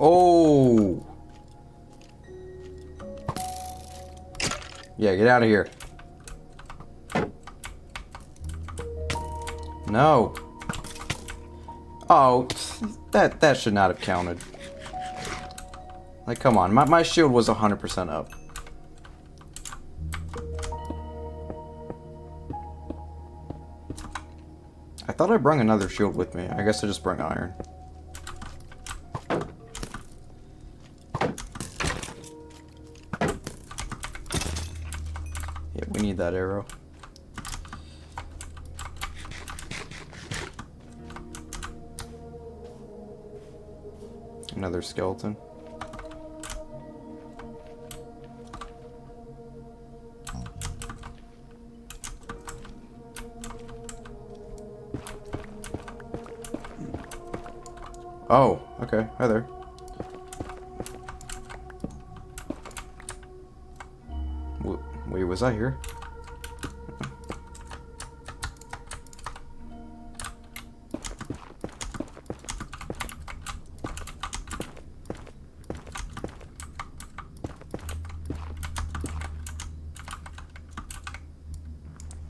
S1: Oh! Yeah, get out of here. No. Oh, that should not have counted. Like, come on. My shield was 100% up. I thought I brung another shield with me. I guess I just brung iron. Yeah, we need that arrow. Another skeleton. Oh, okay. Hi there. Wait, was I here?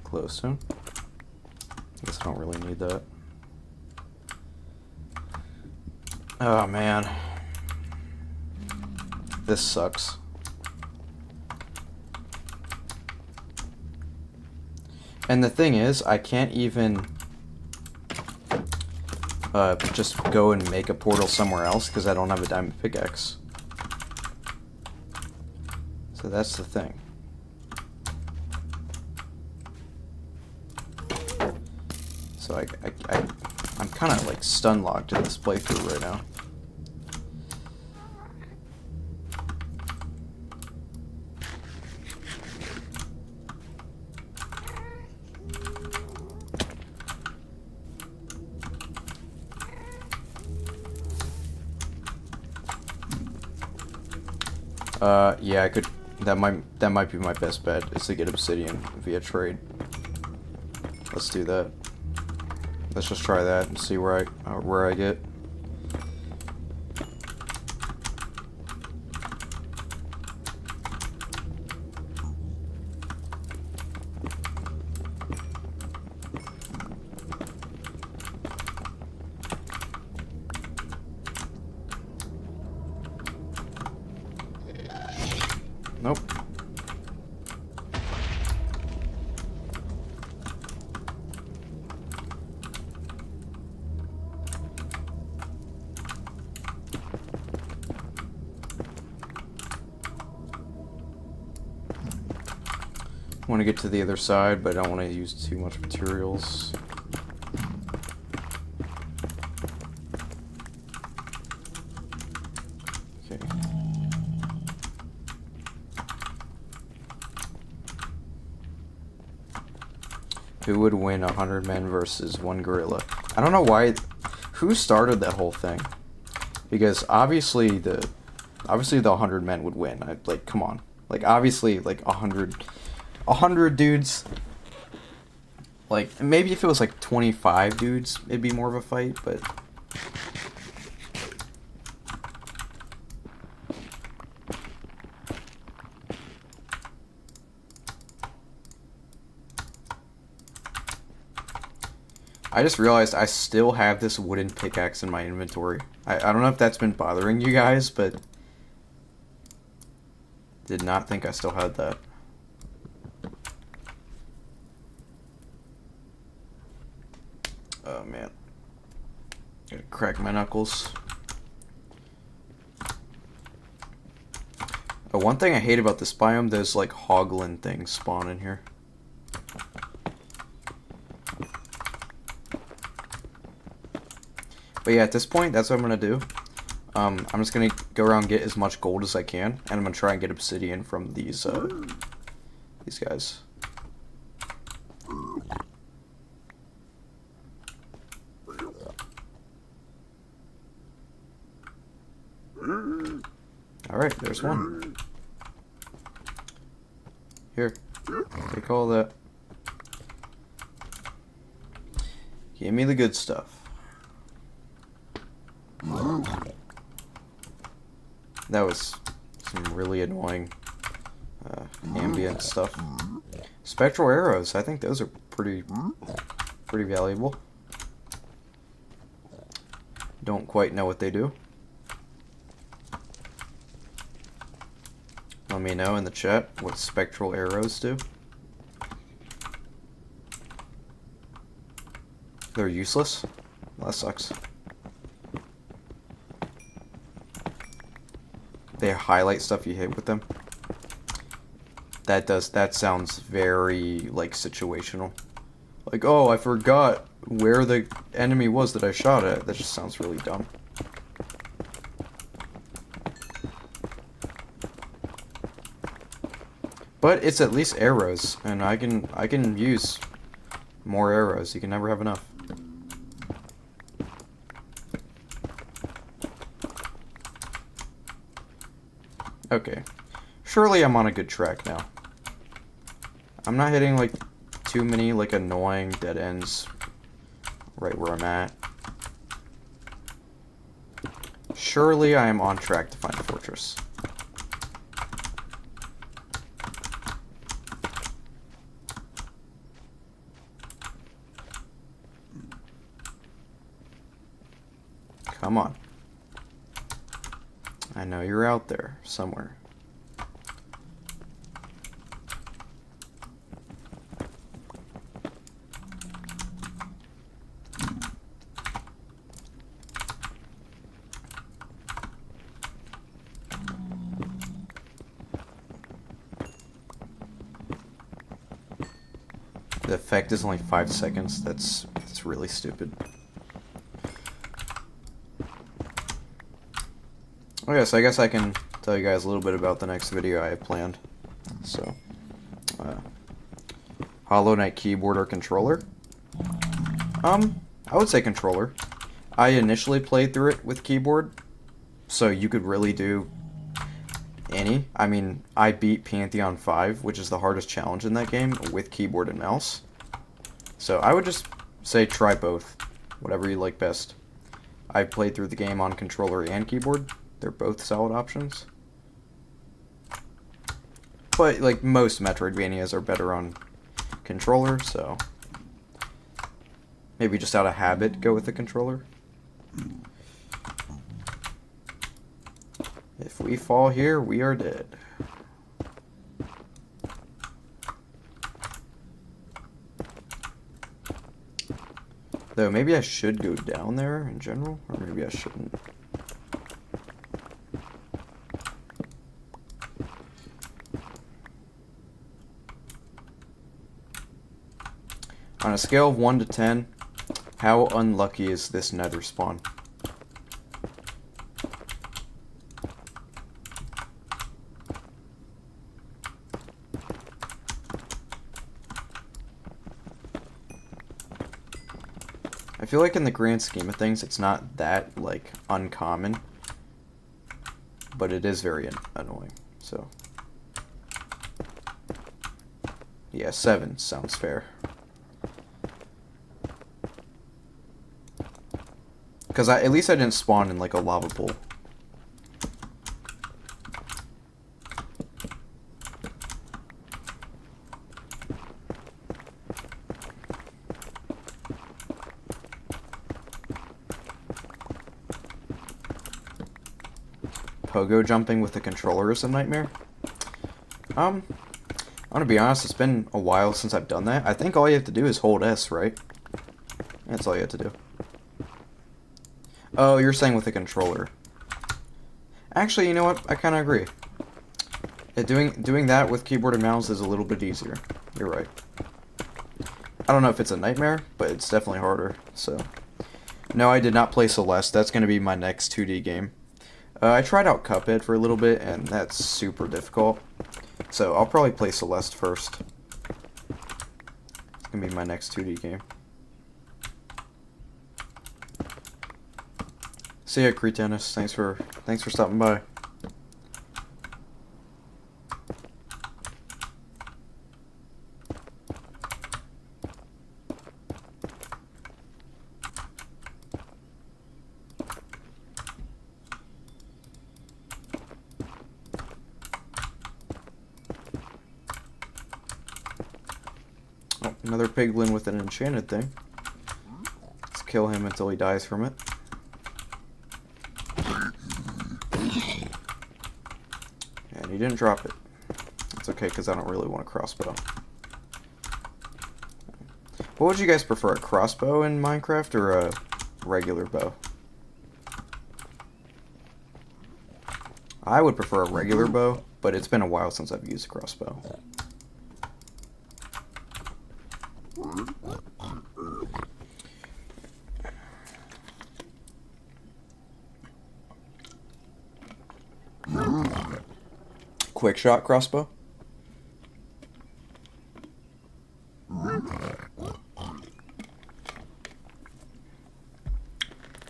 S1: Glowstone. Guess I don't really need that. Oh man. This sucks. And the thing is, I can't even just go and make a portal somewhere else because I don't have a diamond pickaxe. So that's the thing. So I'm kind of like stun locked in this playthrough right now. Yeah, I could. That might be my best bet is to get obsidian via trade. Let's do that. Let's just try that and see where I get. Nope. I want to get to the other side, but I don't want to use too much materials. Okay. Who would win 100 men versus one gorilla? I don't know why. Who started that whole thing? Because obviously the 100 men would win. Like, come on. Like, obviously, like 100 dudes. Like, maybe if it was like 25 dudes, it'd be more of a fight, but I just realized I still have this wooden pickaxe in my inventory. I don't know if that's been bothering you guys, but did not think I still had that. Oh man. Gotta crack my knuckles. Oh, one thing I hate about this biome, those like hoglin things spawn in here. But yeah, at this point, that's what I'm gonna do. I'm just gonna go around and get as much gold as I can, and I'm gonna try and get obsidian from these guys. Alright, there's one. Here, take all that. Give me the good stuff. That was some really annoying ambient stuff. Spectral arrows, I think those are pretty valuable. Don't quite know what they do. Let me know in the chat what spectral arrows do. They're useless? Well, that sucks. They highlight stuff you hit with them. That sounds very, like, situational. Like, oh, I forgot where the enemy was that I shot at. That just sounds really dumb. But it's at least arrows, and I can use more arrows. You can never have enough. Okay. Surely I'm on a good track now. I'm not hitting, like, too many, like, annoying dead ends right where I'm at. Surely I am on track to find a fortress. Come on. I know you're out there somewhere. The effect is only 5 seconds. That's really stupid. Okay, so I guess I can tell you guys a little bit about the next video I have planned. So, Hollow Knight keyboard or controller? I would say controller. I initially played through it with keyboard, so you could really do any. I mean, I beat Pantheon 5, which is the hardest challenge in that game, with keyboard and mouse. So I would just say try both, whatever you like best. I played through the game on controller and keyboard. They're both solid options. But, like, most Metroidvanias are better on controller, so maybe just out of habit go with the controller. If we fall here, we are dead. Though, maybe I should go down there in general, or maybe I shouldn't. On a scale of 1 to 10, how unlucky is this Nether spawn? I feel like in the grand scheme of things, it's not that, like, uncommon, but it is very annoying, so. Yeah, 7 sounds fair. Because at least I didn't spawn in, like, a lava pool. Pogo jumping with the controller is a nightmare. I'm gonna be honest, it's been a while since I've done that. I think all you have to do is hold S, right? That's all you have to do. Oh, you're saying with the controller. Actually, you know what? I kind of agree. Doing that with keyboard and mouse is a little bit easier. You're right. I don't know if it's a nightmare, but it's definitely harder, so. No, I did not play Celeste. That's going to be my next 2D game. I tried out Cuphead for a little bit, and that's super difficult. So I'll probably play Celeste first. It's going to be my next 2D game. See ya, Cretennis. Thanks for stopping by. Oh, another piglin with an enchanted thing. Let's kill him until he dies from it. And he didn't drop it. It's okay, because I don't really want a crossbow. What would you guys prefer, a crossbow in Minecraft or a regular bow? I would prefer a regular bow, but it's been a while since I've used a crossbow. Quick shot crossbow?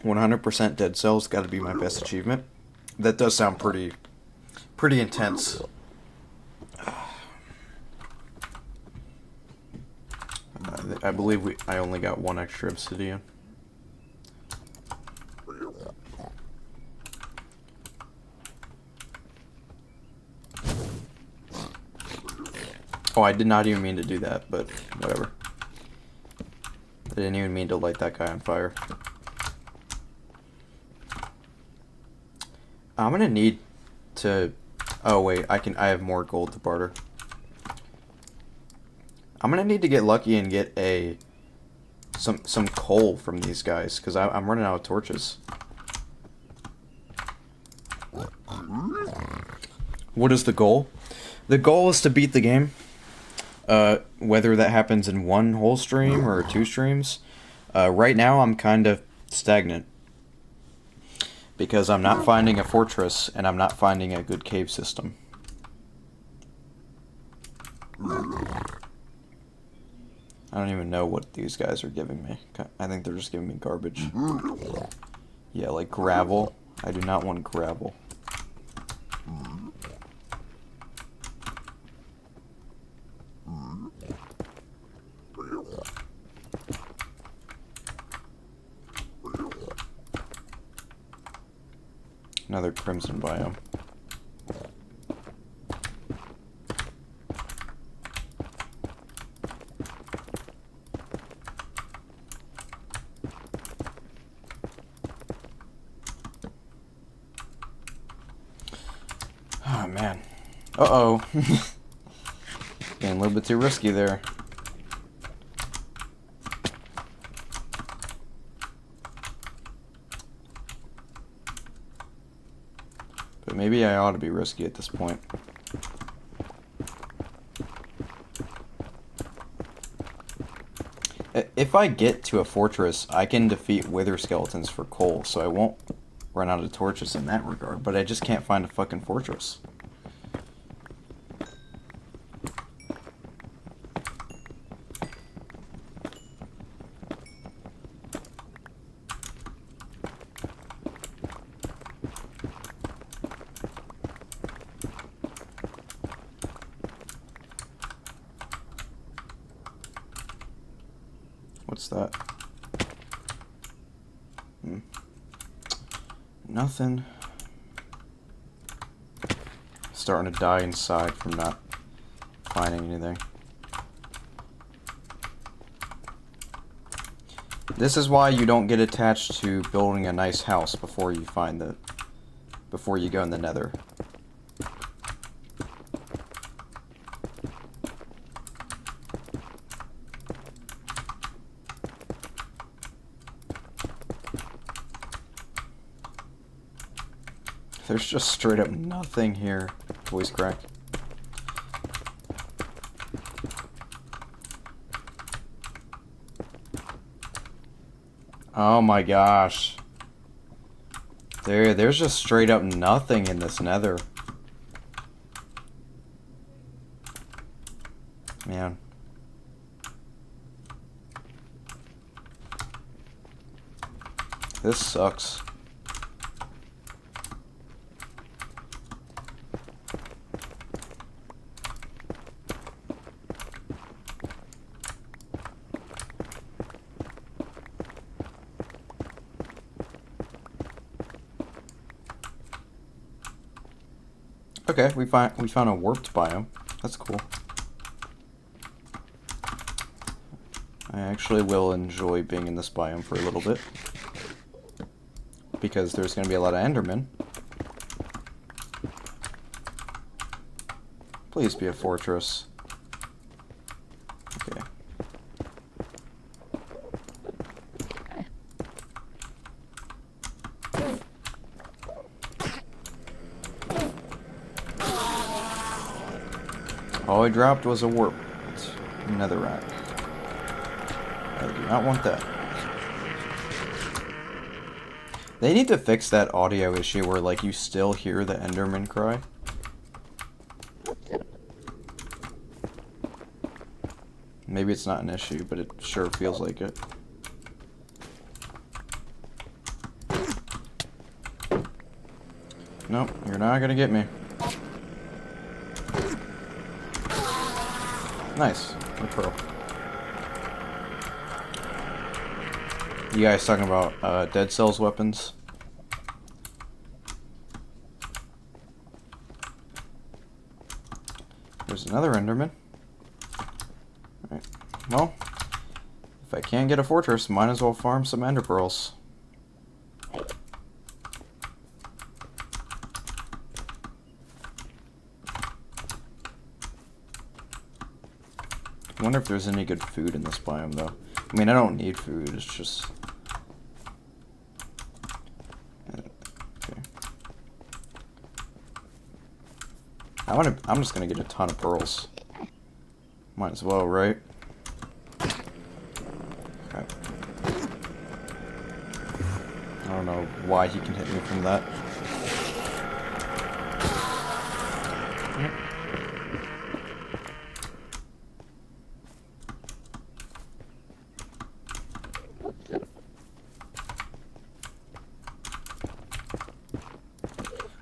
S1: 100% dead cells got to be my best achievement. That does sound pretty intense. I believe I only got one extra obsidian. Oh, I did not even mean to do that, but whatever. I didn't even mean to light that guy on fire. I'm gonna need to... Oh wait, I have more gold to barter. I'm gonna need to get lucky and get some coal from these guys, because I'm running out of torches. What is the goal? The goal is to beat the game. Whether that happens in one whole stream or 2 streams. Right now I'm kind of stagnant. Because I'm not finding a fortress, and I'm not finding a good cave system. I don't even know what these guys are giving me. I think they're just giving me garbage. Yeah, like gravel. I do not want gravel. Another crimson biome. Oh man. Uh-oh. Getting a little bit too risky there. But maybe I ought to be risky at this point. If I get to a fortress, I can defeat wither skeletons for coal, so I won't run out of torches in that regard, but I just can't find a fucking fortress. What's that? Nothing. Starting to die inside from not finding anything. This is why you don't get attached to building a nice house before you go in the Nether. There's just straight up nothing here. Voice crack. Oh my gosh. There's just straight up nothing in this Nether. Man. This sucks. Okay, we found a warped biome. That's cool. I actually will enjoy being in this biome for a little bit. Because there's going to be a lot of Endermen. Please be a fortress. Okay. All I dropped was a warp. It's netherrack. I do not want that. They need to fix that audio issue where, like, you still hear the Enderman cry. Maybe it's not an issue, but it sure feels like it. Nope, you're not gonna get me. Nice. A pearl. You guys talking about Dead Cells weapons? There's another Enderman. Alright. Well, if I can't get a fortress, might as well farm some Ender Pearls. I wonder if there's any good food in this biome, though. I mean, I don't need food, it's just... Okay. I'm just gonna get a ton of pearls. Might as well, right? Okay. I don't know why he can hit me from that.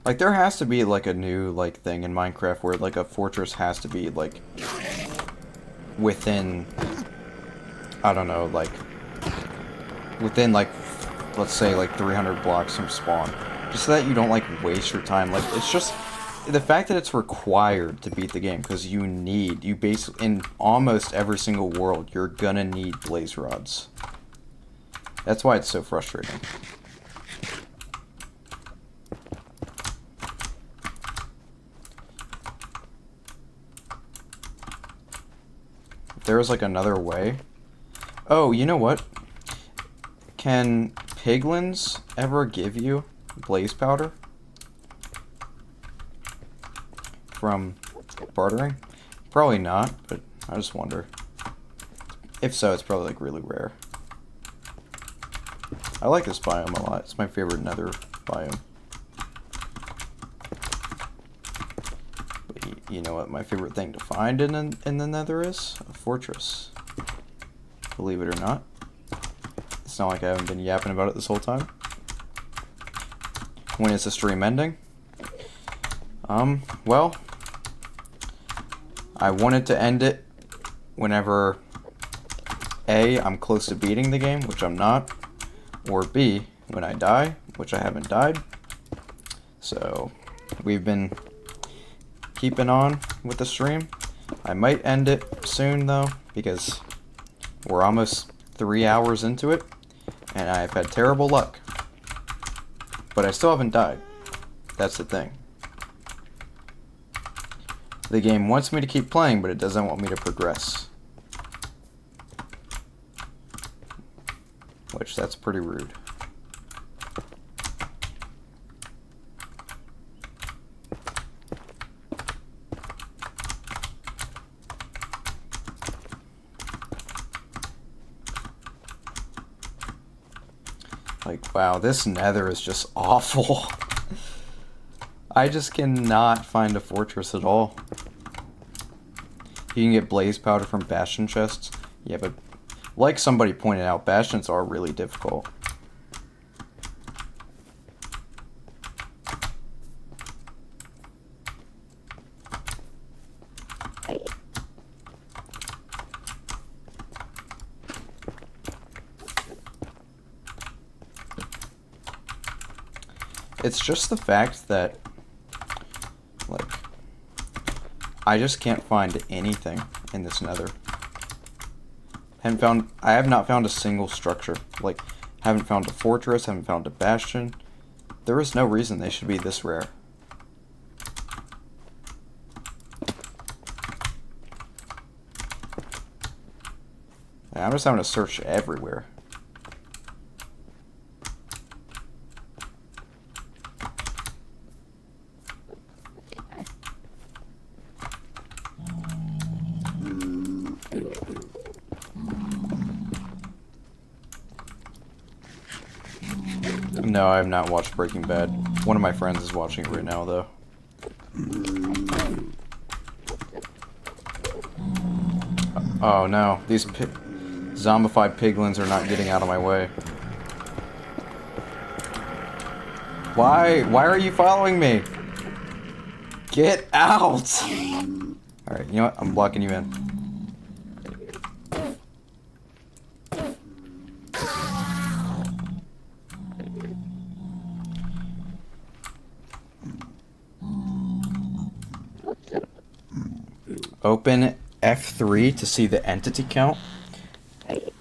S1: Like, there has to be, like, a new, like, thing in Minecraft where, like, a fortress has to be, like, within, I don't know, like, within, like, let's say, like, 300 blocks from spawn. Just so that you don't, like, waste your time. Like, it's just, the fact that it's required to beat the game, because you basically, in almost every single world, you're gonna need blaze rods. That's why it's so frustrating. There was like another way. Oh, you know what? Can piglins ever give you blaze powder from bartering? Probably not, but I just wonder. If so, it's probably like really rare. I like this biome a lot. It's my favorite nether biome. You know what my favorite thing to find in the nether is? A fortress. Believe it or not. It's not like I haven't been yapping about it this whole time. When is the stream ending? Well, I wanted to end it whenever A, I'm close to beating the game, which I'm not, or B, when I die, which I haven't died. So, we've been keeping on with the stream. I might end it soon though, because we're almost 3 hours into it, and I've had terrible luck. But I still haven't died. That's the thing. The game wants me to keep playing, but it doesn't want me to progress. Which, that's pretty rude. Like, wow, this nether is just awful. I just cannot find a fortress at all. You can get blaze powder from Bastion chests. Yeah, but like somebody pointed out, Bastions are really difficult. It's just the fact that, like, I just can't find anything in this nether. I have not found a single structure. Like, haven't found a fortress, haven't found a bastion. There is no reason they should be this rare. And I'm just having to search everywhere. No, I have not watched Breaking Bad. One of my friends is watching it right now, though. Oh no, these zombified piglins are not getting out of my way. Why? Why are you following me? Get out! Alright, you know what? I'm blocking you in. Open F3 to see the entity count.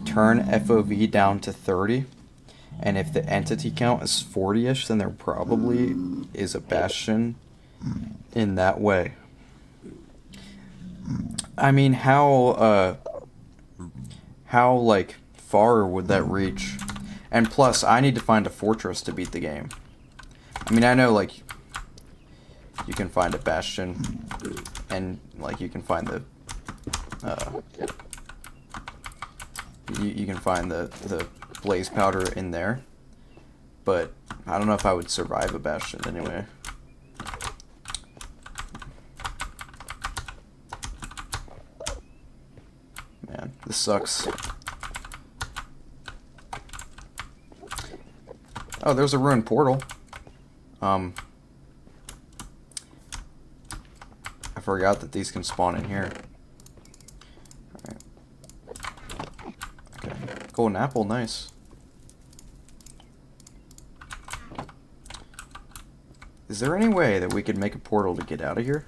S1: Turn FOV down to 30. And if the entity count is 40-ish, then there probably is a Bastion in that way. I mean, how like, far would that reach? And plus, I need to find a fortress to beat the game. I mean, I know, like, you can find a Bastion, and, like, you can find the, you can find the blaze powder in there, but I don't know if I would survive a Bastion anyway. Man, this sucks. Oh, there's a ruined portal. I forgot that these can spawn in here. Alright. Okay. Golden apple, nice. Is there any way that we could make a portal to get out of here?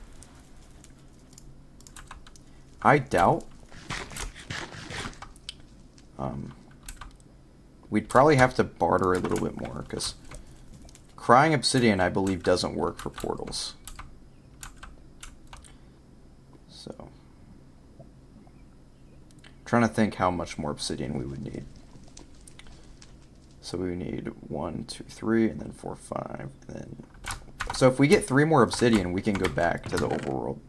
S1: I doubt. We'd probably have to barter a little bit more, because crying obsidian, I believe, doesn't work for portals. So, trying to think how much more obsidian we would need. So we need 1, 2, 3, and then 4, 5, and then... So if we get 3 more obsidian, we can go back to the overworld.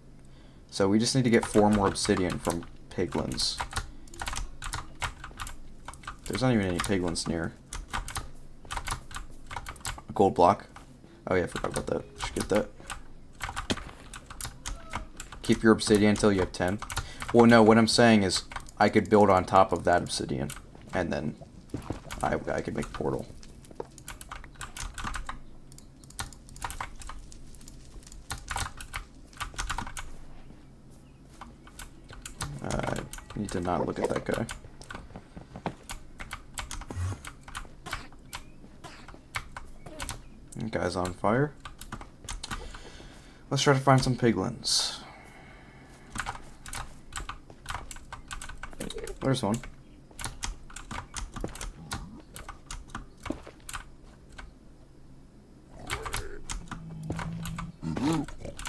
S1: So we just need to get 4 more obsidian from piglins. There's not even any piglins near. A gold block. Oh yeah, I forgot about that. Should get that. Keep your obsidian until you have 10. Well, no, what I'm saying is I could build on top of that obsidian, and then I could make a portal. I need to not look at that guy. That guy's on fire. Let's try to find some piglins. There's one.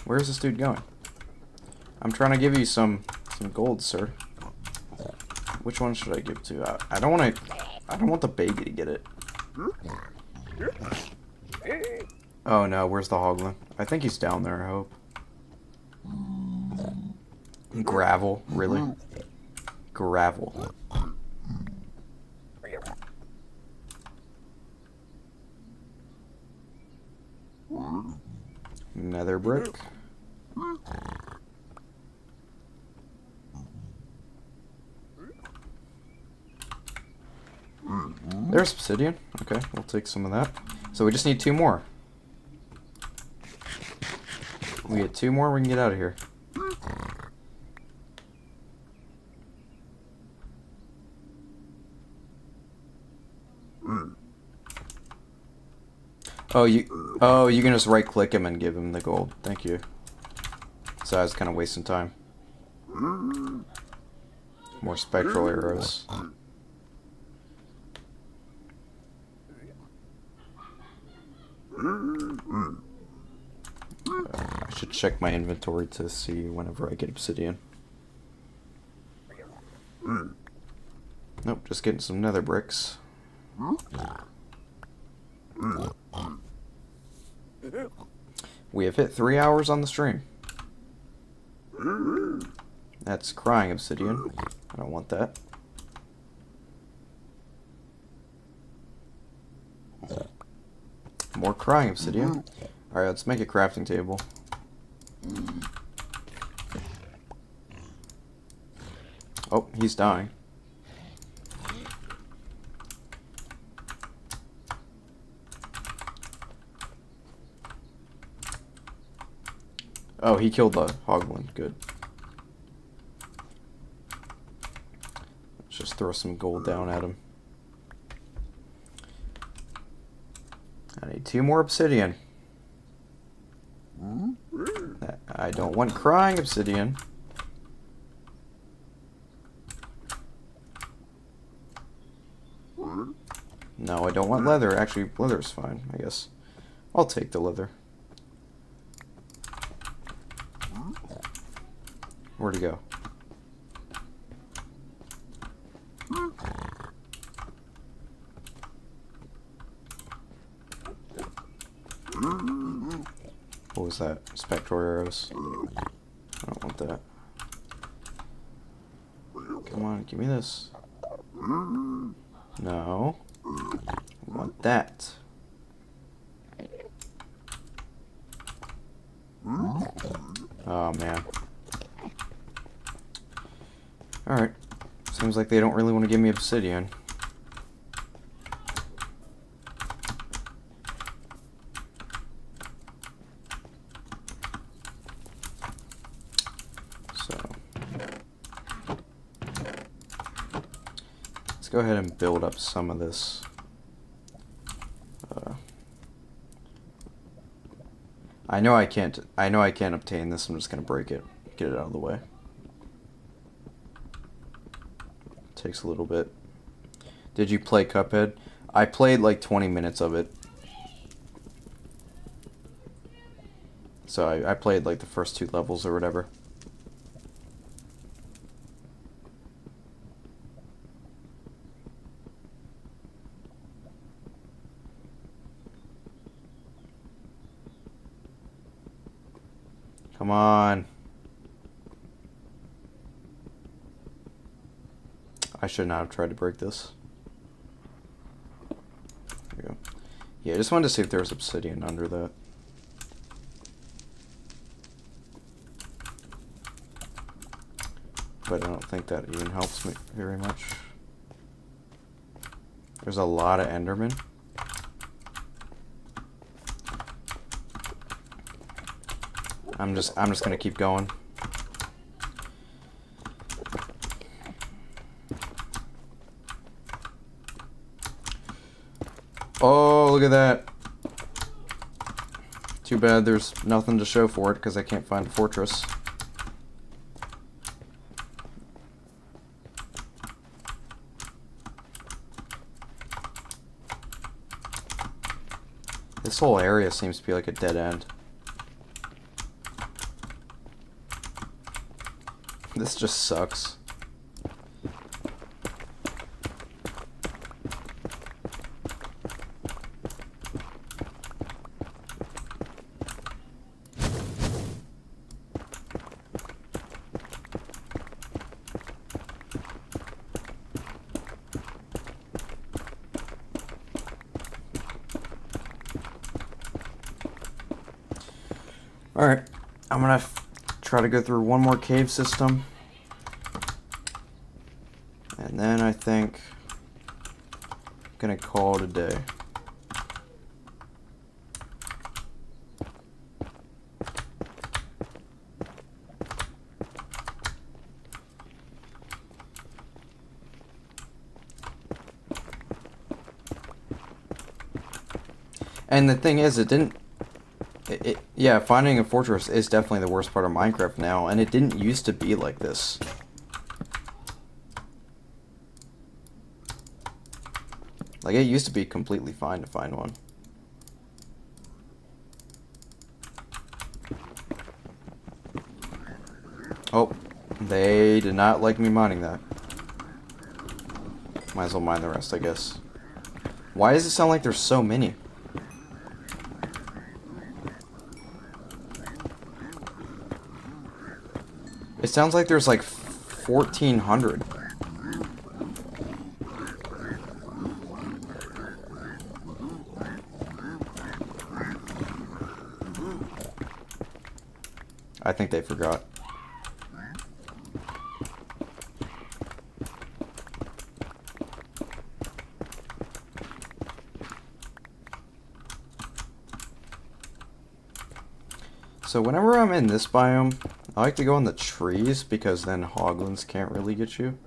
S1: Where's this dude going? I'm trying to give you some gold, sir. Which one should I give to? I don't want the baby to get it. Oh no, where's the hoglin? I think he's down there, I hope. Gravel, really? Gravel. Nether brick. There's obsidian. Okay, we'll take some of that. So we just need 2 more. We get 2 more, we can get out of here. Oh, you can just right click him and give him the gold. Thank you. So I was kind of wasting time. More spectral arrows. I should check my inventory to see whenever I get obsidian. Nope, just getting some nether bricks. We have hit 3 hours on the stream. That's crying obsidian. I don't want that. more crying obsidian. Alright, let's make a crafting table. Oh, he's dying. Oh, he killed the hoglin. Good. Let's just throw some gold down at him. I need 2 more obsidian. I don't want crying obsidian. No, I don't want leather. Actually, leather's fine, I guess. I'll take the leather. Where'd he go? What was that? Spectre arrows. I don't want that. Come on, give me this. No. I want that. Oh, man. Alright. Seems like they don't really want to give me obsidian. So. Let's go ahead and build up some of this. I know I can't obtain this. I'm just gonna break it. Get it out of the way. Takes a little bit. Did you play Cuphead? I played like 20 minutes of it. So I played like the first 2 levels or whatever. Come on. I should not have tried to break this. There we go. Yeah, I just wanted to see if there was obsidian under that. But I don't think that even helps me very much. There's a lot of Endermen. I'm just gonna keep going. Oh, look at that. Too bad there's nothing to show for it because I can't find a fortress. This whole area seems to be like a dead end. This just sucks. Alright, I'm gonna try to go through one more cave system. And then I think I'm gonna call it a day. And the thing is, yeah, finding a fortress is definitely the worst part of Minecraft now, and it didn't used to be like this. Like, it used to be completely fine to find one. Oh, they did not like me mining that. Might as well mine the rest, I guess. Why does it sound like there's so many? It sounds like there's like 1,400. think they forgot. So whenever I'm in this biome, I like to go in the trees because then hoglins can't really get you.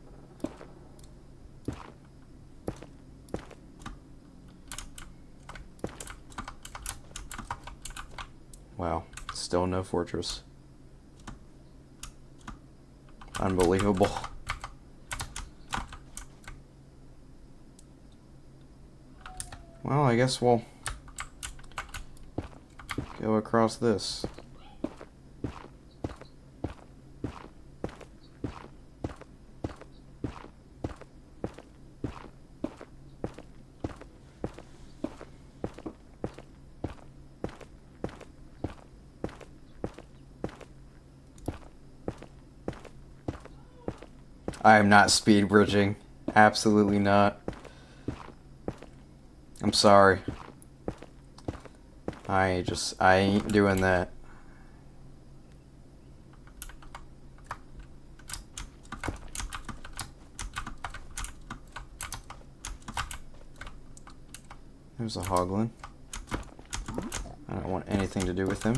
S1: Wow, still no fortress. Unbelievable. Well, I guess we'll go across this. I am not speed bridging. Absolutely not. I'm sorry. I ain't doing that. There's a hoglin. I don't want anything to do with him.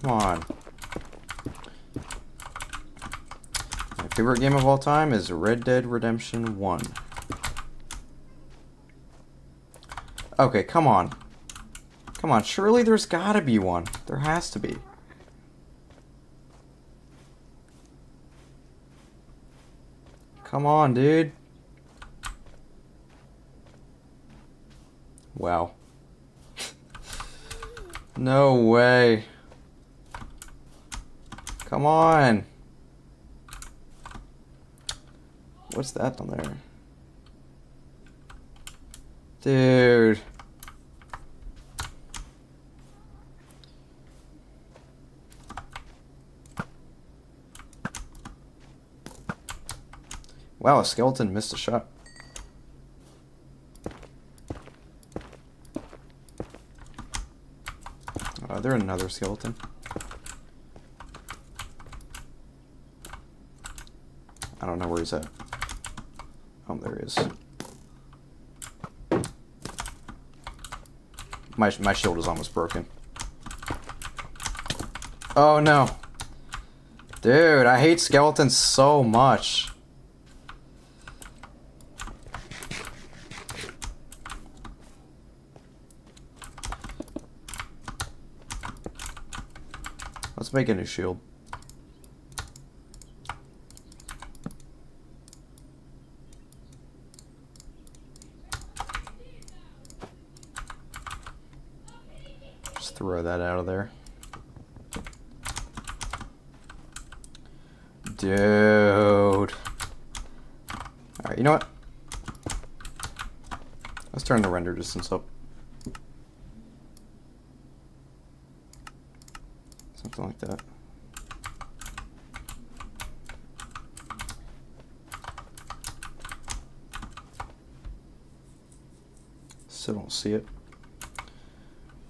S1: Come on. My favorite game of all time is Red Dead Redemption 1. Okay, come on. Come on, surely there's gotta be one. There has to be. Come on, dude. Wow. No way. Come on. What's that down there? Dude. Wow, a skeleton missed a shot. There another skeleton. I don't know where he's at. Oh, there he is. My shield is almost broken. Oh no. Dude, I hate skeletons so much. Let's make a new shield. Just throw that out of there. Dude. Alright, you know what? Let's turn the render distance up. Something like that. Still don't see it.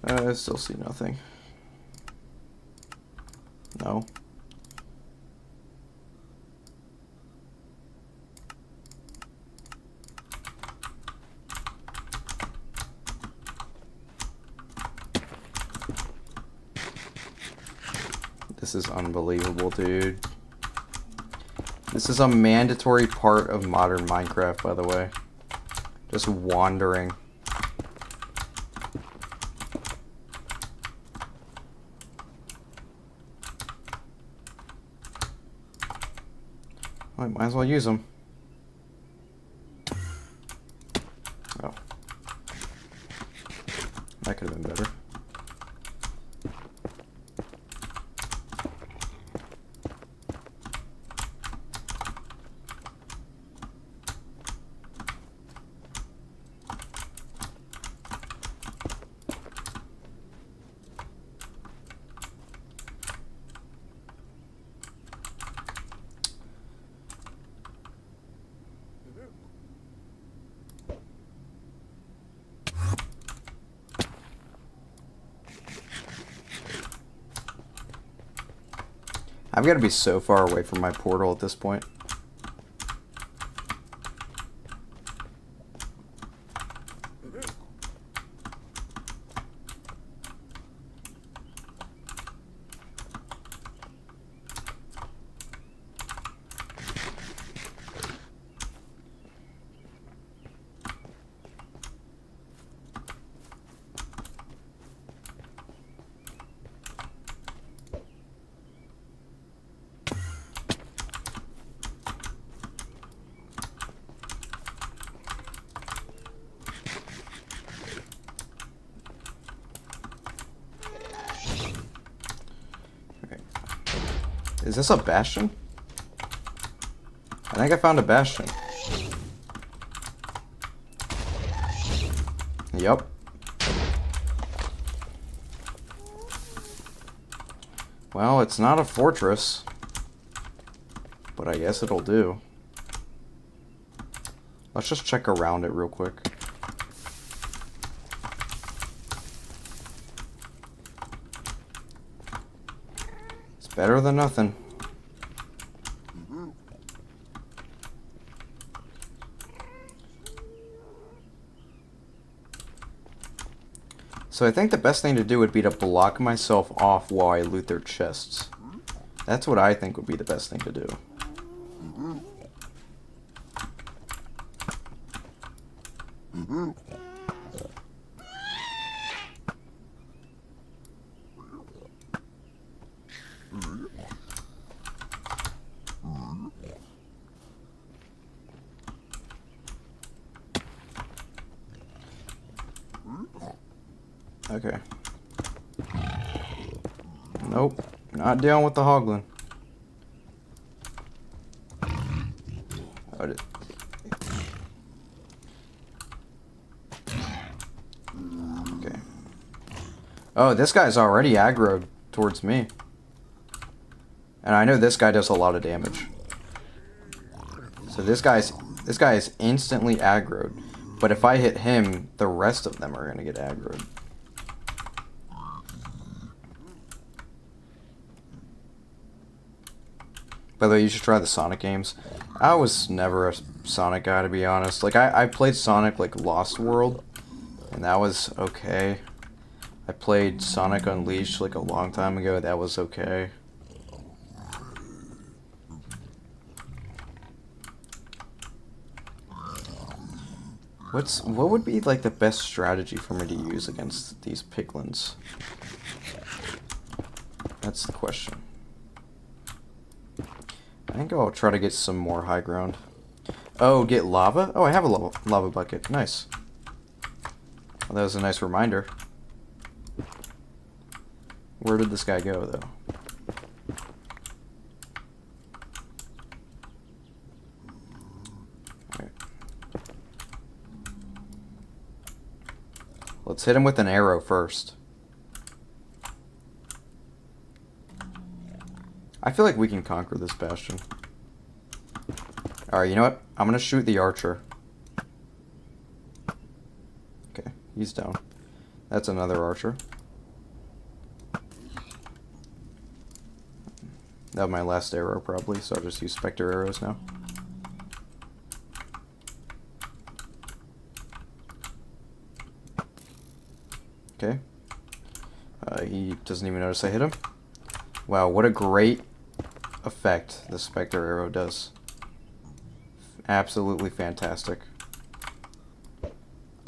S1: I still see nothing. No. This is unbelievable, dude. This is a mandatory part of modern Minecraft, by the way. Just wandering. I might as well use them. Oh. That could have been better. I've got to be so far away from my portal at this point. Is this a Bastion? I think I found a Bastion. Yep. Well, it's not a fortress, but I guess it'll do. Let's just check around it real quick. It's better than nothing. So I think the best thing to do would be to block myself off while I loot their chests. That's what I think would be the best thing to do. Okay. Nope. Not dealing with the hoglin. Okay. Oh, this guy's already aggroed towards me. And I know this guy does a lot of damage. So this guy is instantly aggroed. But if I hit him, the rest of them are going to get aggroed. By the way, you should try the Sonic games. I was never a Sonic guy, to be honest. Like, I played Sonic, like, Lost World, and that was okay. I played Sonic Unleashed, like, a long time ago. That was okay. What would be, like, the best strategy for me to use against these piglins? That's the question. I think I'll try to get some more high ground. Oh, get lava? Oh, I have a lava bucket. Nice. Well, that was a nice reminder. Where did this guy go, though? Alright. Let's hit him with an arrow first. I feel like we can conquer this Bastion. Alright, you know what? I'm gonna shoot the archer. Okay, he's down. That's another archer. That was my last arrow, probably, so I'll just use Spectre arrows now. Okay. He doesn't even notice I hit him. Wow, what a great effect the Spectre arrow does. Absolutely fantastic.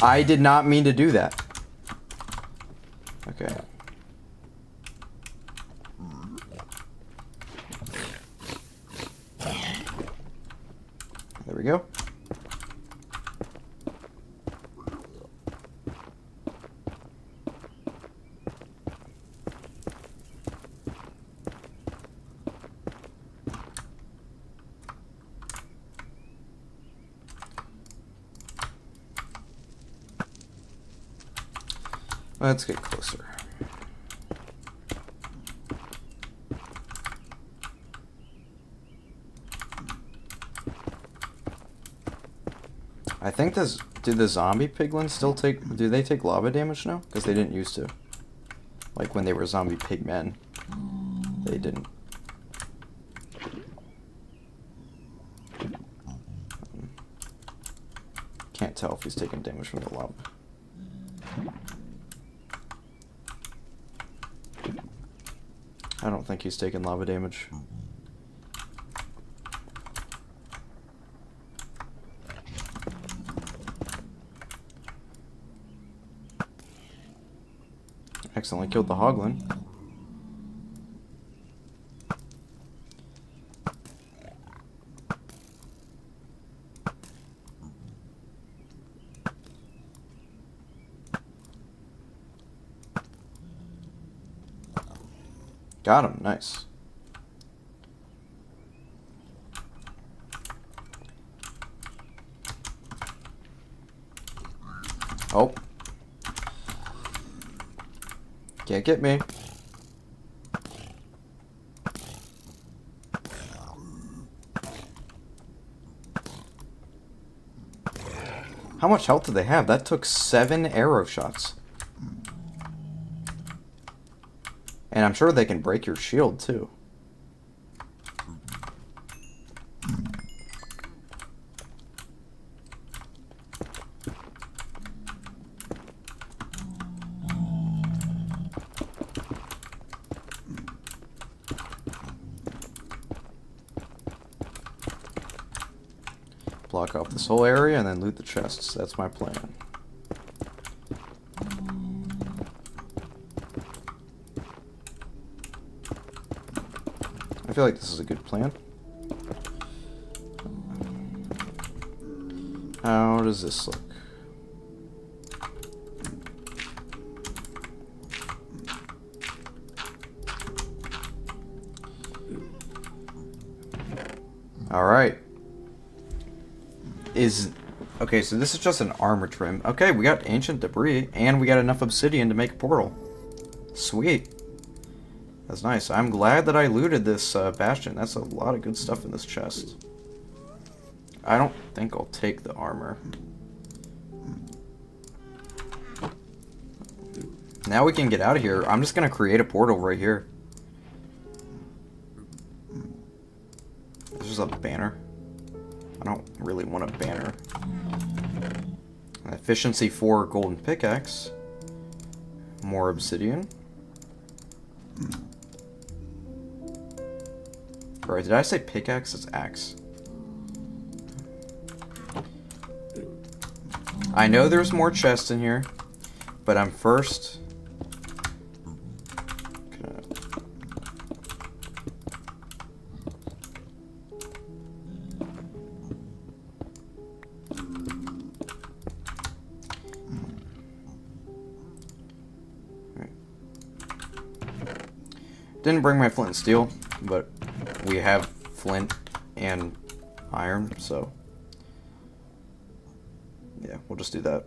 S1: I did not mean to do that. Okay. There we go. Let's get closer. I think this... Do the zombie piglins still take... Do they take lava damage now? Because they didn't used to. Like when they were zombie pigmen. They didn't. tell if he's taking damage from the lava. I don't think he's taking lava damage. Accidentally killed the hoglin. Got him, nice. Oh. Can't get me. How much health do they have? That took 7 arrow shots. And I'm sure they can break your shield, too. Block off this whole area and then loot the chests. That's my plan. I feel like this is a good plan. How does this look? All right. Okay, so this is just an armor trim. Okay, we got ancient debris and we got enough obsidian to make a portal. Sweet. That's nice. I'm glad that I looted this Bastion. That's a lot of good stuff in this chest. I don't think I'll take the armor. Now we can get out of here. I'm just going to create a portal right here. This is a banner. I don't really want a banner. An efficiency 4 golden pickaxe. More obsidian. Right, did I say pickaxe? It's axe. I know there's more chests in here, but I'm first gonna... Right. Didn't bring my flint and steel, but we have flint and iron, so yeah, we'll just do that.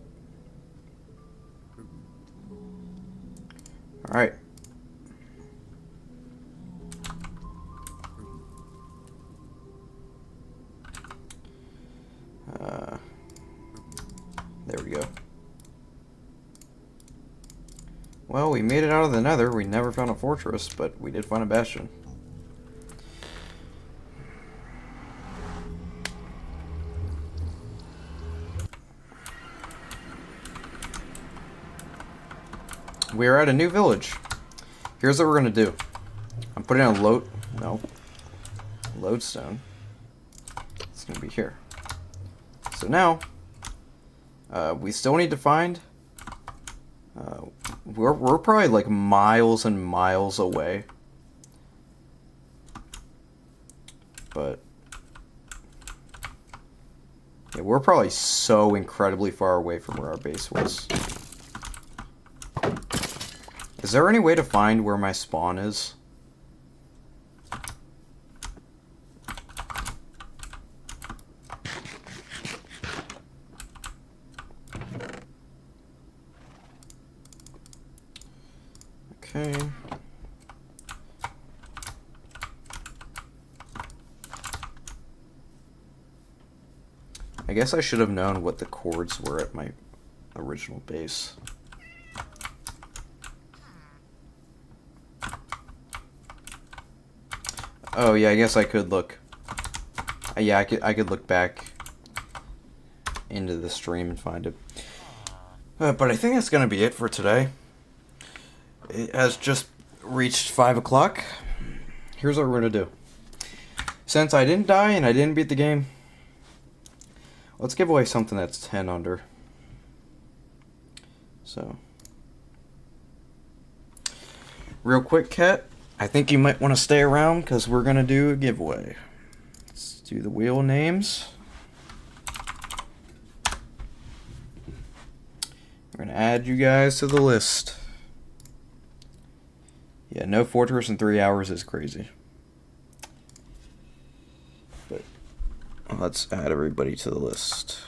S1: Alright. There we go. Well, we made it out of the Nether. We never found a fortress, but we did find a bastion. We are at a new village. Here's what we're gonna do. I'm putting a lodestone. It's gonna be here. So now, we still need to find. We're probably like miles and miles away, but yeah, we're probably so incredibly far away from where our base was. Is there any way to find where my spawn is? Okay. I guess I should have known what the chords were at my original base. Oh yeah, I guess I could look. Yeah, I could look back into the stream and find it. But I think that's going to be it for today. It has just reached 5 o'clock. Here's what we're going to do. Since I didn't die and I didn't beat the game, let's give away something that's 10 under. So, real quick, Kat, I think you might want to stay around because we're going to do a giveaway. Let's do the wheel names. We're going to add you guys to the list. Yeah, no fortress in 3 hours is crazy. But let's add everybody to the list.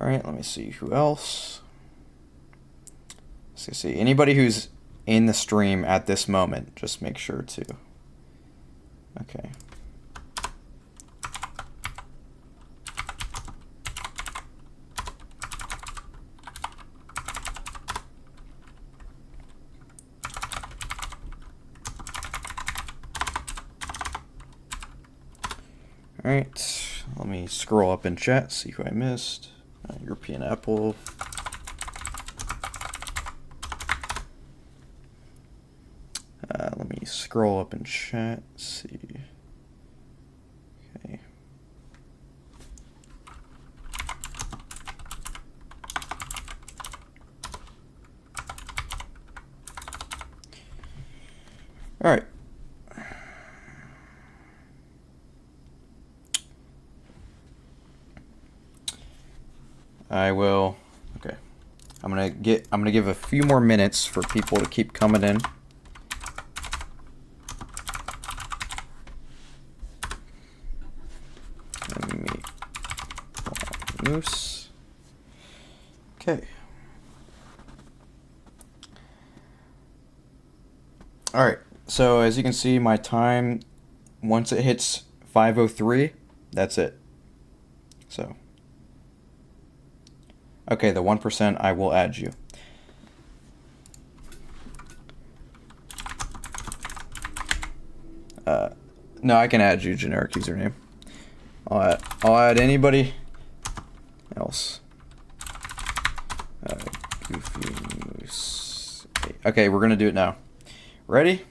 S1: Alright, let me see who else. Let's see, anybody who's in the stream at this moment, just make sure to. Okay. Alright, let me scroll up in chat, see who I missed. European Apple. Let me scroll up in chat, see. Okay. All right. I will. Okay. I'm gonna give a few more minutes for people to keep coming in. Let me moose. Okay. All right. So as you can see, my time once it hits 5:03, that's it. So. Okay, the 1%, I will add you. No, I can add you, generic username. I'll add anybody else. Goofy Moose. Okay, we're gonna do it now. Ready?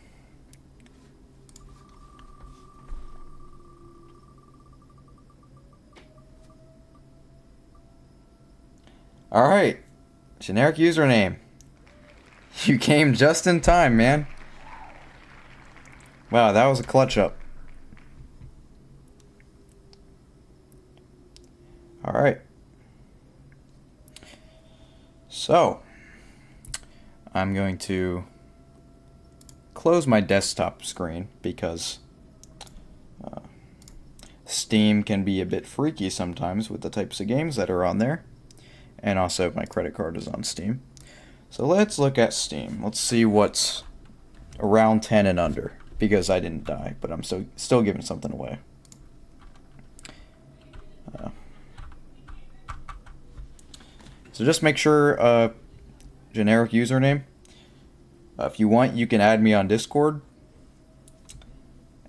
S1: Alright, generic username. You came just in time, man. Wow, that was a clutch up. Alright. So, I'm going to close my desktop screen because Steam can be a bit freaky sometimes with the types of games that are on there. And also my credit card is on Steam. So let's look at Steam. Let's see what's around 10 and under. Because I didn't die, but I'm still giving something away. So just make sure, generic username. If you want, you can add me on Discord.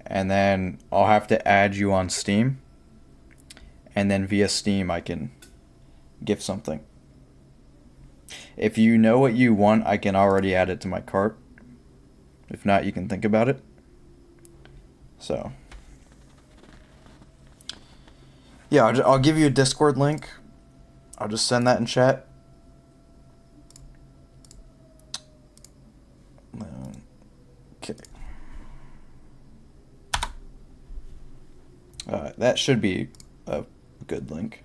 S1: And then I'll have to add you on Steam. And then via Steam I can gift something. If you know what you want, I can already add it to my cart. If not, you can think about it. So, yeah, I'll give you a Discord link. I'll just send that in chat. Okay. That should be a good link.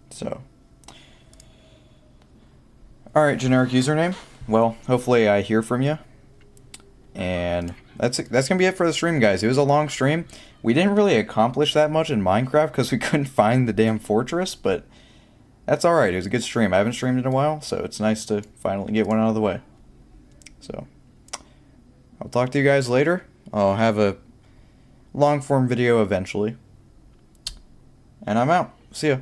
S1: So, alright, generic username. Well, hopefully I hear from you. And that's gonna be it for the stream, guys. It was a long stream. We didn't really accomplish that much in Minecraft because we couldn't find the damn fortress, but that's alright. It was a good stream. I haven't streamed in a while, so it's nice to finally get one out of the way. So, I'll talk to you guys later. I'll have a long form video eventually. And I'm out. See ya.